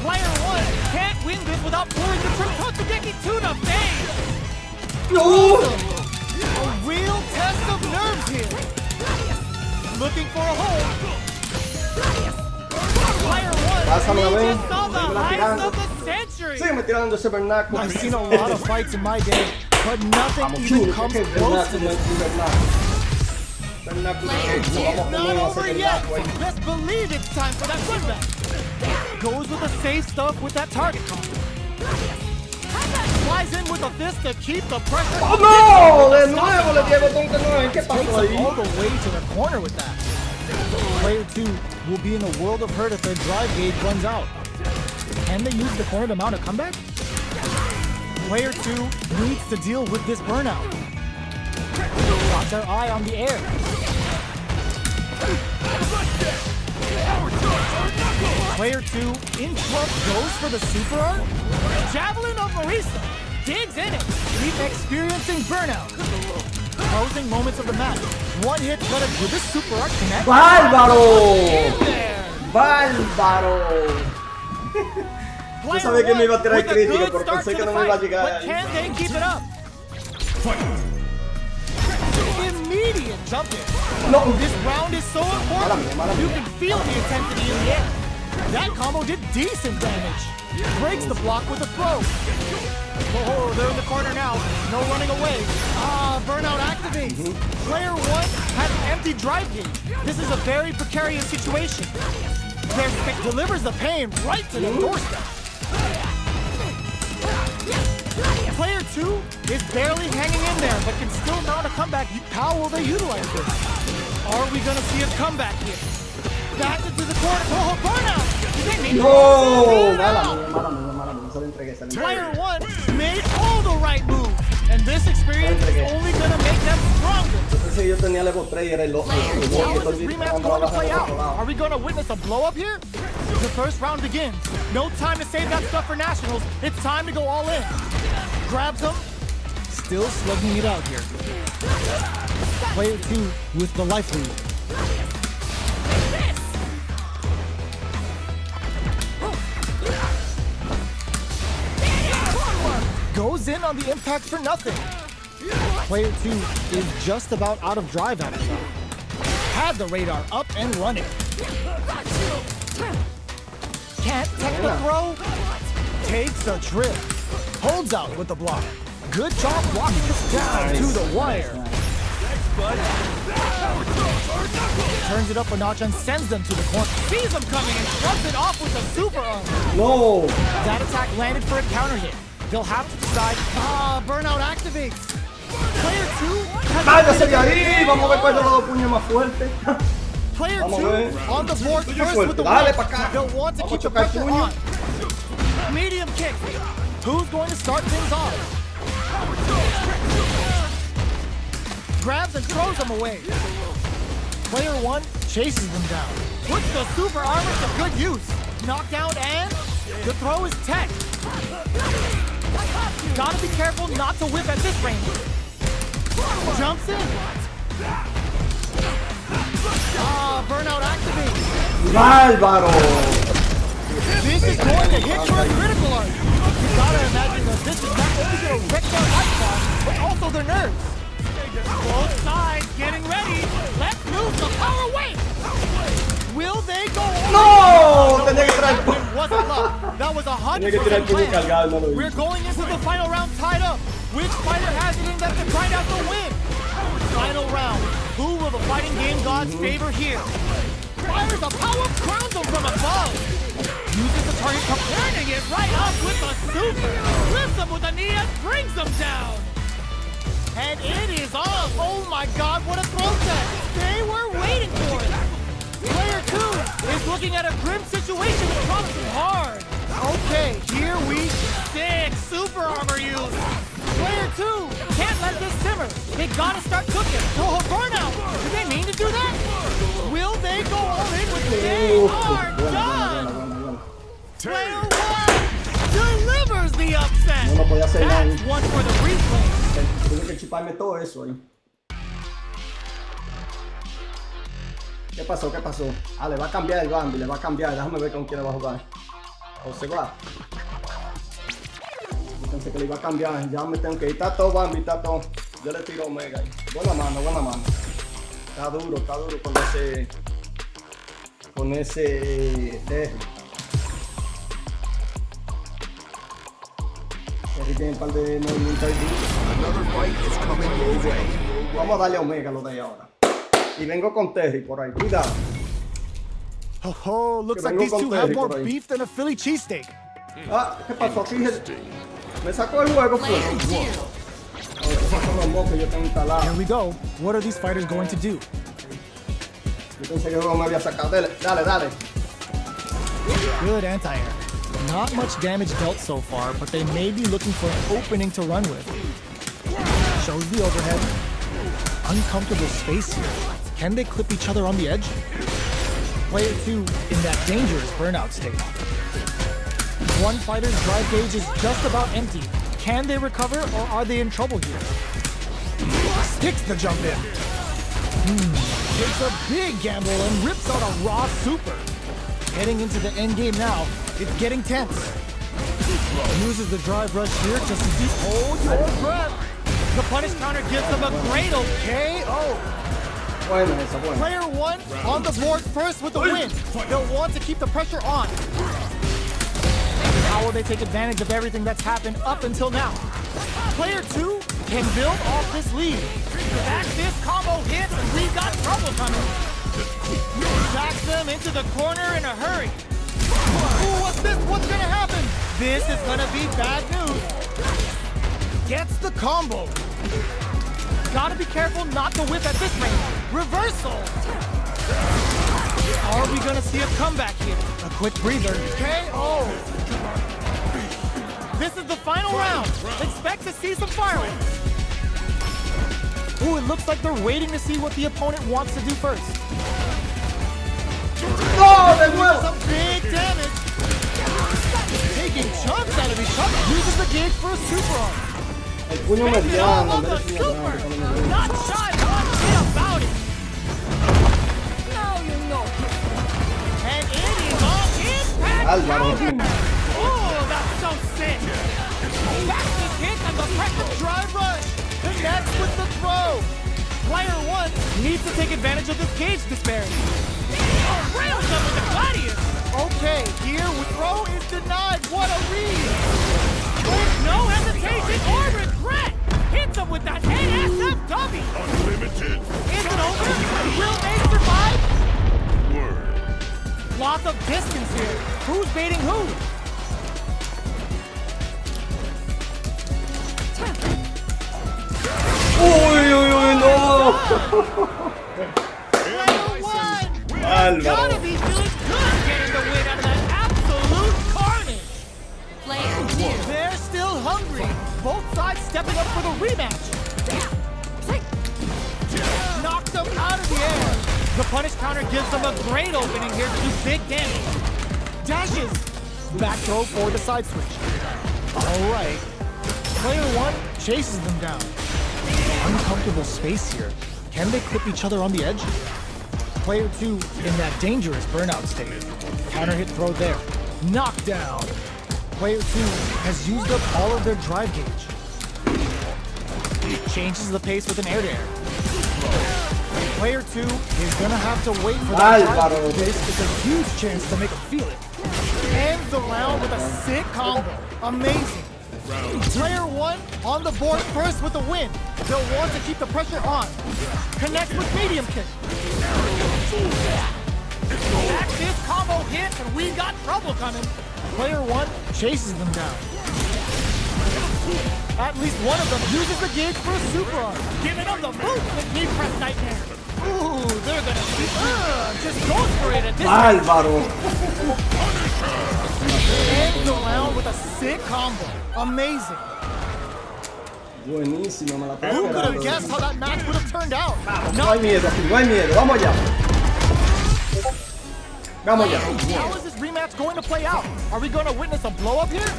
Player 1 can't win this without pouring the Triptotodeki to the face. ¡No! A real test of nerves here. Looking for a hole. Player 1 Pásame, we ven. just saw the Síguela highest tirando. of the century. Sígueme tirando ese vernáculo. I've seen a lot of fights in my day, but nothing Vamos, even chulo, comes que es close to vernáculo, this. es un vernáculo. Vernáculo, It's vamos a not poner a over hacer yet. vernáculo ahí. Let's believe it's time for that run back. Goes with the safe stuff with that target combo. Flies in with a fist to keep the pressure. ¡Oh, no! De nuevo le di el botón que no es. ¿Qué Takes pasó them ahí? all the way to the corner with that. Player 2 will be in a world of hurt if their drive gauge runs out. Can they use the corner to mount a comeback? Player 2 needs to deal with this burnout. Got their eye on the air. Player 2 in trump goes for the super art. Javelin of Marisa digs in it. Keep experiencing burnout. Closing moments of the match. One hit, but will this super art connect? ¡Bárbaro! In there. ¡Bárbaro! Yo sabía que me iba a tirar crítico, pero pensé que no me iba a llegar But ahí. can they keep it up? Immediate jump in. No. This round is so important. Mala mía. You can feel the intensity in the air. That combo did decent damage. Breaks the block with a throw. Oh, they're in the corner now. No running away. Burnout activates. Player 1 has an empty drive gauge. This is a very precarious situation. Their stick delivers the pain right to the doorstep. Player 2 is barely hanging in there, but can still mount a comeback. How will they utilize this? Are we going to see a comeback here? Back into the corner. Oh, burnout! No, mala mía, se lo entregué, se lo entregué. Player 1 made all the right moves, and this experience is only going to make them stronger. Entonces yo tenía level 3 y era el loco. How is this rematch going to play out? Are we going to witness a blow up here? The first round begins. No time to save that stuff for nationals. It's time to go all in. Grabs him. Still slugging it out here. Player 2 with the life lead. Goes in on the impact for nothing. Player 2 is just about out of drive at it. Had the radar up and running. Can't take the throw. Takes a trip. Holds out with the block. Good job blocking this down to the wire. Turns it up a notch and sends them to the corner. Sees them coming and shrugs it off with a super arm. No. That attack landed for a counter hit. They'll have to decide. Burnout activates. Player 2 has ¡Cállate de ahí! Vamos a ver cuál de los dos puños más fuerte. Player Vamos a 2 ver. on the board Tuyo first fuerte. with the Dale win. pa' acá. They'll want to Vamos keep a the chocar pressure puño. on. Medium kick. Who's going to start things off? Grabs and throws them away. Player 1 chases them down. Puts the super armor to good use. Knockdown and the throw is tech. Gotta be careful not to whip at this range. Jumps in. Burnout activates. ¡Bárbaro! This is going to hit for a critical arc. You gotta imagine that this is not only gonna wreck their icon, but also their nerves. Both sides getting ready. Let's move the power wave. Will they go on? ¡No! Tenía que traer. Wasn't luck. That was Tenía que tirar el 100% puño cargado, no lo planned. vi. We're going into the final round tied up. Which fighter has it in them to find out the win? Final round. Who will the fighting game gods favor here? Fires a power crowns him from above. Uses the target, turning it right up with a super. Lifts him with a knee and brings him down. And it is off. Oh my God, what a throw set. They were waiting for it. Player 2 is looking at a grim situation and promising hard. Okay, here we stick. Super armor use. Player 2 can't let this simmer. They gotta start cooking. Oh, burnout. Did they mean to do that? Will they go all in with it? They are done. Player 1 delivers the upset. No podía hacer nada. That's one for the replay. Tuve que chiparme todo eso ahí. ¿Qué pasó? ¿Qué pasó? Ah, le va a cambiar el Bambi, le va a cambiar. Déjame ver con quién le va a jugar. O se va. Yo pensé que le iba a cambiar. Ya me tengo que ir. Está todo Bambi, está todo. Yo le tiro Omega ahí. Buena mano, buena mano. Está duro con ese. Con ese. Terry tiene un par de movimientos ahí. Vamos a darle a Omega lo de ahí ahora. Y vengo con Terry por ahí. Cuidado. Oh, looks like these two have more beef than a Philly cheesesteak. Ah, ¿qué pasó aquí? Me sacó el juego, pues. Son los mocos que yo tengo instalados. Here we go. What are these fighters going to do? Yo pensé que el juego me había sacado. Dale. Good anti-air. Not much damage dealt so far, but they may be looking for an opening to run with. Shows the overhead. Uncomfortable space here. Can they clip each other on the edge? Player 2 in that dangerous burnout state. One fighter's drive gauge is just about empty. Can they recover or are they in trouble here? Sticks the jump in. Takes a big gamble and rips out a raw super. Heading into the end game now, it's getting tense. Uses the drive rush here just to hold your breath. The punish counter gives them a great KO. Bueno. Player 1 on the board first with the win. They'll want to keep the pressure on. How will they take advantage of everything that's happened up until now? Player 2 can build off this lead. Back this combo hits and we've got trouble coming. Backs them into the corner in a hurry. Ooh, what's this? What's gonna happen? This is gonna be bad news. Gets the combo. Gotta be careful not to whip at this range. Reversal. Are we gonna see a comeback here? A quick breather. KO. This is the final round. Expect to see some fireworks. Ooh, it looks like they're waiting to see what the opponent wants to do first. ¡No, de nuevo! Some big damage. Taking chunks out of each other. Uses the gauge for a super arm. El puño Spends it all mediano, on the merece una super. grande. Not shy one bit about it. Now you know. And it is all impact Álvaro. counter. Oh, that's so sick. Back to kick and the pressure drive rush. Connects with the throw. Player one needs to take advantage of this cage disparity. Oh, rails up with the gladius. Okay, here with throw is denied. What a read. With no hesitation or regret. Hits him with that NSFW. Unlimited Is it over? Will they survive? word. Lots of distance here. Who's baiting who? ¡Uy, uy, uy, no! Player one! Álvaro. Gotta be feeling good getting the win out of that absolute carnage! Player two. They're still hungry. Both sides stepping up for the rematch. Knocks them out of the air. The punish counter gives them a great opening here to do big damage. Dashes. Back throw for the side switch. All right. Player one chases them down. Uncomfortable space here. Can they clip each other on the edge? Player two in that dangerous burnout state. Counter hit throw there. Knockdown. Player two has used up all of their drive gauge. Changes the pace with an air-to-air. Player two is gonna have to wait for that drive Álvaro. gauge. This is a huge chance to make him feel it. Ends the round with a sick combo. Amazing. Player one on the board first with a win. They'll want to keep the pressure on. Connects with medium kick. That's his combo hit, and we got trouble coming. Player one chases them down. At least one of them uses the gauge for a super arm, giving them the boot with knee press nightmare. Ooh, they're gonna just go for it at this point. ¡Álvaro! Ends the round with a sick combo. Amazing. Buenísimo, me la tengo Who could have esperando. guessed how that match would have turned out? No hay miedo aquí, no hay miedo. Vamos allá. Vamos allá. How is this rematch going to play out? Are we going to witness a blow up here?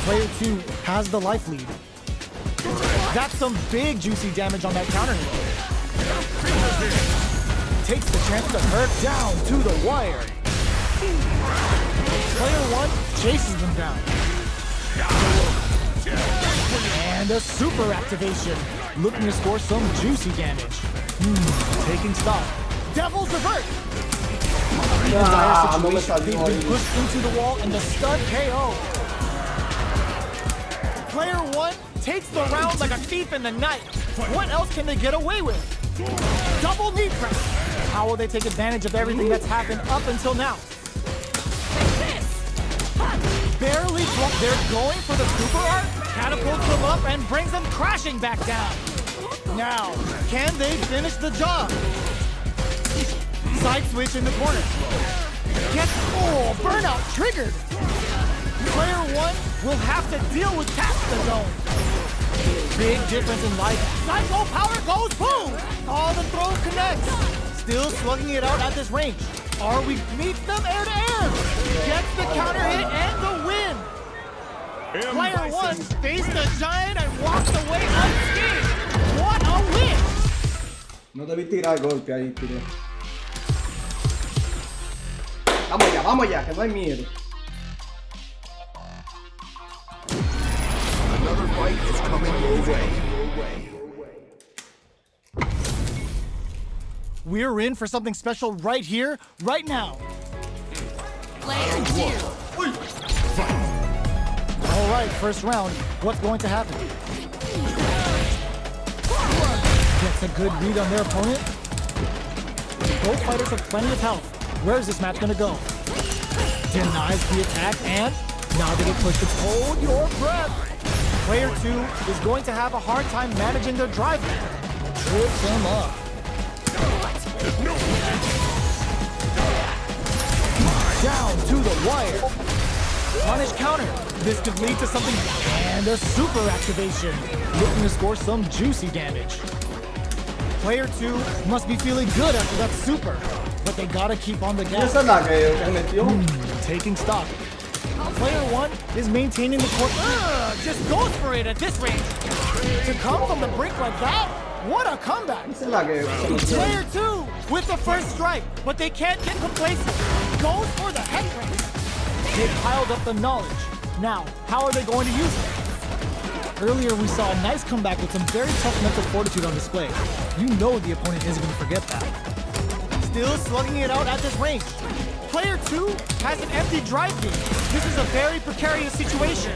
Player two has the life lead. That's some big juicy damage on that counter hit. Takes the chance to hurt down to the wire. Player one chases them down. And a super activation. Looking to score some juicy damage. Taking stock. Devil's revert. In a dire no me situation, they've salió been ahí. pushed into the wall and the stud KO. Player one takes the round like a thief in the night. What else can they get away with? Double knee press. How will they take advantage of everything that's happened up until now? Barely blocked. They're going for the super arm, catapults them up and brings them crashing back down. Now, can they finish the job? Side switch in the corner. Burnout triggered. Player one will have to deal with the zone. Big difference in life. Psycho power goes boom. All the throw connects. Still slugging it out at this range. Are we meet them air to air? Gets the counter hit and the win. Player one faced the giant and walked away unscathed. What a win! No debí tirar golpe ahí, tiré. Vamos allá, que no hay miedo. Another fight is coming your way. We're in for something special right here, right now. Player two. All right, first round. What's going to happen? Gets a good read on their opponent. Both fighters have plenty of health. Where's this match going to go? Denies the attack, and now that it pushed it, hold your breath. Player two is going to have a hard time managing their drive. Trips them up. down to the wire. Punish counter. This could lead to something. And a super activation. Looking to score some juicy damage. Player 2 must be feeling good after that super. But they gotta keep on the gas. Esa es la que metió. Taking stock. Player 1 is maintaining the court. Just goes for it at this range. To come from the brink like that? What a comeback. Esa es la que se metió. Player 2 with the first strike, but they can't get complacent. Goes for the head break. They piled up the knowledge. Now, how are they going to use it? Earlier, we saw a nice comeback with some very tough mental fortitude on display. You know the opponent isn't going to forget that. Still slugging it out at this range. Player 2 has an empty drive gauge. This is a very precarious situation.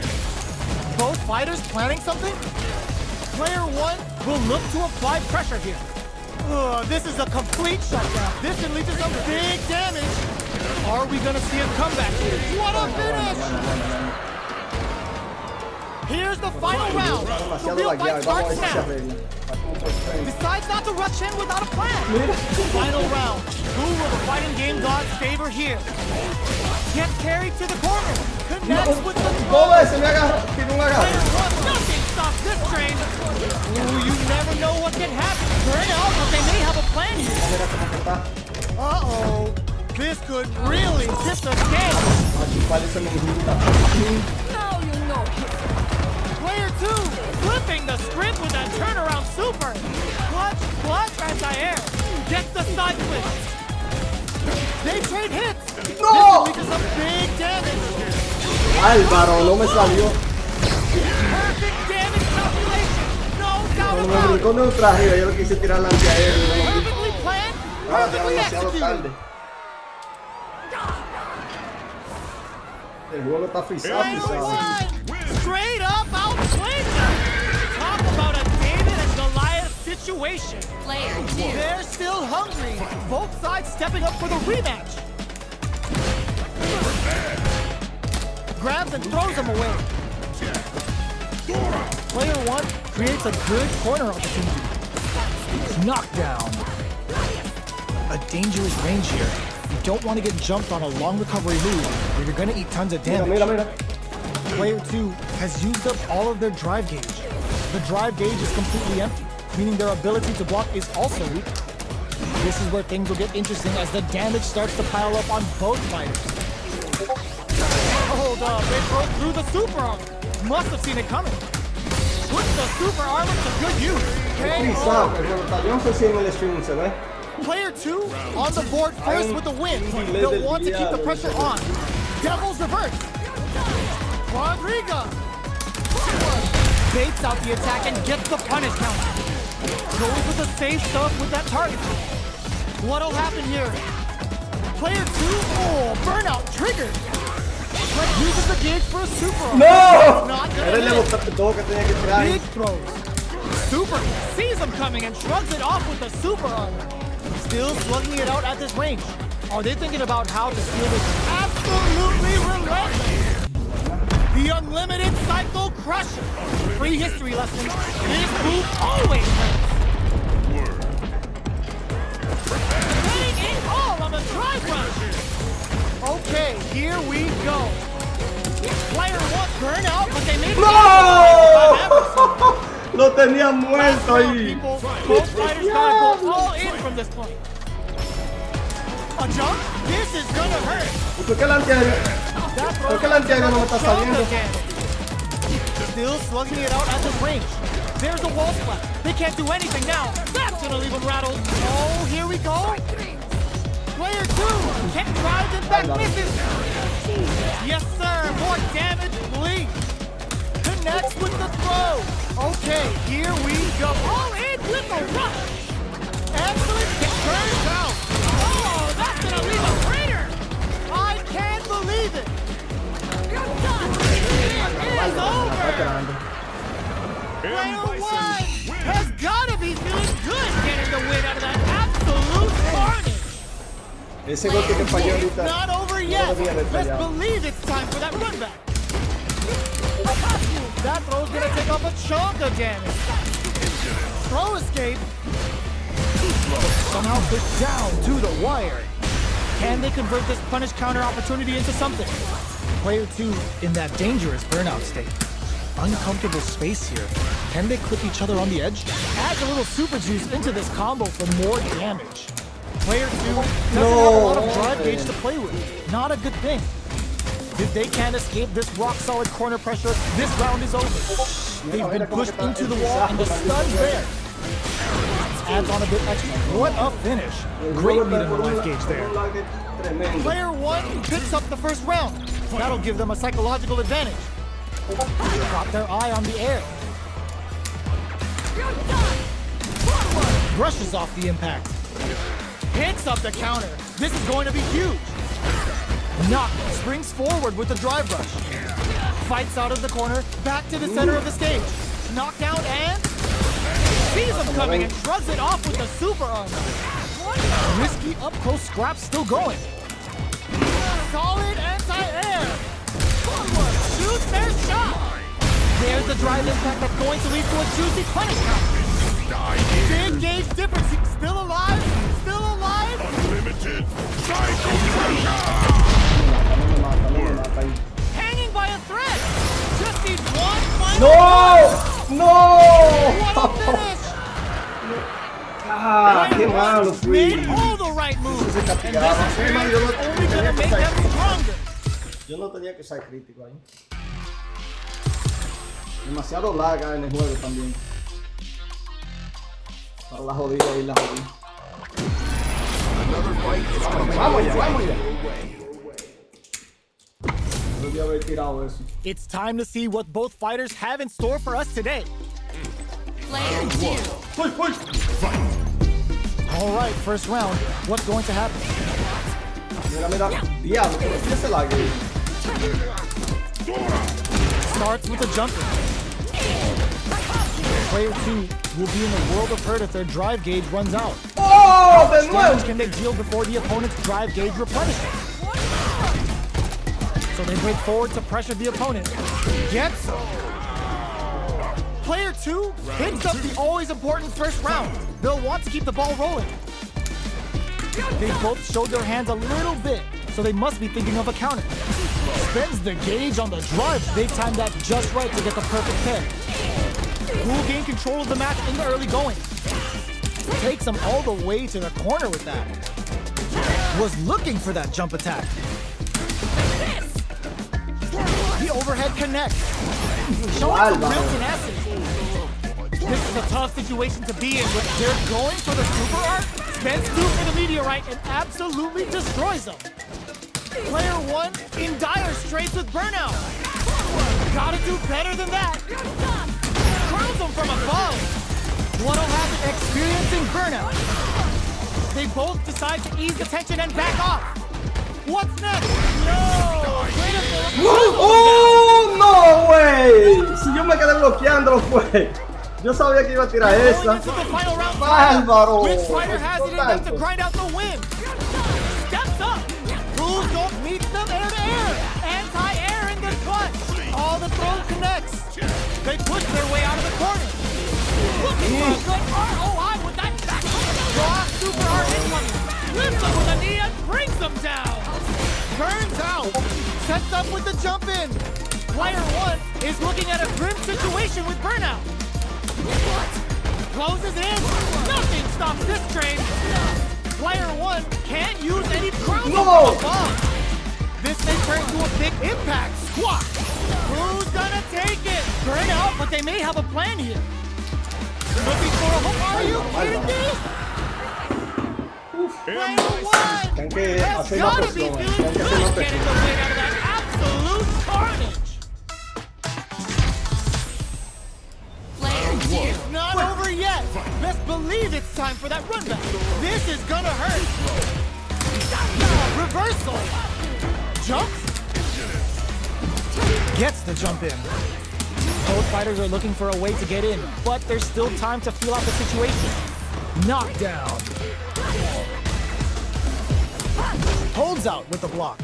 Both fighters planning something? Player 1 will look to apply pressure here. This is a complete shutdown. This can lead to some big damage. Are we going to see a comeback here? What a finish! Here's the final round. The real fight starts now. Decides not to rush in without a plan. Final round. Who will the fighting game gods favor here? Gets carried to the corner. Connects with the throw. Se me agarró, tiene un agarre. Nothing stops this train. Ooh, you never know what can happen. Burn out, but they may have a plan here. Uh-oh. This could really tip the scale. Now you know him. Player 2 flipping the script with that turnaround super. Clutch, anti-air. Gets the side flip. They trade hits. No! This leads to some big damage. Álvaro, no me salió. Perfect damage calculation. No doubt Cuando me about it. brincó neutral arriba, yo lo quise tirar al antiaéreo. Perfectly planned, perfectly Demasiado executed. tarde. El juego está frisado. Straight up outplayed them. Talk about a David and Goliath situation. Player 2. They're still hungry. Both sides stepping up for the rematch. Grabs and throws him away. Player 1 creates a good corner opportunity. Knockdown. A dangerous range here. You don't want to get jumped on a long recovery move where you're going to eat tons of damage. Mira. Player 2 has used up all of their drive gauge. The drive gauge is completely empty, meaning their ability to block is also weak. This is where things will get interesting as the damage starts to pile up on both fighters. Hold up, they broke through the super armor. Must have seen it coming. Puts the super armor to good use. Frisado, el juego. Yo no sé si en el stream se ve. Player 2 on the board first with the win. They'll want to keep the pressure on. Devil's reverse. Rodrigo baits out the attack and gets the punish counter. Goes with the safe stuff with that target. What'll happen here? Player 2, burnout triggered. But uses the gauge for a super. ¡No! Not Era el gonna hit. todo que tenía que tirar. Big throws. Super sees him coming and shrugs it off with the super armor. Still slugging it out at this range. Are they thinking about how to steal this? Absolutely relentless. The unlimited cycle crusher. Free history lesson. This move always hurts. Getting in all on the drive rush. Okay, here we go. Player 1 burn out, but they made it. ¡No! Lo tenía muerto ahí. Both fighters gotta go all in from this point. A jump? This is gonna hurt. ¿Y por qué el antiaéreo? ¿Por qué el antiaéreo no me está saliendo? Still slugging it out at this range. There's a wall splat. They can't do anything now. That's gonna leave them rattled. Oh, here we go. Player 2 can drive and back misses. Yes, sir. More damage, please. Connects with the throw. Okay, here we go. All in with the rush. Excellent. Turns out. Oh, that's gonna leave a crater. I can't believe it. You're done. It is over. Player 1 has gotta be feeling good getting the win out of that absolute carnage. Ese golpe que falló ahorita. Not over yet. No debía haber Let's fallado. believe it's time for that run back. That throw's gonna take off a chunk of damage. Throw escape. Somehow put down to the wire. Can they convert this punish counter opportunity into something? Player 2 in that dangerous burnout state. Uncomfortable space here. Can they clip each other on the edge? Adds a little super juice into this combo for more damage. Player 2 doesn't have a lot of drive gauge to play with. Not a good thing. If they can't escape this rock-solid corner pressure, this round is over. They've been pushed into the wall and the stun's there. Adds on a bit extra. What a finish. Great lead in the life gauge there. Player 1 picks up the first round. That'll give them a psychological advantage. Got their eye on the air. Brushes off the impact. Hits up the counter. This is going to be huge. Knock springs forward with the drive rush. Fights out of the corner, back to the center of the stage. Knockdown and sees him coming and shrugs it off with the super arm. Risky up close scrap still going. Solid anti-air. Shoots their shot. There's the drive impact that's going to lead to a juicy punish count. Big gauge difference. Still alive. Still alive. Unlimited psycho pressure. Hanging by a thread. Just needs one final. No! What a finish. Ah, qué malo fui. Made all the right moves. And this experience is only going to make them stronger. Yo no tenía que ser crítico ahí. Demasiado larga en el juego también. Para la jodida y la jodida. Another fight is coming Vamos ya, vamos ya. Debía haber tirado eso. It's time to see what both fighters have in store for us today. Player 2. Push, push. All right, first round. What's going to happen? Mira, mira. Diablo, pero sí ese lag. Starts with a jumper. Player 2 will be in a world of hurt if their drive gauge runs out. Oh, de How much damage nuevo. can they deal before the opponent's drive gauge replenishes? So they break forward to pressure the opponent. Gets some. Player 2 picks up the always important first round. They'll want to keep the ball rolling. They both showed their hands a little bit, so they must be thinking of a counter. Spends the gauge on the drive. They timed that just right to get the perfect pair. Will gain control of the match in the early going. Takes them all the way to the corner with that. Was looking for that jump attack. The overhead connect. Showing some real tenacity. This is a tough situation to be in, but they're going for the super art. Spends 2 for the meteorite and absolutely destroys them. Player 1 in dire straits with burnout. Gotta do better than that. Crowns them from above. What'll happen? Experiencing burnout. They both decide to ease the tension and back off. What's next? No! ¡Oh, no, güey! Si yo me quedé bloqueándolo, fue. Yo sabía que iba a tirar esa. ¡Bárbaro! Which fighter has it in them to grind out the win? Steps up. Rules don't meet them air to air. Anti-air in the clutch. All the throw connects. They push their way out of the corner. Looking for a good ROI with that back. Raw super hard incoming. Lifts them with a knee and brings them down. Burns out. Sets up with the jump in. Player 1 is looking at a grim situation with burnout. Closes in. Nothing stops this train. Player 1 can't use any crowd. No! This may turn to a big impact. Squat. Who's gonna take it? Burnout, but they may have a plan here. Looking for a hook. Are you kidding me? Player 1 Tienen que has hacer más gotta be presión. feeling Tienen que hacer good más getting the presión. win out of that absolute carnage. Player 2. Not over yet. Best believe it's time for that run back. This is gonna hurt. Reversal. Jumps. Gets the jump in. Both fighters are looking for a way to get in, but there's still time to feel out the situation. Knockdown. Holds out with the block.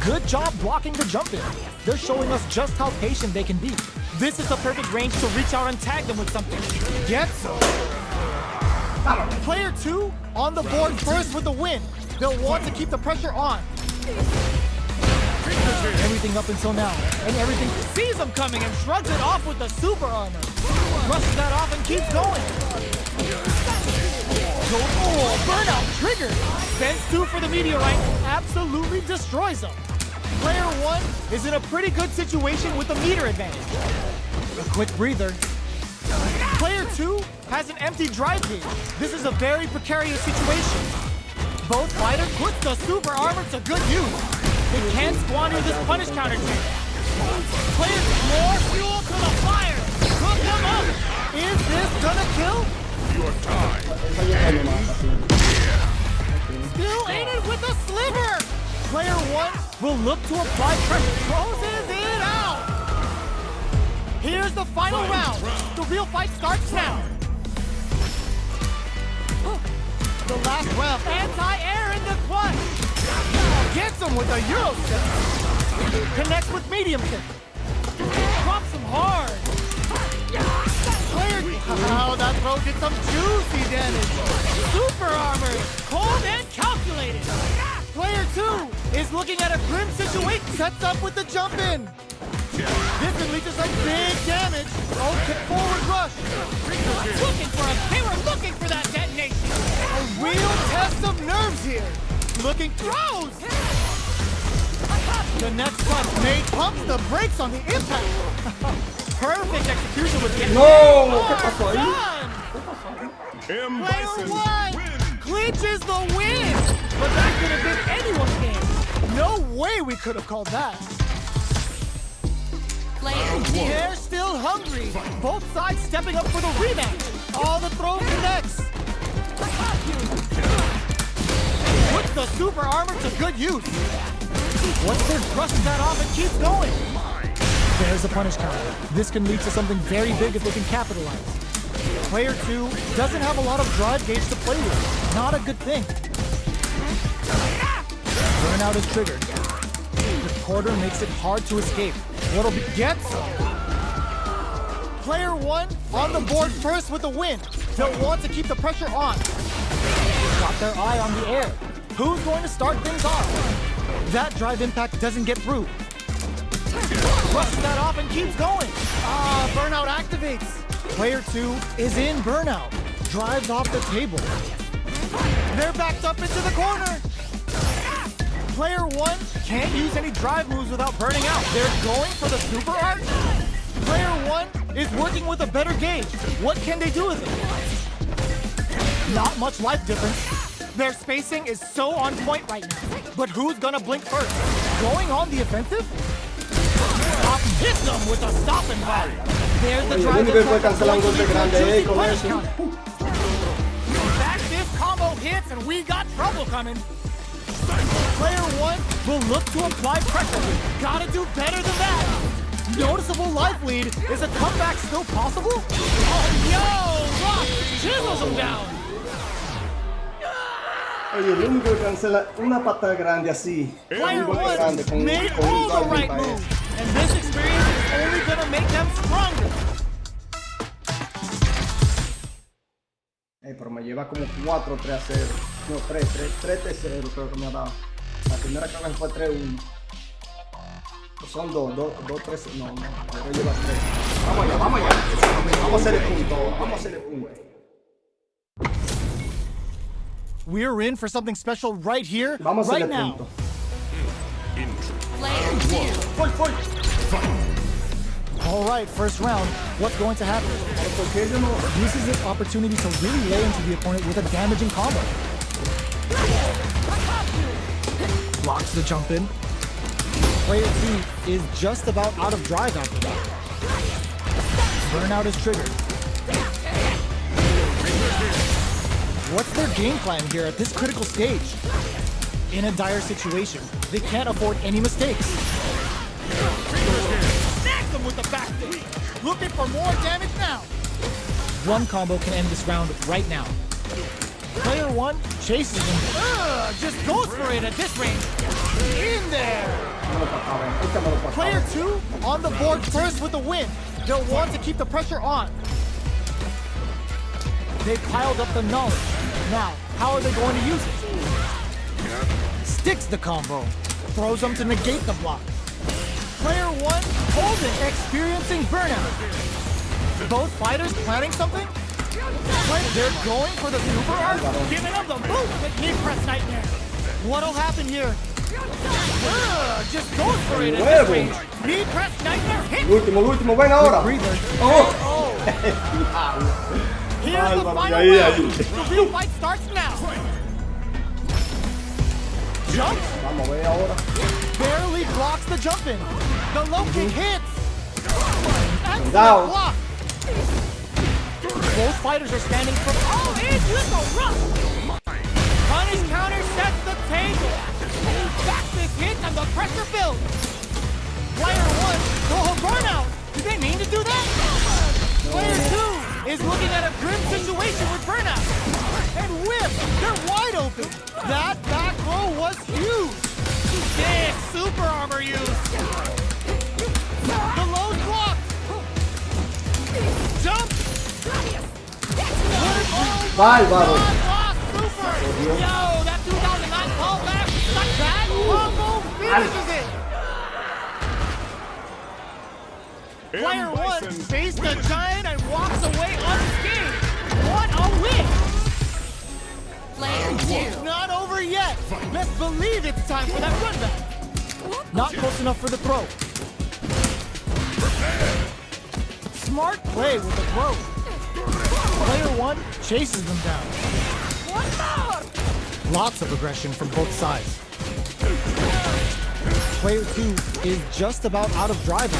Good job blocking the jump in. They're showing us just how patient they can be. This is the perfect range to reach out and tag them with something. Gets them. Player 2 on the board first with the win. They'll want to keep the pressure on. Everything up until now, and everything sees him coming and shrugs it off with the super armor. Brushes that off and keeps going. Oh, burnout triggered. Spends 2 for the meteorite, absolutely destroys him. Player 1 is in a pretty good situation with the meter advantage. A quick breather. Player 2 has an empty drive gauge. This is a very precarious situation. Both fighters put the super armor to good use. They can't squander this punish counter chance. Players more fuel to the fire. Cook them up. Is this gonna kill? Your time. Still in it with a sliver. Player 1 will look to apply pressure. Closes it out. Here's the final round. The real fight starts now. The last round. Anti-air in the clutch. Gets him with a Euro step. Connects with medium kick. Drops him hard. Player, wow, that throw did some juicy damage. Super armor, cold and calculated. Player 2 is looking at a grim situation. Sets up with the jump in. This can lead to some big damage. Oh, kick forward rush. They were looking for that detonation. A real test of nerves here. Looking throws. The next punch made pumps the brakes on the impact. Perfect execution with the No, ¿qué pasó ahí? Player 1 clinches the win. But that could have been anyone's game. No way we could have called that. They're still hungry. Both sides stepping up for the rematch. All the throw connects. Puts the super armor to good use. Once they're brushes that off and keeps going. There's the punish counter. This can lead to something very big if they can capitalize. Player 2 doesn't have a lot of drive gauge to play with. Not a good thing. Burnout is triggered. The quarter makes it hard to escape. What'll be gets? Player 1 on the board first with a win. They'll want to keep the pressure on. Got their eye on the air. Who's going to start things off? That drive impact doesn't get through. Brushes that off and keeps going. Burnout activates. Player 2 is in burnout. Drives off the table. They're backed up into the corner. Player 1 can't use any drive moves without burning out. They're going for the super art. Player 1 is working with a better gauge. What can they do with it? Not much life difference. Their spacing is so on point right now. But who's gonna blink first? Going on the offensive? Hit them with a stop and body. There's the drive. Back this combo hits and we got trouble coming. Player 1 will look to apply pressure. Gotta do better than that. Noticeable life lead. Is a comeback still possible? Oh, yo! Rock chisels him down. Oye, el único que cancela una patada grande así. Player 1 made all the right moves. And this experience is only gonna make them stronger. Pero me lleva como 4-3-0. No, 3-0 creo que me ha dado. La primera creo que fue 3-1. Son 2-3. No, pero lleva 3. Vamos allá. Vamos a hacer el punto. We're in for something special right here, Vamos right a hacer el now. punto. All right, first round. What's going to happen? Uses this opportunity to really lay into the opponent with a damaging combo. Blocks the jump in. Player 2 is just about out of drive after that. Burnout is triggered. What's their game plan here at this critical stage? In a dire situation, they can't afford any mistakes. Snacks them with the back kick. Looking for more damage now. One combo can end this round right now. Player 1 chases him. Just goes for it at this range. In there. Player 2 on the board first with a win. They'll want to keep the pressure on. They piled up the knowledge. Now, how are they going to use it? predicts the combo, throws them to negate the block. Player 1 holding, experiencing burnout. Both fighters planning something? They're going for the super art, giving them the boot with knee press nightmare. What'll happen here? Just goes for it at this range. Knee press nightmare hit. El último, ven ahora. Breather. Oh. Here's the final round. The real fight starts now. Jump. Vamos a ver ahora. Barely blocks the jump in. The low kick hits. Excellent Down. block. Both fighters are standing from. Oh, here's the rush. Punish counter sets the table. Back this hit and the pressure builds. Player 1, oh, burnout. Did they mean to do that? Player 2 is looking at a grim situation with burnout. And whip, they're wide open. That back row was huge. Sick super armor use. The low block. Jump. Bárbaro. Yo, that 2009 callback, like that combo finishes it. Player 1 faced the giant and walks away unscathed. What a win! Player 2. Not over yet. Best believe it's time for that run back. Not close enough for the throw. Smart play with the throw. Player 1 chases them down. Lots of aggression from both sides. Player 2 is just about out of drive.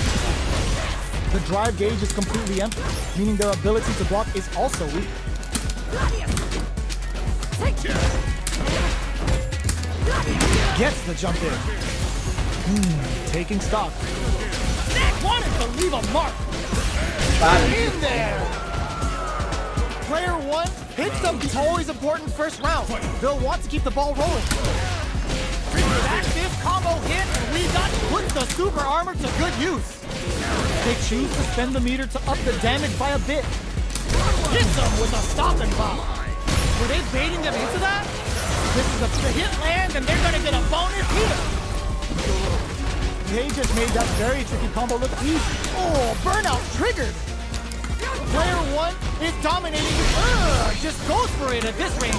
The drive gauge is completely empty, meaning their ability to block is also weak. Gets the jump in. Taking stock. Wanted to leave a mark. In there. Player 1 hits up the always important first round. They'll want to keep the ball rolling. Active combo hit, and we got puts the super armor to good use. They choose to spend the meter to up the damage by a bit. Hits them with a stop and pop. Were they baiting them into that? This is the hit lands, and they're gonna get a bonus here. They just made that very tricky combo look easy. Oh, burnout triggered. Player 1 is dominating. Just goes for it at this range.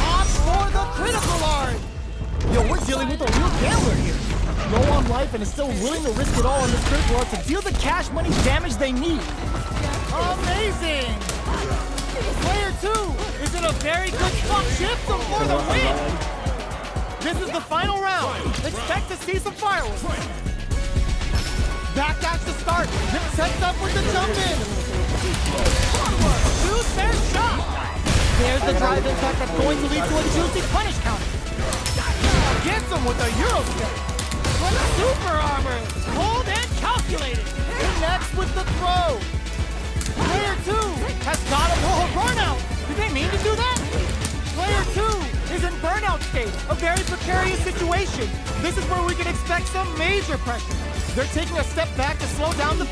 Opts for the critical art. Yo, we're dealing with a real gambler here. Low on life and is still willing to risk it all on this critical art to deal the cash money damage they need. Amazing. Player 2 is in a very good spot. Shifts them for the win. This is the final round. Expect to see some fireworks. Backdash to start. Zip sets up with the jump in. Shoots their shot. There's the drive impact that's going to lead to a juicy punish counter. Gets him with a Euro step. But super armor. Hold and calculated. Connects with the throw. Player 2 has got a burnout. Did they mean to do that? Player 2 is in burnout state. A very precarious situation. This is where we can expect some major pressure. They're taking a step back to slow down the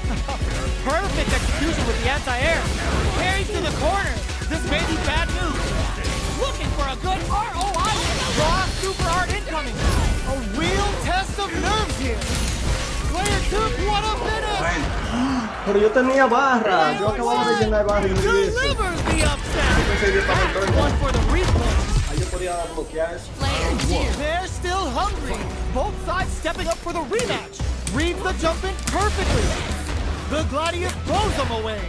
perfect execution with the anti-air. Carries to the corner. This may be bad news. Looking for a good ROI. Raw super art incoming. A real test of nerves here. Player 2, what a finish! Pero yo tenía barra. Yo acababa de llenar barra y no vi eso. Delivers the upset. One for the replay. Ahí yo podía bloquear eso. They're still hungry. Both sides stepping up for the rematch. Reads the jump in perfectly. The Gladius throws them away.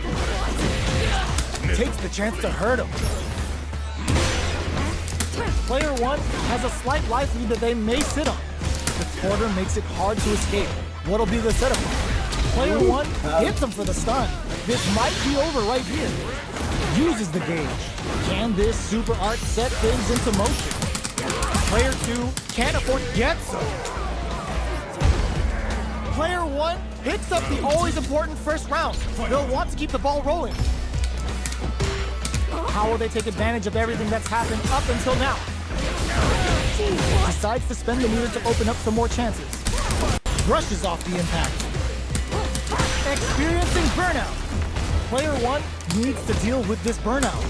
Takes the chance to hurt him. Player 1 has a slight life lead that they may sit on. The quarter makes it hard to escape. What'll be the setup? Player 1 hits him for the stun. This might be over right here. Uses the gauge. Can this super art set things into motion? Player 2 can't afford gets him. Player 1 picks up the always important first round. They'll want to keep the ball rolling. How will they take advantage of everything that's happened up until now? Decides to spend the meter to open up some more chances. Brushes off the impact. Experiencing burnout. Player 1 needs to deal with this burnout.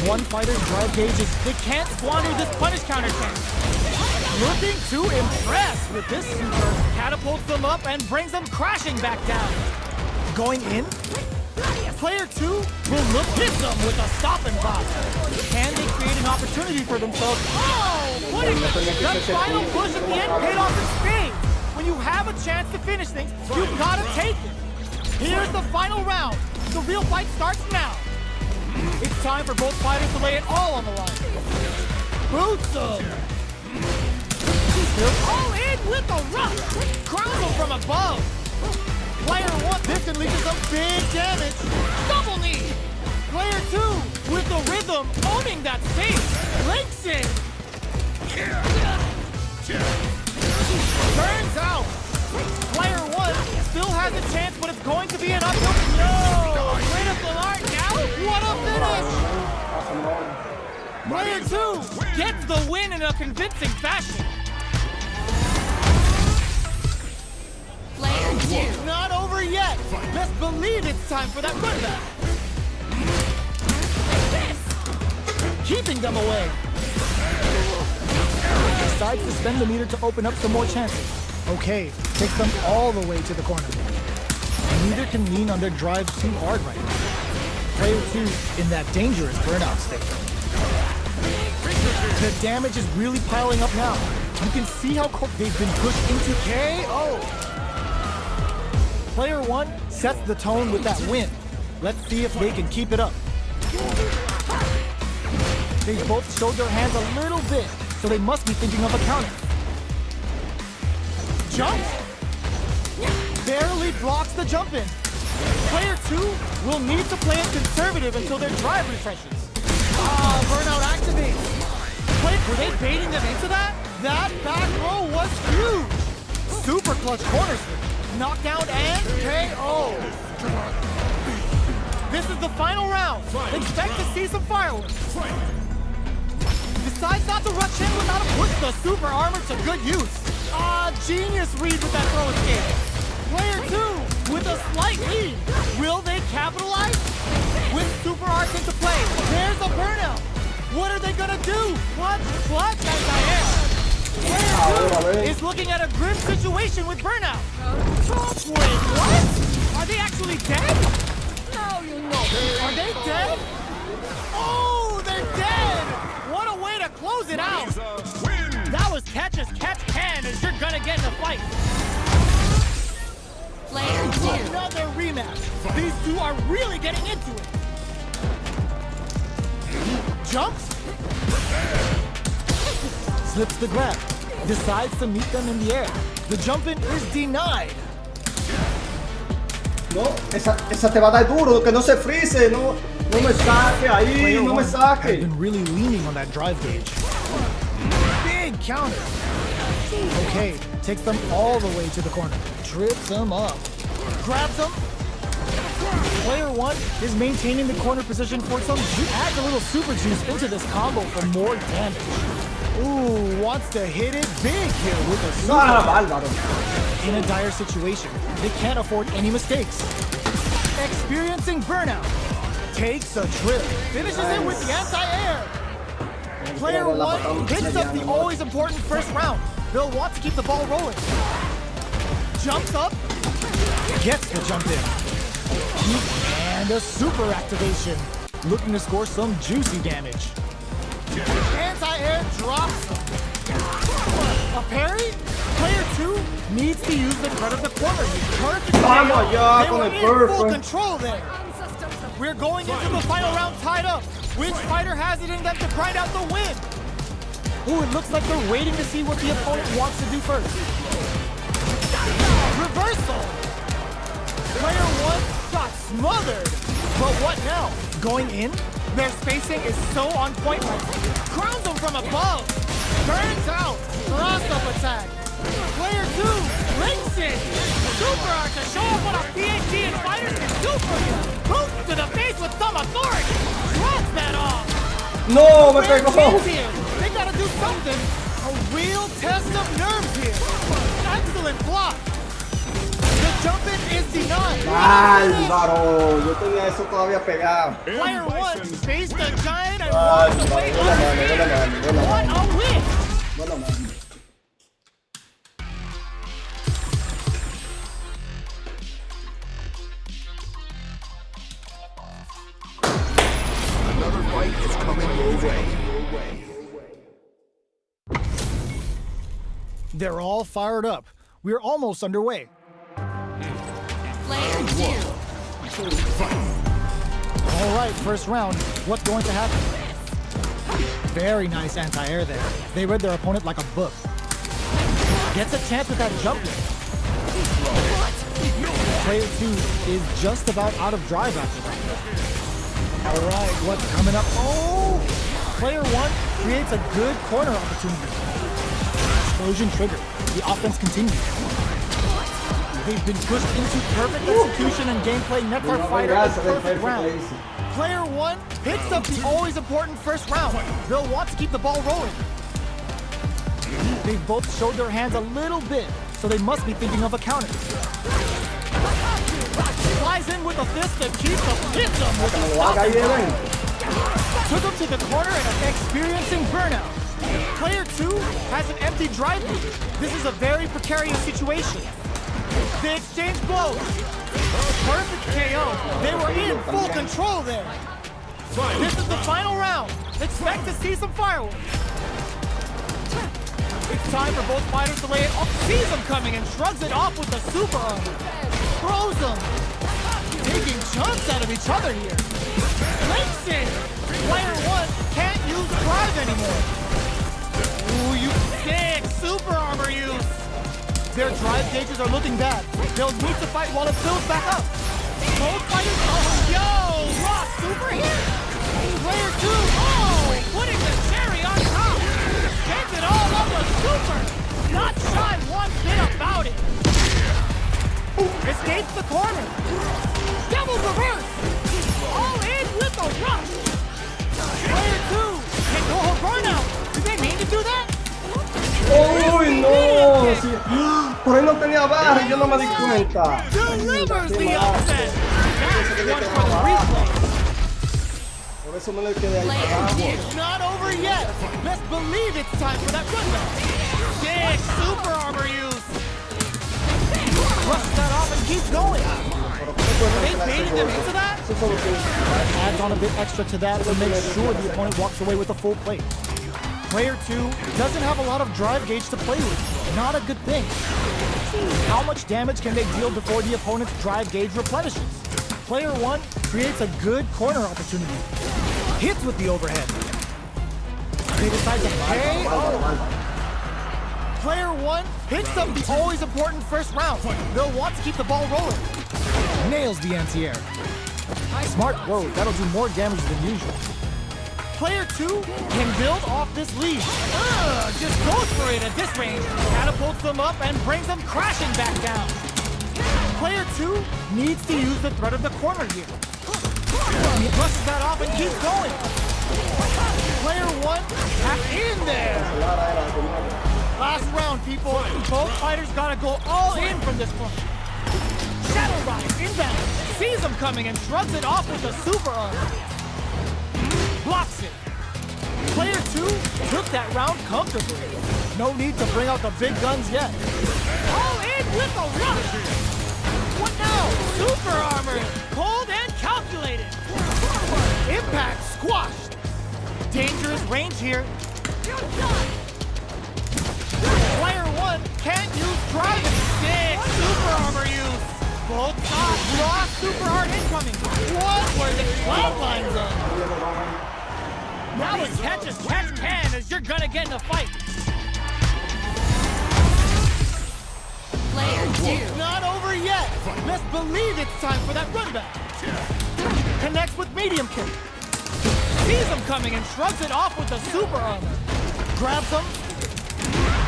One fighter's drive gauge is they can't squander this punish counter chance. Looking to impress with this super. Catapults them up and brings them crashing back down. Going in. Player 2 will look hit them with a stop and pop. Can they create an opportunity for themselves? Oh, putting that final push at the end paid off in spades. When you have a chance to finish things, you've got to take it. Here's the final round. The real fight starts now. It's time for both fighters to lay it all on the line. Boots them. They're all in with the rush. Crown them from above. Player 1, this can lead to some big damage. Double knee. Player 2, with the rhythm, owning that space. Links it. Turns out. Player 1 still has a chance, but it's going to be an uphill. No! Critical art now? What a finish! Player 2 gets the win in a convincing fashion. Player 2. Not over yet. Let's believe it's time for that run back. Keeping them away. Decides to spend the meter to open up some more chances. Okay, takes them all the way to the corner. Neither can lean on their drive too hard right now. Player 2 in that dangerous burnout state. The damage is really piling up now. You can see how they've been pushed into KO. Player 1 sets the tone with that win. Let's see if they can keep it up. They both showed their hands a little bit, so they must be thinking of a counter. Jump! Barely blocks the jump in. Player 2 will need to play it conservative until their drive refreshes. Ah, burnout activates. Were they baiting them into that? That back row was huge. Super clutch corner sweep. Knockdown and KO. This is the final round. Expect to see some fireworks. Decides not to rush in without a push the super armor to good use. Ah, genius read with that throw escape. Player 2 with a slight lead. Will they capitalize? With super arts into play, there's a burnout. What are they gonna do? What? Anti-air. Player 2 is looking at a grim situation with burnout. Wait, what? Are they actually dead? No, you know. Are they dead? Oh, they're dead! What a way to close it out! That was catch as catch can as you're gonna get in a fight. Player 2. Another rematch. These two are really getting into it. Jumps. Slips the grab. Decides to meet them in the air. The jump in is denied. No, esa te va a dar duro, que no se frise, no me saque ahí, no me Has saque. been really leaning on that drive gauge. Big counter. Okay, takes them all the way to the corner. Trips them up. Grabs them. Player 1 is maintaining the corner position for some adds a little super juice into this combo for more damage. Ooh, wants to hit it big here with a super. Bárbaro. In a dire situation, they can't afford any mistakes. Experiencing burnout. Takes a trip. Finishes it with the anti-air. Player 1 hits up the always important first round. They'll want to keep the ball rolling. Jumps up. Gets the jump in. And a super activation. Looking to score some juicy damage. Anti-air drops them. A parry? Player 2 needs to use the cut of the corner. Perfect. Vamos allá They con were el in full perfect. control there. We're going into the final round tied up. Which fighter has it in them to grind out the win? Ooh, it looks like they're waiting to see what the opponent wants to do first. Reversal. Player 1 got smothered. But what now? Going in? Their spacing is so on point right now. Crowns them from above. Burns out. Cross-up attack. Player 2 links it. Super art to show off what a PhD in fighters can do for you. Boot to the face with some authority. Drops that off. No, me Their pegó. chance here. They gotta do something. A real test of nerves here. Excellent block. The jump in is denied. Bárbaro, yo tenía eso todavía pegado. Player 1 faced a giant and walks away unscathed. What a win! Bueno, man. They're all fired up. We're almost underway. Player 2. All right, first round. What's going to happen? Very nice anti-air there. They read their opponent like a book. Gets a chance with that jump in. Player 2 is just about out of drive after that. All right, what's coming up? Oh! Player 1 creates a good corner opportunity. Explosion trigger. The offense continues. They've been pushed into perfect execution and gameplay. Neckar fighter is perfect round. Player 1 picks up the always important first round. They'll want to keep the ball rolling. They've both showed their hands a little bit, so they must be thinking of a counter. Flies in with a fist and keeps him, hits him with a stop and go. Took him to the corner and experiencing burnout. Player 2 has an empty drive lead. This is a very precarious situation. They exchange blows. Perfect KO. They were in full control there. This is the final round. Expect to see some fireworks. It's time for both fighters to lay it off. Sees him coming and shrugs it off with the super armor. Throws him. Taking chunks out of each other here. Breaks it. Player 1 can't use drive anymore. Ooh, you sick super armor use. Their drive gauges are looking bad. They'll need to fight while it fills back up. Both fighters, yo, lost super here. Player 2, putting the cherry on top. Gets it all up with super. Not shy one bit about it. Escapes the corner. Double reverse. All in with the rush. Player 2 can go a burnout. Did they mean to do that? ¡Uy, no! Sí. Por ahí no tenía barra y yo no me di cuenta. Delivers the upset. That's one for the replay. Por eso me le quedé ahí abajo. It's not over yet. Best believe it's time for that runback. Big super armor use. Brush that off and keep going. They baited them into that? Adds on a bit extra to that to make sure the opponent walks away with a full plate. Player 2 doesn't have a lot of drive gauge to play with. Not a good thing. How much damage can they deal before the opponent's drive gauge replenishes? Player 1 creates a good corner opportunity. Hits with the overhead. They decide to KO. Player 1 hits them the always important first round. They'll want to keep the ball rolling. Nails the anti-air. Smart throw, that'll do more damage than usual. Player 2 can build off this lead. Just goes for it at this range. Catapults them up and brings them crashing back down. Player 2 needs to use the threat of the corner here. He brushes that off and keeps going. Player 1 half in there. Last round, people. Both fighters gotta go all in from this point. Shadow Rise inbound. Sees him coming and shrugs it off with a super armor. Blocks it. Player 2 took that round comfortably. No need to bring out the big guns yet. All in with a rush. What now? Super armor. Cold and calculated. Impact squashed. Dangerous range here. Player 1 can't use driving. Big super armor use. Both shots. Raw super hard incoming. What were the cloud lines on? Now it's catch as catch can as you're gonna get in a fight. Player 2. Not over yet. Best believe it's time for that runback. Connects with medium kick. Sees him coming and shrugs it off with the super armor. Grabs him.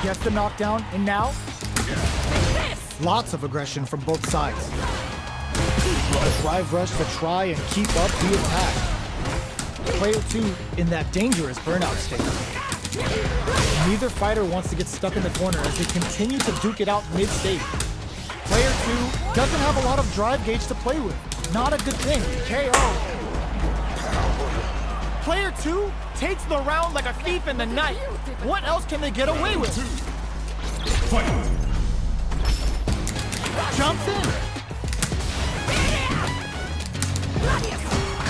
Gets the knockdown, and now lots of aggression from both sides. A drive rush to try and keep up the attack. Player 2 in that dangerous burnout state. Neither fighter wants to get stuck in the corner as they continue to duke it out mid-stage. Player 2 doesn't have a lot of drive gauge to play with. Not a good thing. KO. Player 2 takes the round like a thief in the night. What else can they get away with? Jumps in.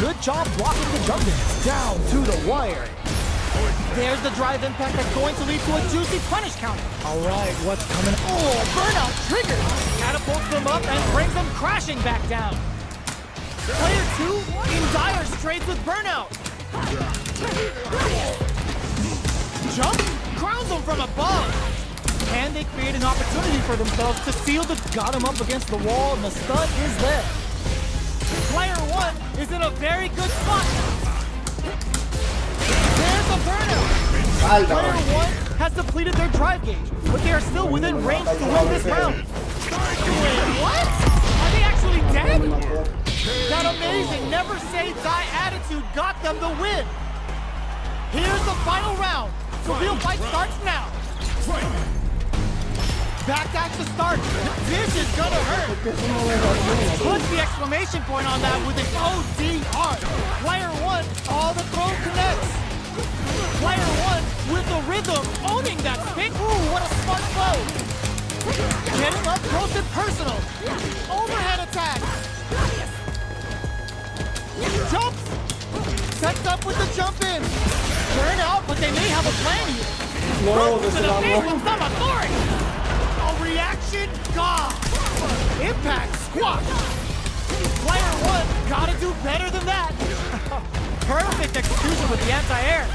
Good job blocking the jump in. Down to the wire. There's the drive impact that's going to lead to a juicy punish counter. All right, what's coming? Oh, burnout triggered. Catapults them up and brings them crashing back down. Player 2 in dire straits with burnout. Jump crowns them from above. Can they create an opportunity for themselves to seal the... Got him up against the wall, and the stun is there. Player 1 is in a very good spot. There's the burnout. Player 1 has depleted their drive gauge, but they are still within range to win this round. Wait, what? Are they actually dead? That amazing never say die attitude got them the win. Here's the final round. The real fight starts now. Back dash to start. This is gonna hurt. Put the exclamation point on that with an ODR. Player 1, all the throw connects. Player 1 with the rhythm, owning that spin. Ooh, what a smart throw. Getting up close and personal. Overhead attack. Jumps. Sets up with the jump in. Turn out, but they may have a plan here. No, to the face with some authority. A reaction, God. Impact, squash. Player 1, gotta do better than that. Perfect execution with the anti-air.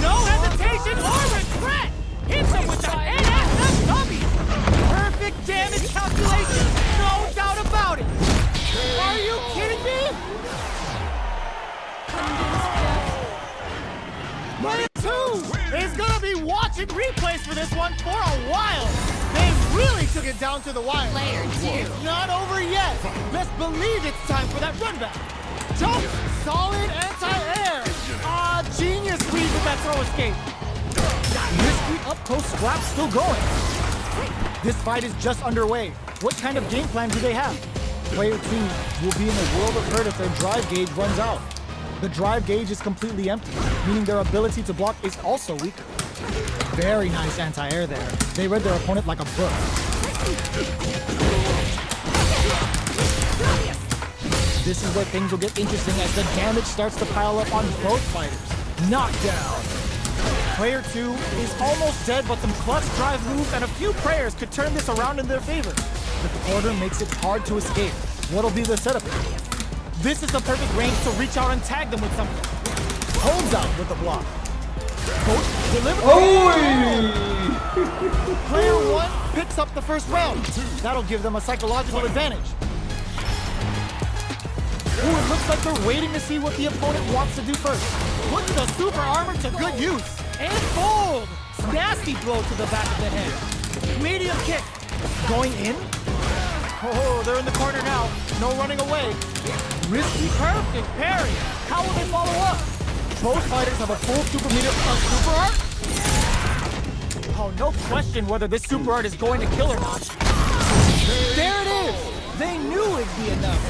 No hesitation or regret. Hits him with the NSFW. Perfect damage calculation, no doubt about it. Are you kidding me? Player 2 is gonna be watching replays for this one for a while. They really took it down to the wire. Player 2. It's not over yet. Best believe it's time for that run back. Jump, solid anti-air. Genius read with that throw escape. Risky up-close scrap still going. This fight is just underway. What kind of game plan do they have? Player 2 will be in a world of hurt if their drive gauge runs out. The drive gauge is completely empty, meaning their ability to block is also weaker. Very nice anti-air there. They read their opponent like a book. This is where things will get interesting as the damage starts to pile up on both fighters. Knockdown. Player 2 is almost dead, but some clutch drive moves and a few prayers could turn this around in their favor. The order makes it hard to escape. What'll be the setup? This is the perfect range to reach out and tag them with something. Holds out with the block. Coach delivers. Player 1 picks up the first round. That'll give them a psychological advantage. Ooh, it looks like they're waiting to see what the opponent wants to do first. Put the super armor to good use. And fold. Nasty blow to the back of the head. Medium kick. Going in. Oh, they're in the corner now. No running away. Risky, perfect parry. How will they follow up? Both fighters have a full super meter of super art. Oh, no question whether this super art is going to kill or not. There it is. They knew it'd be enough.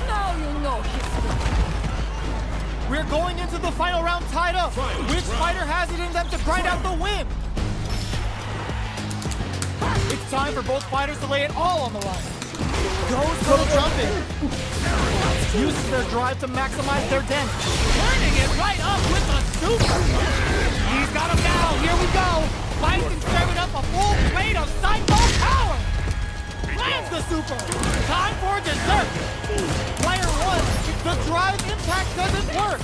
Now you know history. We're going into the final round tied up. Which fighter has it in them to grind out the win? It's time for both fighters to lay it all on the line. Goes for the jump in. Uses their drive to maximize their damage. Turning it right up with a super. He's got him now. Here we go. Fights and serving up a full plate of sideball power. Lands the super. Time for dessert. Player 1, the drive impact doesn't work.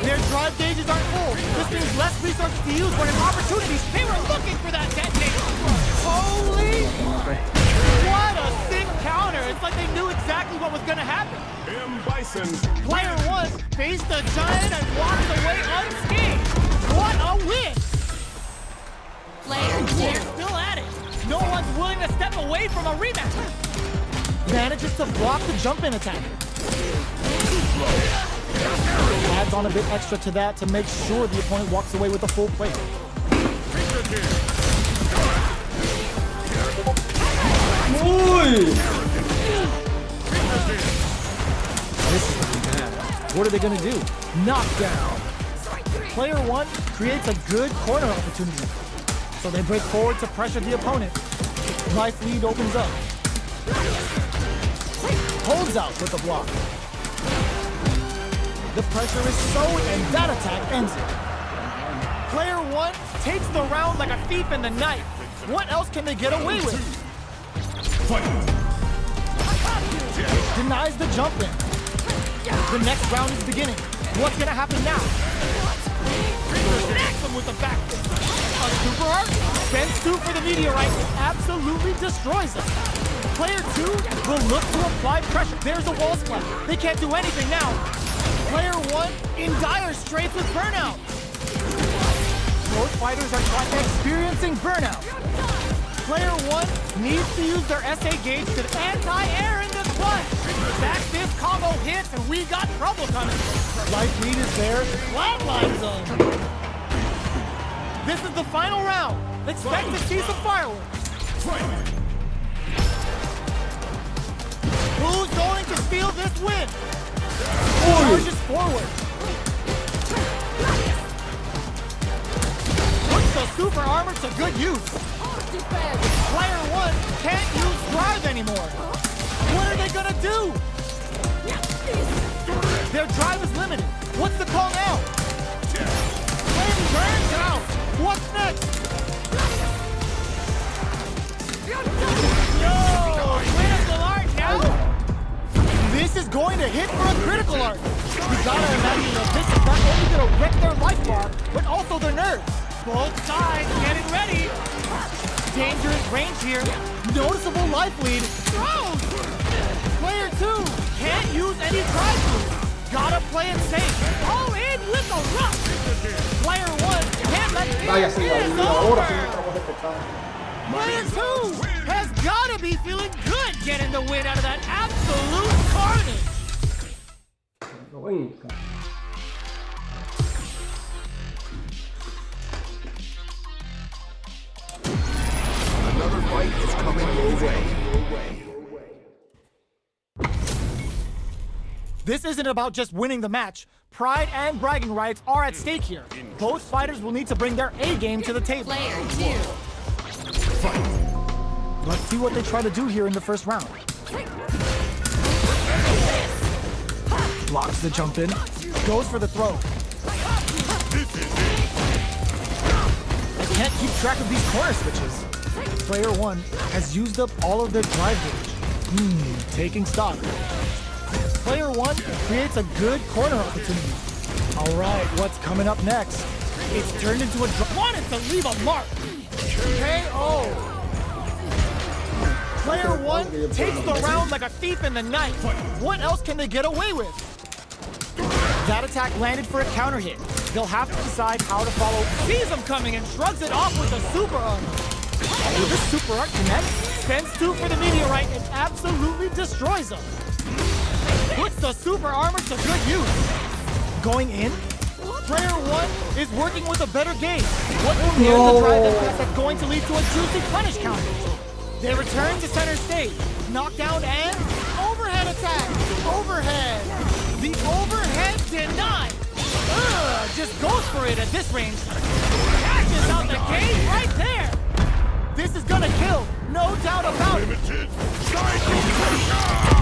Their drive gauges aren't full. This means less resources to use when an opportunity. They were looking for that detonator. Holy! What a sick counter. It's like they knew exactly what was going to happen. M. Bison. Player 1 faced the giant and walked away unscathed. What a win! Player 2. They're still at it. No one's willing to step away from a rematch. Manages to block the jump-in attack. Adds on a bit extra to that to make sure the opponent walks away with a full plate. This is looking bad. What are they going to do? Knockdown. Player 1 creates a good corner opportunity. So they break forward to pressure the opponent. Life lead opens up. Holds out with the block. The pressure is so, and that attack ends it. Player 1 takes the round like a thief in the night. What else can they get away with? Denies the jump in. The next round is beginning. What's gonna happen now? Snacks him with the back fist. A super art? Spends 2 for the meteorite and absolutely destroys it. Player 2 will look to apply pressure. There's a wall splash. They can't do anything now. Player 1 in dire straits with burnout. Both fighters are experiencing burnout. Player 1 needs to use their SA gauge to anti-air in this one. Back this combo hits and we got trouble coming. Life lead is there. Flatline zone. This is the final round. Expect to see some fireworks. Who's going to steal this win? Charges forward. Puts the super armor to good use. Player 1 can't use drive anymore. What are they gonna do? Their drive is limited. What's the call now? Flame burns out. What's next? Yo, critical art now. This is going to hit for a critical art. You gotta imagine that this is not only gonna wreck their life bar, but also their nerves. Both sides getting ready. Dangerous range here. Noticeable life lead. Throws! Player 2 can't use any drive moves. Gotta play it safe. All in with a rush. Player 1 can't let it over. Player 2 has gotta be feeling good getting the win out of that absolute carnage. Another fight is coming your way. This isn't about just winning the match. Pride and bragging rights are at stake here. Both fighters will need to bring their A game to the table. Player 2. Let's see what they try to do here in the first round. Blocks the jump in. Goes for the throw. I can't keep track of these corner switches. Player 1 has used up all of their drive gauge. Taking stock. Player 1 creates a good corner opportunity. All right, what's coming up next? It's turned into a wanted to leave a mark. KO. Player 1 takes the round like a thief in the night. What else can they get away with? That attack landed for a counter hit. They'll have to decide how to follow. Sees him coming and shrugs it off with a super armor. Will this super art connect? Spends 2 for the meteorite and absolutely destroys him. Puts the super armor to good use. Going in? Player 1 is working with a better game. What will be the drive impact that's going to lead to a juicy punish counter? They return to center stage. Knockdown and overhead attack. Overhead. The overhead denied. Just goes for it at this range. Catches out the cage right there. This is gonna kill, no doubt about it. Limited cycle pressure.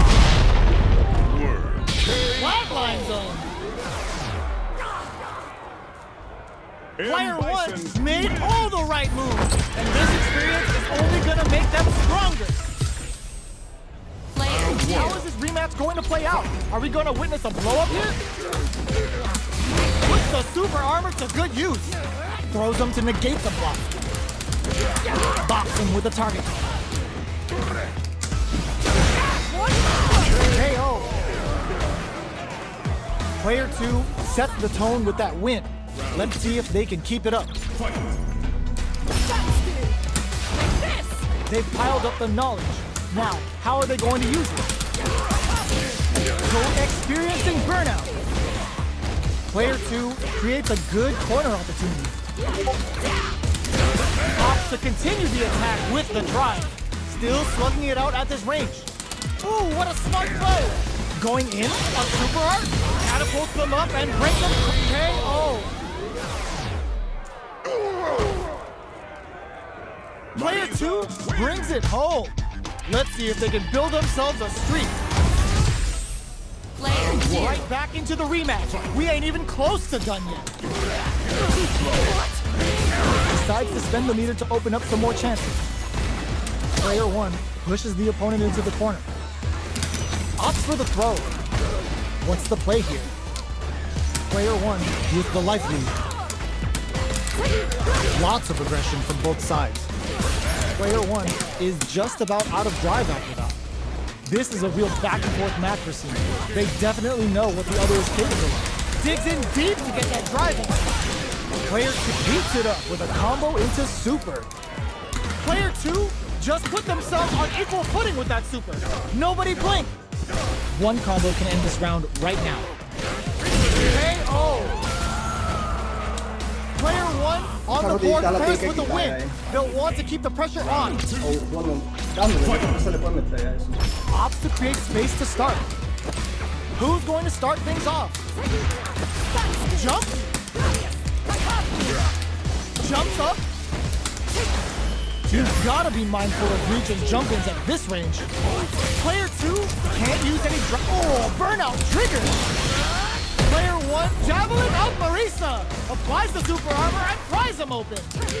Flatline zone. Player 1 made all the right moves, and this experience is only gonna make them stronger. Player 2. How is this rematch going to play out? Are we gonna witness a blow up here? Puts the super armor to good use. Throws them to negate the block. Box him with the target. KO. Player 2 sets the tone with that win. Let's see if they can keep it up. They've piled up the knowledge. Now, how are they going to use it? So experiencing burnout. Player 2 creates a good corner opportunity. Opts to continue the attack with the drive. Still slugging it out at this range. Ooh, what a smart play! Going in, a super art, catapults them up and brings them KO. Player 2 brings it home. Let's see if they can build themselves a streak. Right back into the rematch. We ain't even close to done yet. Decides to spend the meter to open up some more chances. Player 1 pushes the opponent into the corner. Opts for the throw. What's the play here? Player 1 with the life lead. Lots of aggression from both sides. Player 1 is just about out of drive after that. This is a real back and forth match for Cena. They definitely know what the other is capable of. Digs in deep to get that drive in. Player 2 beats it up with a combo into super. Player 2 just put themselves on equal footing with that super. Nobody blink. One combo can end this round right now. KO. Player 1 on the board first with the win. They'll want to keep the pressure on. Opts to create space to start. Who's going to start things off? Jump. Jumps up. You've got to be mindful of reach and jump-ins at this range. Player 2 can't use any burnout trigger. Player 1, Javelin of Marisa, applies the super armor and pries him open.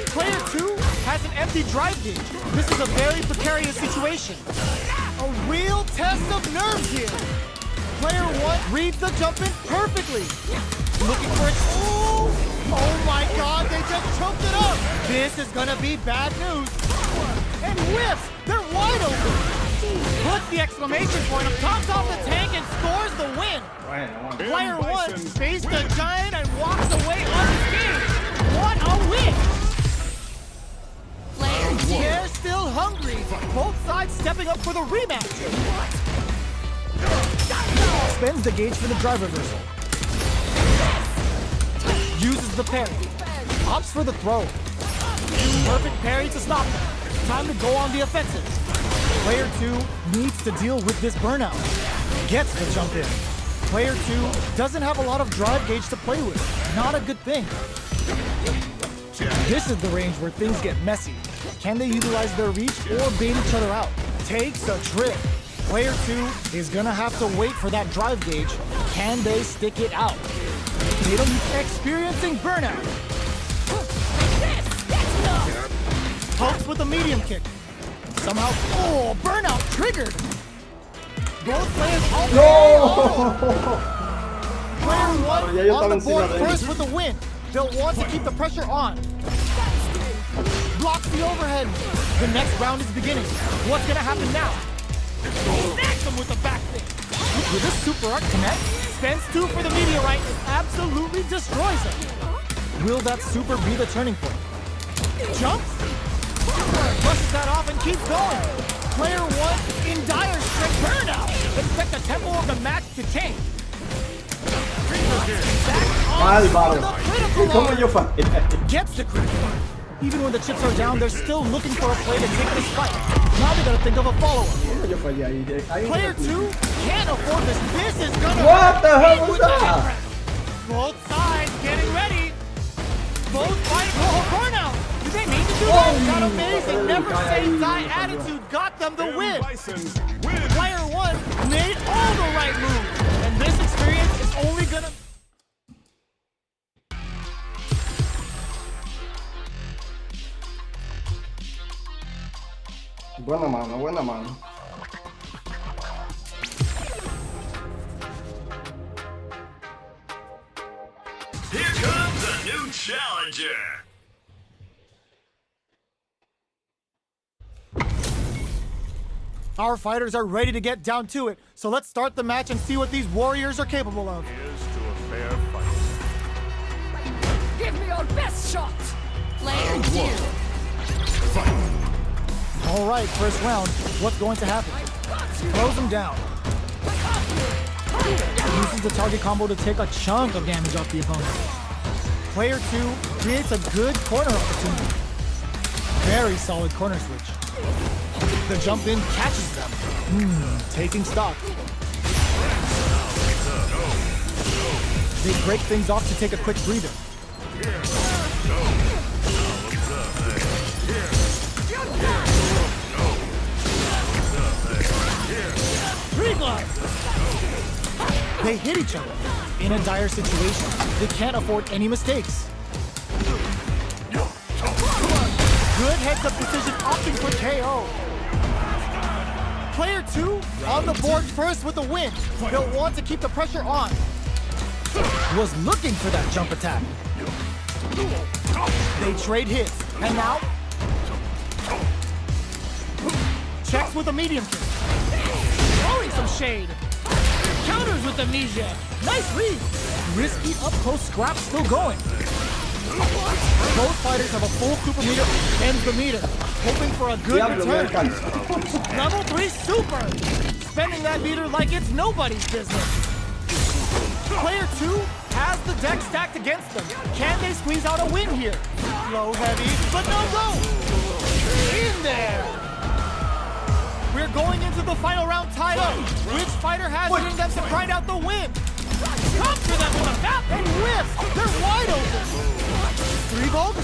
Player 2 has an empty drive gauge. This is a very precarious situation. A real test of nerves here. Player 1 reads the jump in perfectly. Looking for it. Oh my God, they just choked it up. This is gonna be bad news. And whiffs, they're wide open. Puts the exclamation point up, tops off the tank and scores the win. Player 1 faced the giant and walks away unscathed. What a win! They're still hungry. Both sides stepping up for the rematch. Spends the gauge for the drive reversal. Uses the parry. Opts for the throw. Perfect parry to stop them. Time to go on the offensive. Player 2 needs to deal with this burnout. Gets the jump in. Player 2 doesn't have a lot of drive gauge to play with. Not a good thing. This is the range where things get messy. Can they utilize their reach or bait each other out? Takes a trip. Player 2 is gonna have to wait for that drive gauge. Can they stick it out? Tatum experiencing burnout. Pokes with a medium kick. Somehow, burnout triggered. Both players Player 1 on the board first with the win. They'll want to keep the pressure on. Blocks the overhead. The next round is beginning. What's gonna happen now? Snacks him with the back thing. With this super arc connect, spends 2 for the meteorite and absolutely destroys him. Will that super be the turning point? Jumps. Brushes that off and keeps going. Player 1 in dire strict burnout. Expect the tempo of the match to change. Gets the critical. Even when the chips are down, they're still looking for a play to take this fight. Now they gotta think of a follow-up. Player 2 can't afford this. This is gonna What the hell was that? Both sides getting ready. Both fighting for a burnout. Did they mean to do that? That amazing, never say die attitude got them the win. Player 1 made all the right moves. And this experience is only gonna... Buena mano, buena mano. Here comes a new challenger. Our fighters are ready to get down to it, so let's start the match and see what these warriors are capable of. Here's to a fair fight. Give me your best shot. Player 2. All right, first round. What's going to happen? Throws him down. Uses the target combo to take a chunk of damage off the opponent. Player 2 creates a good corner opportunity. Very solid corner switch. The jump in catches them. Taking stock. They break things off to take a quick breather. Three glide. They hit each other. In a dire situation, they can't afford any mistakes. Good heads-up decision opting for KO. Player 2 on the board first with the win. They'll want to keep the pressure on. Was looking for that jump attack. They trade hits, and now checks with a medium kick. Throwing some shade. Counters with amnesia. Nice read. Risky up-close scrap still going. Both fighters have a full super meter and the meter, hoping for a good return. Level 3 super. Spending that meter like it's nobody's business. Player 2 has the deck stacked against them. Can they squeeze out a win here? Low heavy, but no go. In there. We're going into the final round tied up. Which fighter has it in them to grind out the win? Come for them with a bat and whiffs. They're wide open. 3 volts.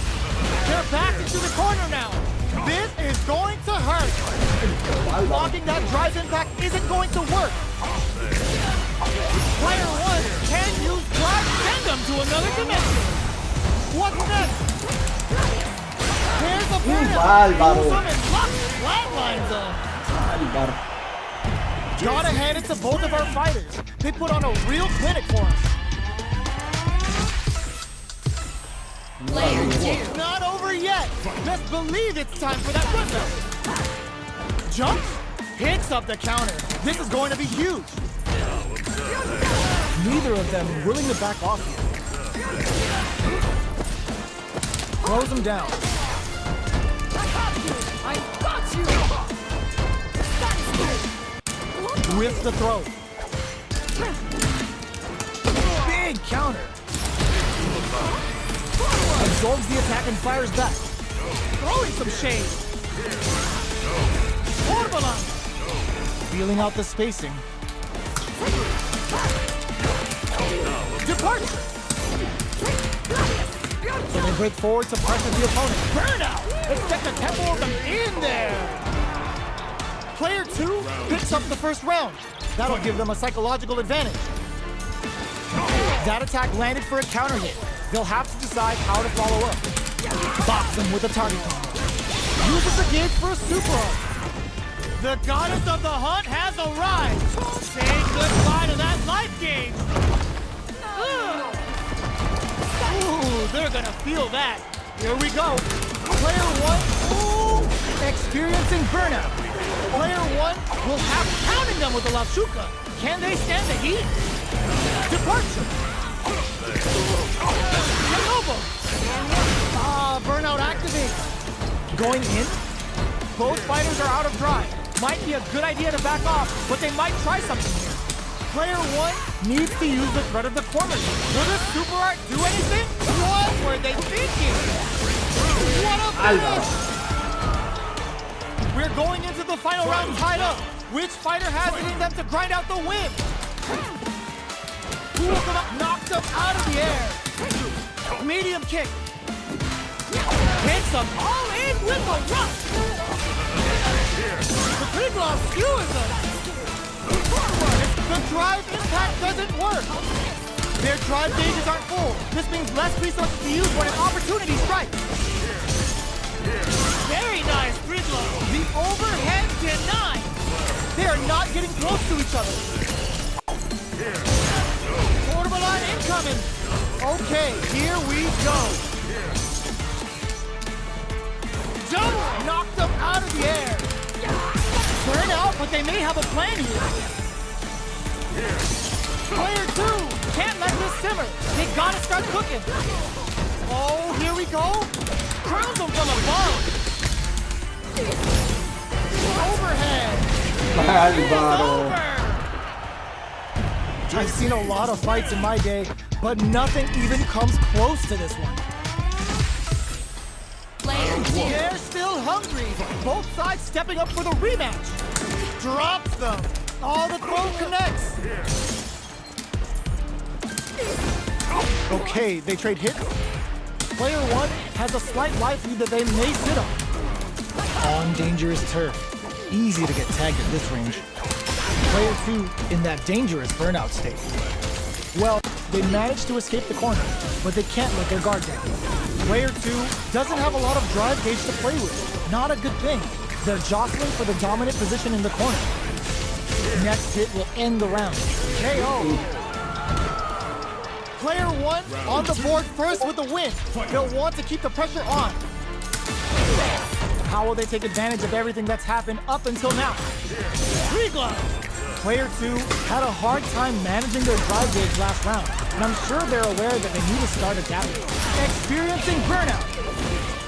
They're back into the corner now. This is going to hurt. Blocking that drive impact isn't going to work. Player 1 can use drive, send them to another dimension. What's next? Here's a bárbaro. Use them and lock flatlines them. Gotta hand it to both of our fighters. They put on a real clinic for us. It's not over yet. Just believe it's time for that run. Jumps, hits up the counter. This is going to be huge. Neither of them willing to back off here. Throws him down. I got you! With the throw. Big counter. Absorbs the attack and fires back. Throwing some shade. Orbalan. Feeling out the spacing. Departure. So they break forward to pressure the opponent. Burnout. Expect a tempo of them in there. Player 2 picks up the first round. That'll give them a psychological advantage. That attack landed for a counter hit. They'll have to decide how to follow up. Box them with a target combo. Uses the gauge for a super art. The goddess of the hunt has arrived. Say goodbye to that life gauge. Ooh, they're gonna feel that. Here we go. Player 1, experiencing burnout. Player 1 will have pounding them with the Lashuka. Can they stand the heat? Departure. Genovo. Burnout activates. Going in. Both fighters are out of drive. Might be a good idea to back off, but they might try something here. Player 1 needs to use the threat of the corner. Will this super art do anything? What were they thinking? What a finish! We're going into the final round tied up. Which fighter has it in them to grind out the win? Who will come up? Knocked them out of the air. Medium kick. Hits them all in with a rush. The Triglav skewers them. The drive impact doesn't work. Their drive gauges aren't full. This means less resources to use when an opportunity strikes. Very nice, Triglav. The overhead denied. They are not getting close to each other. Portable line incoming. Okay, here we go. Jump! Knocked them out of the air. Burn out, but they may have a plan here. Player 2 can't let this simmer. They gotta start cooking. Oh, here we go. Crowns them from above. Overhead. I've seen a lot of fights in my day, but nothing even comes close to this one. They're still hungry. Both sides stepping up for the rematch. Drops them. Oh, the throw connects. Okay, they trade hits. Player 1 has a slight life lead that they may sit on. On dangerous turf. Easy to get tagged at this range. Player 2 in that dangerous burnout state. Well, they managed to escape the corner, but they can't let their guard down. Player 2 doesn't have a lot of drive gauge to play with. Not a good thing. They're jostling for the dominant position in the corner. Next hit will end the round. KO. Player 1 on the board first with the win. They'll want to keep the pressure on. How will they take advantage of everything that's happened up until now? Three gloves. Player 2 had a hard time managing their drive gauge last round, and I'm sure they're aware that they need to start adapting. Experiencing burnout.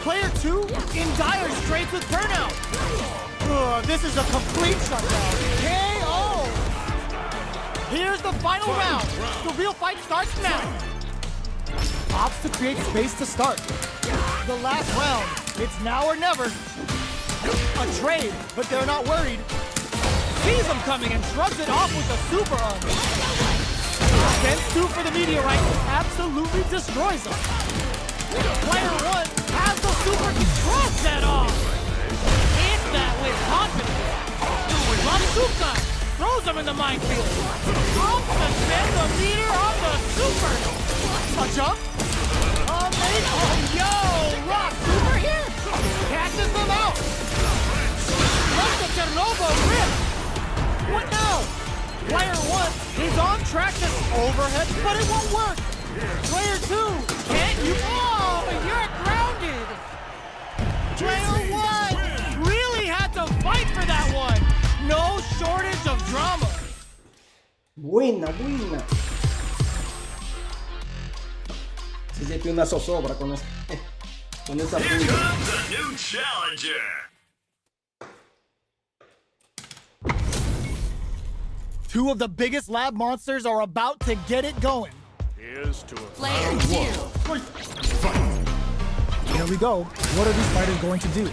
Player 2 in dire straits with burnout. This is a complete shutdown. KO! Here's the final round. The real fight starts now. Opts to create space to start. The last round. It's now or never. A trade, but they're not worried. Sees him coming and shrugs it off with a super arm. Sends 2 for the meteorite. Absolutely destroys him. Player 1 has the super, shrugs that off. Hits that with confidence. Ramsuka throws him in the minefield. Opts to send the meter on the super. A jump. Yo, Rock super here. Catches them out. Let the Chernobyl rip. What now? Player 1 is on track to overhead, but it won't work. Player 2, can't you? Oh, you're grounded. Player 1 really had to fight for that one. No shortage of drama. Buena, buena. Se siente una zozobra con esa, con esa Here punta. comes a new challenger. Two of the biggest lab monsters are about to get it going. Here's to a Player 2. Here we go. What are these fighters going to do?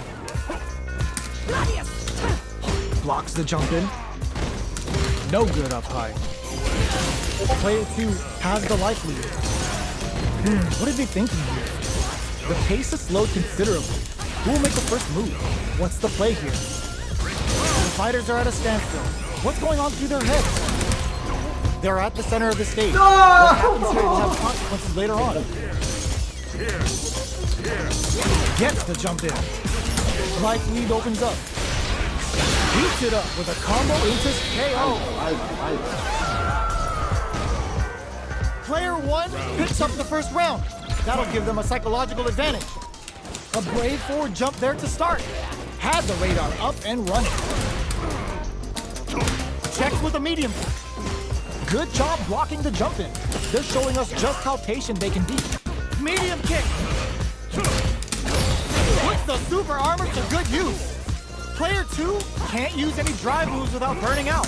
Blocks the jump in. No good up high. Player 2 has the life lead. What are they thinking here? The pace is slowed considerably. Who will make the first move? What's the play here? The fighters are at a standstill. What's going on through their heads? They're at the center of the stage. What happens here will have consequences later on. Gets the jump in. Life lead opens up. Beats it up with a combo into KO. Player 1 picks up the first round. That'll give them a psychological advantage. A brave forward jump there to start. Had the radar up and running. Checks with a medium. Good job blocking the jump in. They're showing us just how patient they can be. Medium kick. Puts the super armor to good use. Player 2 can't use any drive moves without burning out.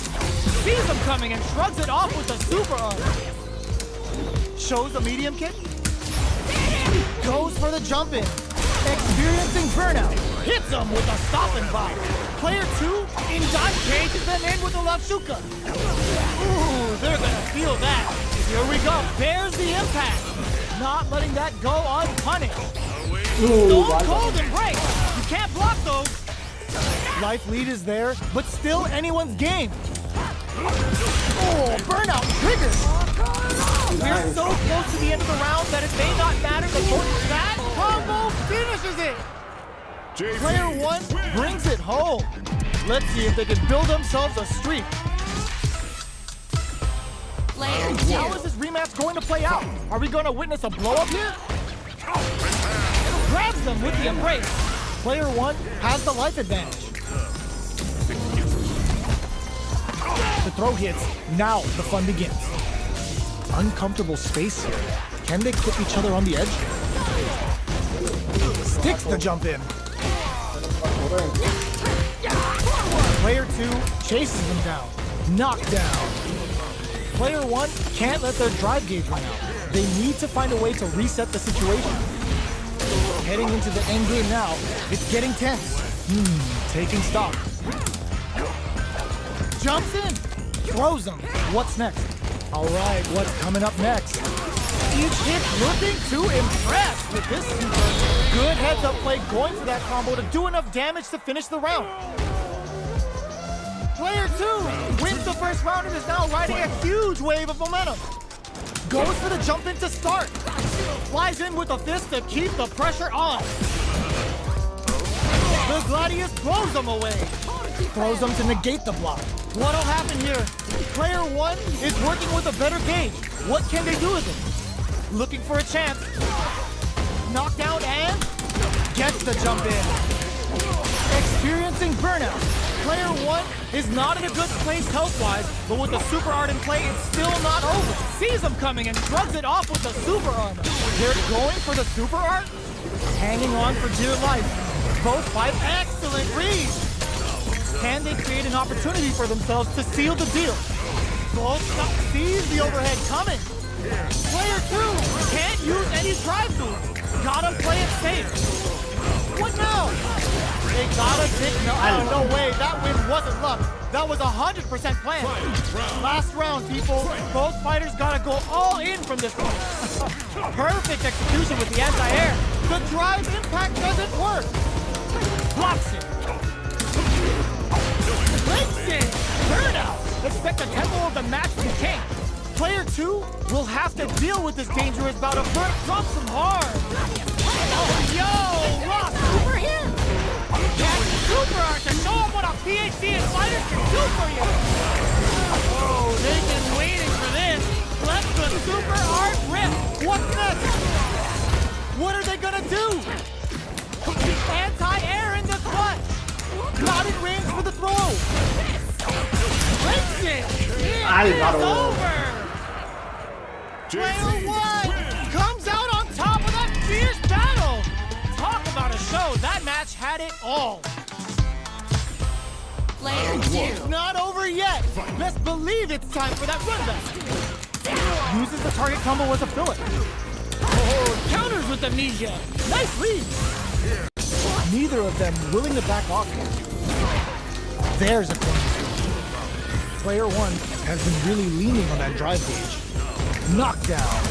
Sees him coming and shrugs it off with the super armor. Shows the medium kick. Goes for the jump in. Experiencing burnout. Hits him with a stop and block. Player 2 in dive cages them in with a left shuka. Ooh, they're gonna feel that. Here we go. There's the impact. Not letting that go unpunished. Stone cold embrace. You can't block those. Life lead is there, but still anyone's game. Oh, burnout triggered. We're so close to the end of the round that it may not matter. The most that combo finishes it. Player 1 brings it home. Let's see if they can build themselves a streak. Player 2. How is this rematch going to play out? Are we going to witness a blow-up here? Grabs them with the embrace. Player 1 has the life advantage. The throw hits. Now the fun begins. Uncomfortable space here. Can they clip each other on the edge? Sticks the jump in. Player 2 chases them down. Knocked down. Player 1 can't let their drive gauge run out. They need to find a way to reset the situation. Heading into the end game now. It's getting tense. Taking stock. Jumps in. Throws them. What's next? All right, what's coming up next? Each hit looking to impress with this super. Good heads-up play going for that combo to do enough damage to finish the round. Player 2 wins the the first round and is now riding a huge wave of momentum. Goes for the jump in to start. Flies in with a fist to keep the pressure on. The Gladius throws him away. Throws him to negate the block. What'll happen here? Player 1 is working with a better gauge. What can they do with it? Looking for a chance. Knockdown and gets the jump in. Experiencing burnout. Player 1 is not in a good place health-wise, but with the super art in play, it's still not over. Sees him coming and shrugs it off with the super armor. They're going for the super art, hanging on for dear life. Both fight excellent reads. Can they create an opportunity for themselves to seal the deal? Both sees the overhead coming. Player 2 can't use any drive moves. Gotta play it safe. What now? They gotta pick. No way. That win wasn't luck. That was 100% planned. Last round, people. Both fighters gotta go all in from this point. Perfect execution with the anti-air. The drive impact doesn't work. Blocks it. Breaks it. Burnout. Expect the tempo of the match to change. Player 2 will have to deal with this dangerous bout of burn. Drops him hard. Oh, yo, Ross, super him. That's super art to show him what a PhD in fighters can do for you. Oh, they've been waiting for this. Let the super art rip. What's next? What are they gonna do? Anti-air in the clutch. Not in range for the throw. Breaks it. It is over. Player 1 comes out on top of that fierce battle. Talk about a show. That match had it all. Player 2. Not over yet. Best believe it's time for that run back. Uses the target combo as a filler. Oh, counters with amnesia. Nice lead. Neither of them willing to back off here. There's a thing. Player 1 has been really leaning on that drive gauge. Knockdown.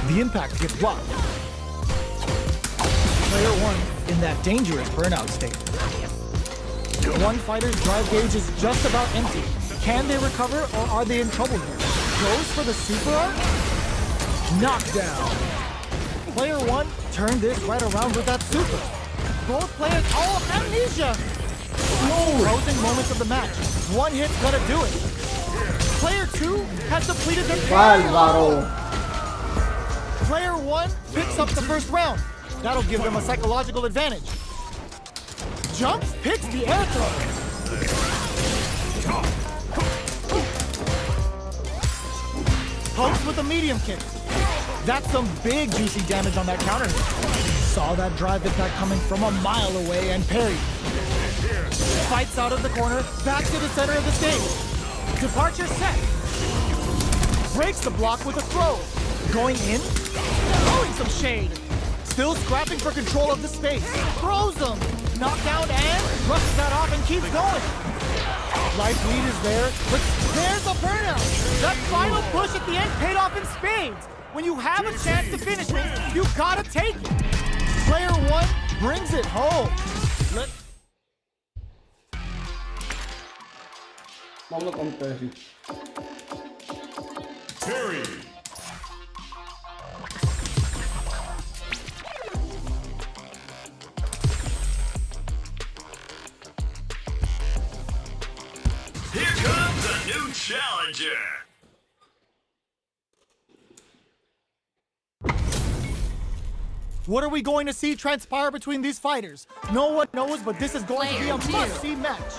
The impact gets blocked. Player 1 in that dangerous burnout state. One fighter's drive gauge is just about empty. Can they recover or are they in trouble here? Goes for the super art. Knockdown. Player 1 turned this right around with that super. Both players, amnesia. Closing moments of the match. One hit's gonna do it. Player 2 has depleted their Bárbaro. Player 1 picks up the first round. That'll give them a psychological advantage. Jumps, picks the air throw. Pokes with a medium kick. That's some big juicy damage on that counter hit. Saw that drive impact coming from a mile away and parried. Fights out of the corner, back to the center of the stage. Departure set. Breaks the block with a throw. Going in, throwing some shade. Still scrapping for control of the space. Throws them. Knockdown and brushes that off and keeps going. Life lead is there, but there's a burnout. That final push at the end paid off in spades. When you have a chance to finish things, you gotta take it. Player 1 brings it home. Vámonos con Terry. Terry. Here comes a new challenger. What are we going to see transpire between these fighters? No one knows, but this is going to be a must-see match.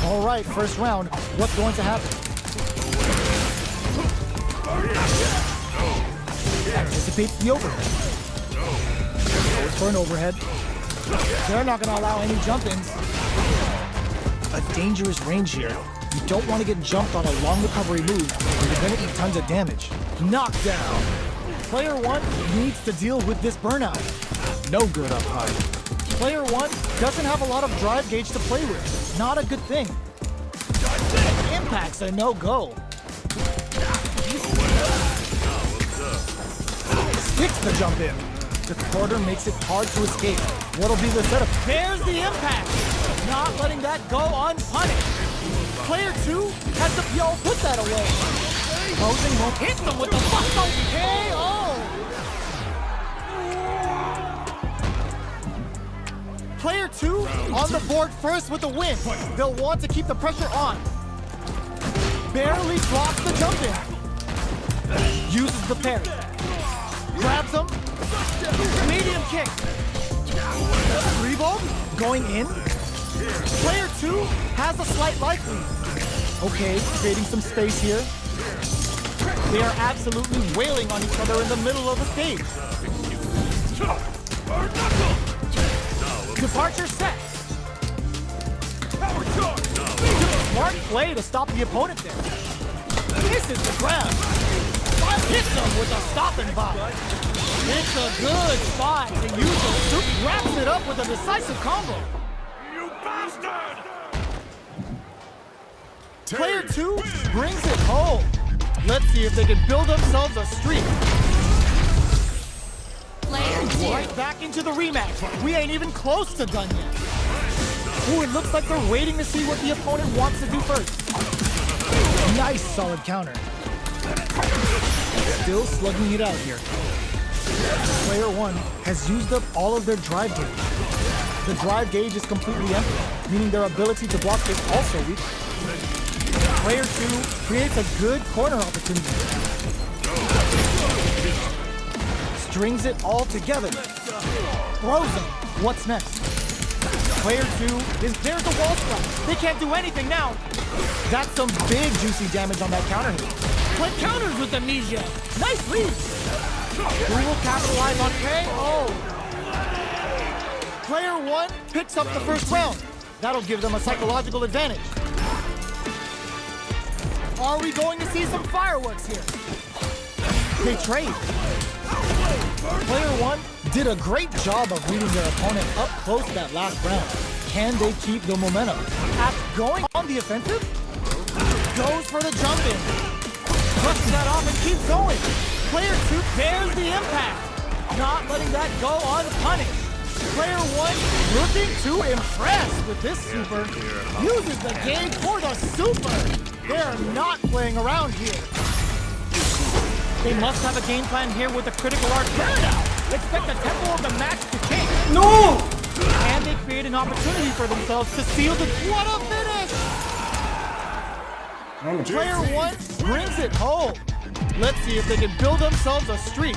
All right, first round. What's going to happen? Anticipates the overhead. Goes for an overhead. They're not going to allow any jump-ins. A dangerous range here. You don't want to get jumped on a long recovery move, or you're going to eat tons of damage. Knockdown. Player 1 needs to deal with this burnout. No good up high. Player 1 doesn't have a lot of drive gauge to play with. Not a good thing. Impact's a no-go. Sticks the jump in. The quarter makes it hard to escape. What'll be the setup? There's the impact. Not letting that go unpunished. Player 2 has the yo, put that away. Closing won't hit them with the busto KO. Player 2 on the board first with the win. They'll want to keep the pressure on. Barely blocks the jump in. Uses the parry. Grabs him. Medium kick. Revolve going in. Player 2 has a slight life lead. Okay, creating some space here. They are absolutely wailing on each other in the middle of the stage. Departure set. Smart play to stop the opponent there. Misses the grab. Hits him with a stopping bomb. It's a good spot to use the soup. Wraps it up with a decisive combo. You bastard! Player 2 brings it home. Let's see if they can build themselves a streak. Right back into the rematch. We ain't even close to done yet. Ooh, it looks like they're waiting to see what the opponent wants to do first. Nice solid counter. Still slugging it out here. Player 1 has used up all of their drive gauge. The drive gauge is completely empty, meaning their ability to block is also weak. Player 2 creates a good corner opportunity. Strings it all together. Throws him. What's next? Player 2 is there's the wall strike. They can't do anything now. That's some big juicy damage on that counter hit. But counters with amnesia. Nice lead. Who will capitalize on KO? Player 1 picks up the first round. That'll give them a psychological advantage. Are we going to see some fireworks here? They trade. Player 1 did a great job of reading their opponent up close that last round. Can they keep the momentum? After going on the offensive, goes for the jump in. Brushes that off and keeps going. Player 2 bears the impact. Not letting that go unpunished. Player 1 looking to impress with this super. Uses the gauge for the super. They're not playing around here. They must have a game plan here with a critical art burnout. Expect the tempo of the match to change. No! And they create an opportunity for themselves to seal the... What a finish! Player 1 brings it home. Let's see if they can build themselves a streak.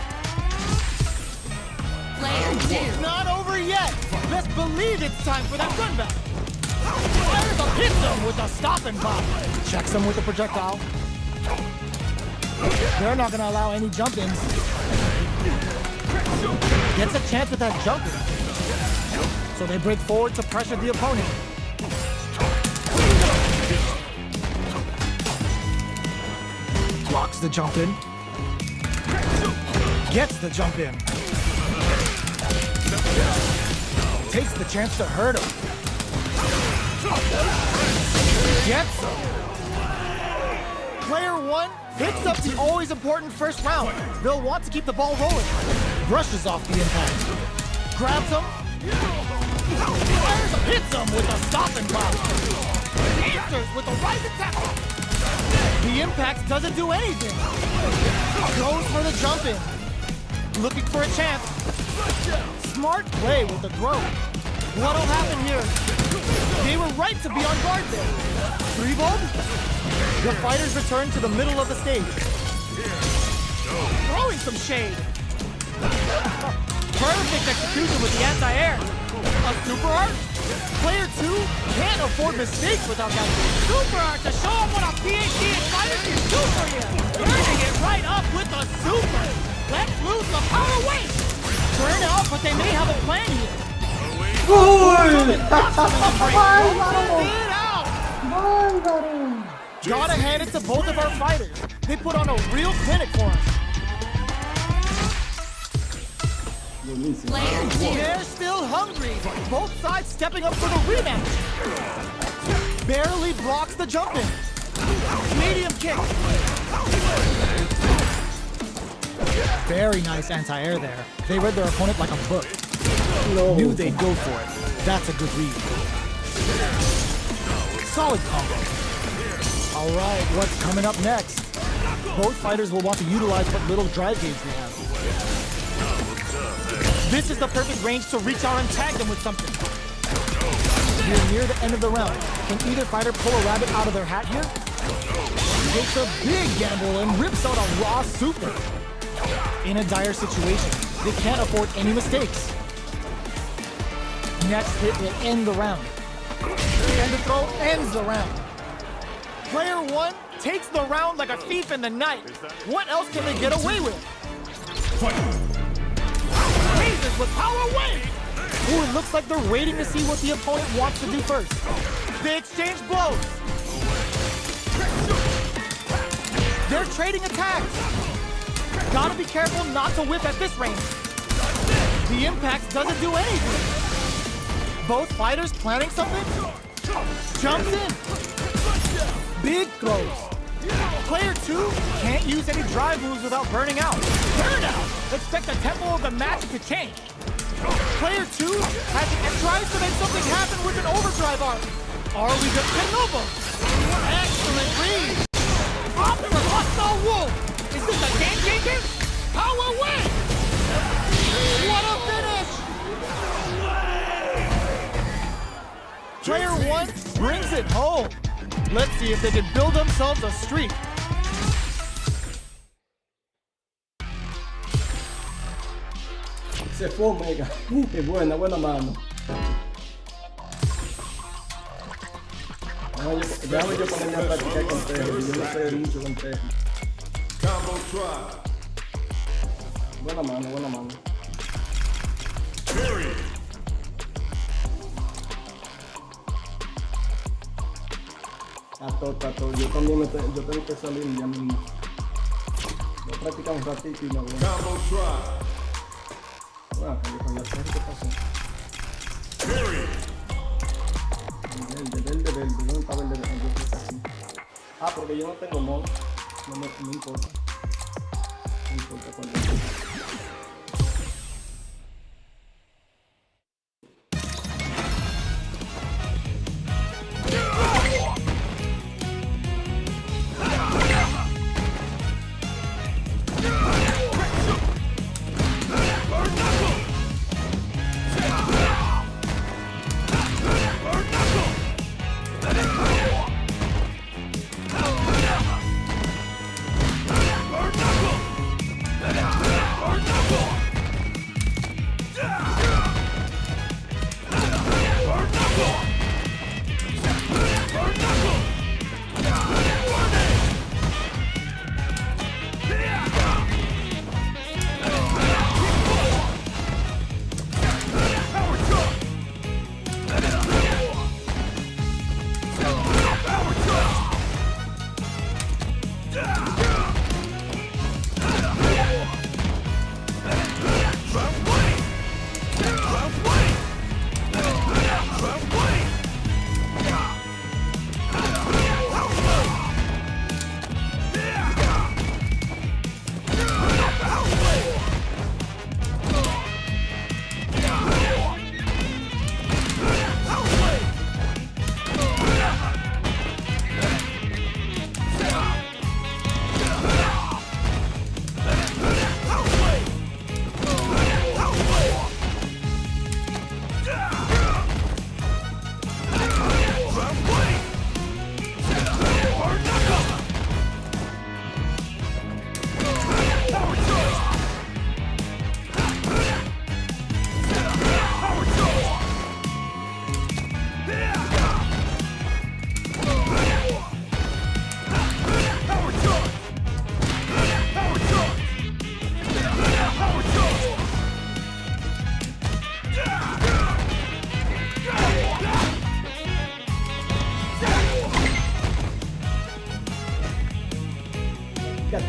Not over yet. Best believe it's time for that run back. Fires a hit them with a stopping bomb. Checks them with a projectile. They're not going to allow any jump-ins. Gets a chance with that jump-in. So they break forward to pressure the opponent. Blocks the jump-in. Gets the jump-in. Takes the chance to hurt him. Gets him. Player 1 picks up the always important first round. They'll want to keep the ball rolling. Brushes off the impact. Grabs him. Hits him with a stopping bomb. Answers with a right attack. The impact doesn't do anything. Goes for the jump in. Looking for a chance. Smart play with the throw. What'll happen here? They were right to be on guard there. Revolve? The fighters return to the middle of the stage. Throwing some shade. Perfect execution with the anti-air. A super art? Player 2 can't afford mistakes without that super art to show them what a PhD in fighters can do for you. Turning it right up with the super. Let's lose the power weight. Turn out, but they may have a plan here. Gotta hand it to both of our fighters. They put on a real clinic for us. They're still hungry. Both sides stepping up for the rematch. Barely blocks the jump in. Medium kick. Very nice anti-air there. They read their opponent like a book. Knew they'd go for it. That's a good read. Solid combo. All right, what's coming up next? Both fighters will want to utilize what little drive gauge they have. This is the perfect range to reach out and tag them with something. We're near the end of the round. Can either fighter pull a rabbit out of their hat here? Takes a big gamble and rips out a raw super. In a dire situation, they can't afford any mistakes. Next hit will end the round. And the throw ends the round. Player one takes the round like a thief in the night. What else can they get away with? Raises with power wave! Ooh, it looks like they're waiting to see what the opponent wants to do first. They exchange blows. They're trading attacks. Gotta be careful not to whip at this range. The impact doesn't do anything. Both fighters planning something? Jumps in. Big throws. Player two can't use any drive moves without burning out. Burnout! Expect the tempo of the match to change. Player two tries to make something happen with an overdrive arc. Are we good? Kenobo! Excellent read! Optimus Hostile Wolf! Is this a game changer? Power win! What a finish! Player one brings it home. Let's see if they can build themselves a streak. Se fue Omega. Buena mano. Déjame yo ponerme a practicar con Terry. Yo no sé mucho con Terry. Combo try. Buena mano. Period. Tato. Yo también yo tengo que salir ya mismo. Voy a practicar un ratito y me voy. Combo try. Bueno, que yo con la Terry, ¿qué pasó? Period. Verde. ¿Dónde está verde? Yo creo que aquí. Ah, porque yo no tengo mod. No importa. No importa cuál es.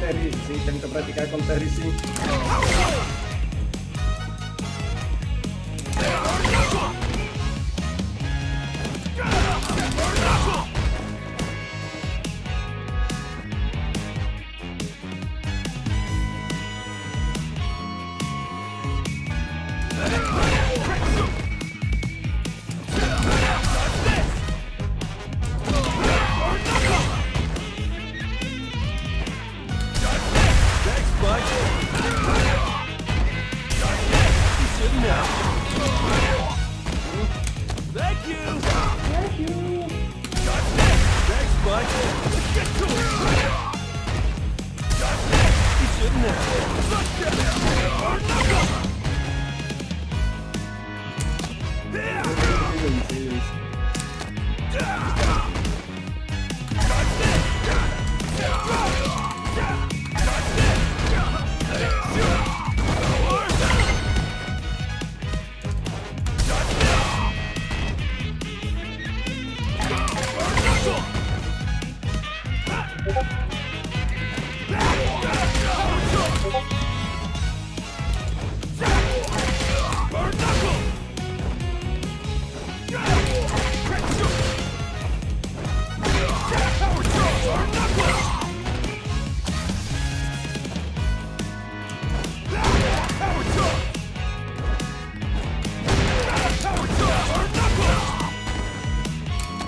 Terry, sí, tengo que practicar con Terry, sí. like it. Let's get to it. You shouldn't have. Let's get it.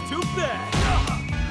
Too bad.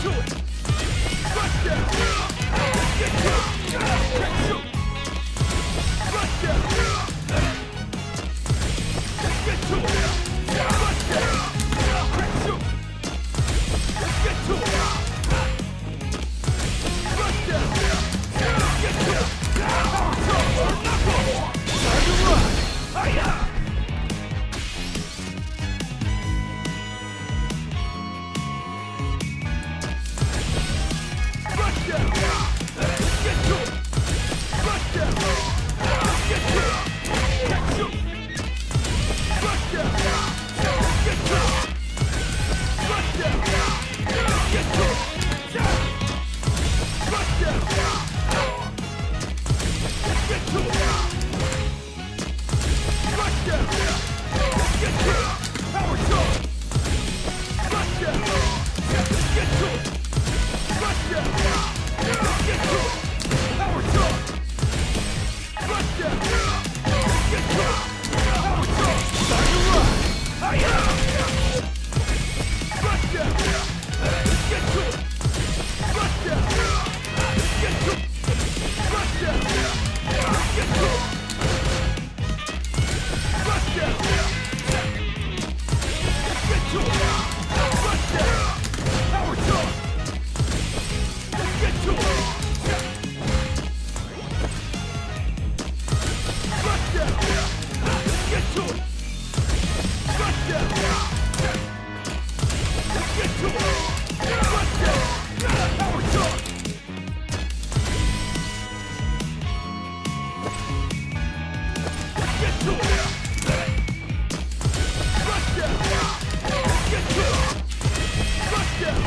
to it! Rush down! Let's get to it! Let's shoot! Rush down! Let's get to it! Rush down! Let's shoot! Let's get to it! Rush down! Let's get to it! Power charge or knuckle! Time to run! Hiya! Rush down! Let's get to it! Rush down! Let's get to it! Let's shoot! Rush down! Let's get to it! Rush down! Let's get to it! Rush down! Let's get to it! Rush down! Let's get to it! Power charge! Rush down! Let's get to it! Rush down! Let's get to it! Power charge! Rush down! Let's get to it! Power charge! Time to run! Hiya! Rush down! Let's get to it! Rush down! Let's get to it! Rush down! Let's get to it! Rush down! Let's get to it! Rush down! Power charge! Let's get to it! Rush down! Let's get to it! Rush down! Let's get to it! Rush down! Power charge! Let's get to it! Rush down! Let's get to it! Rush down!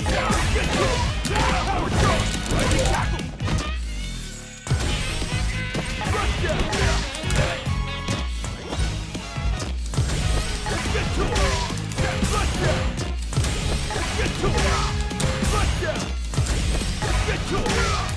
Let's get to it! Power charge! Ready tackle! Rush down! Let's get to it! Rush down! Let's get to it! Rush down! Let's get to it!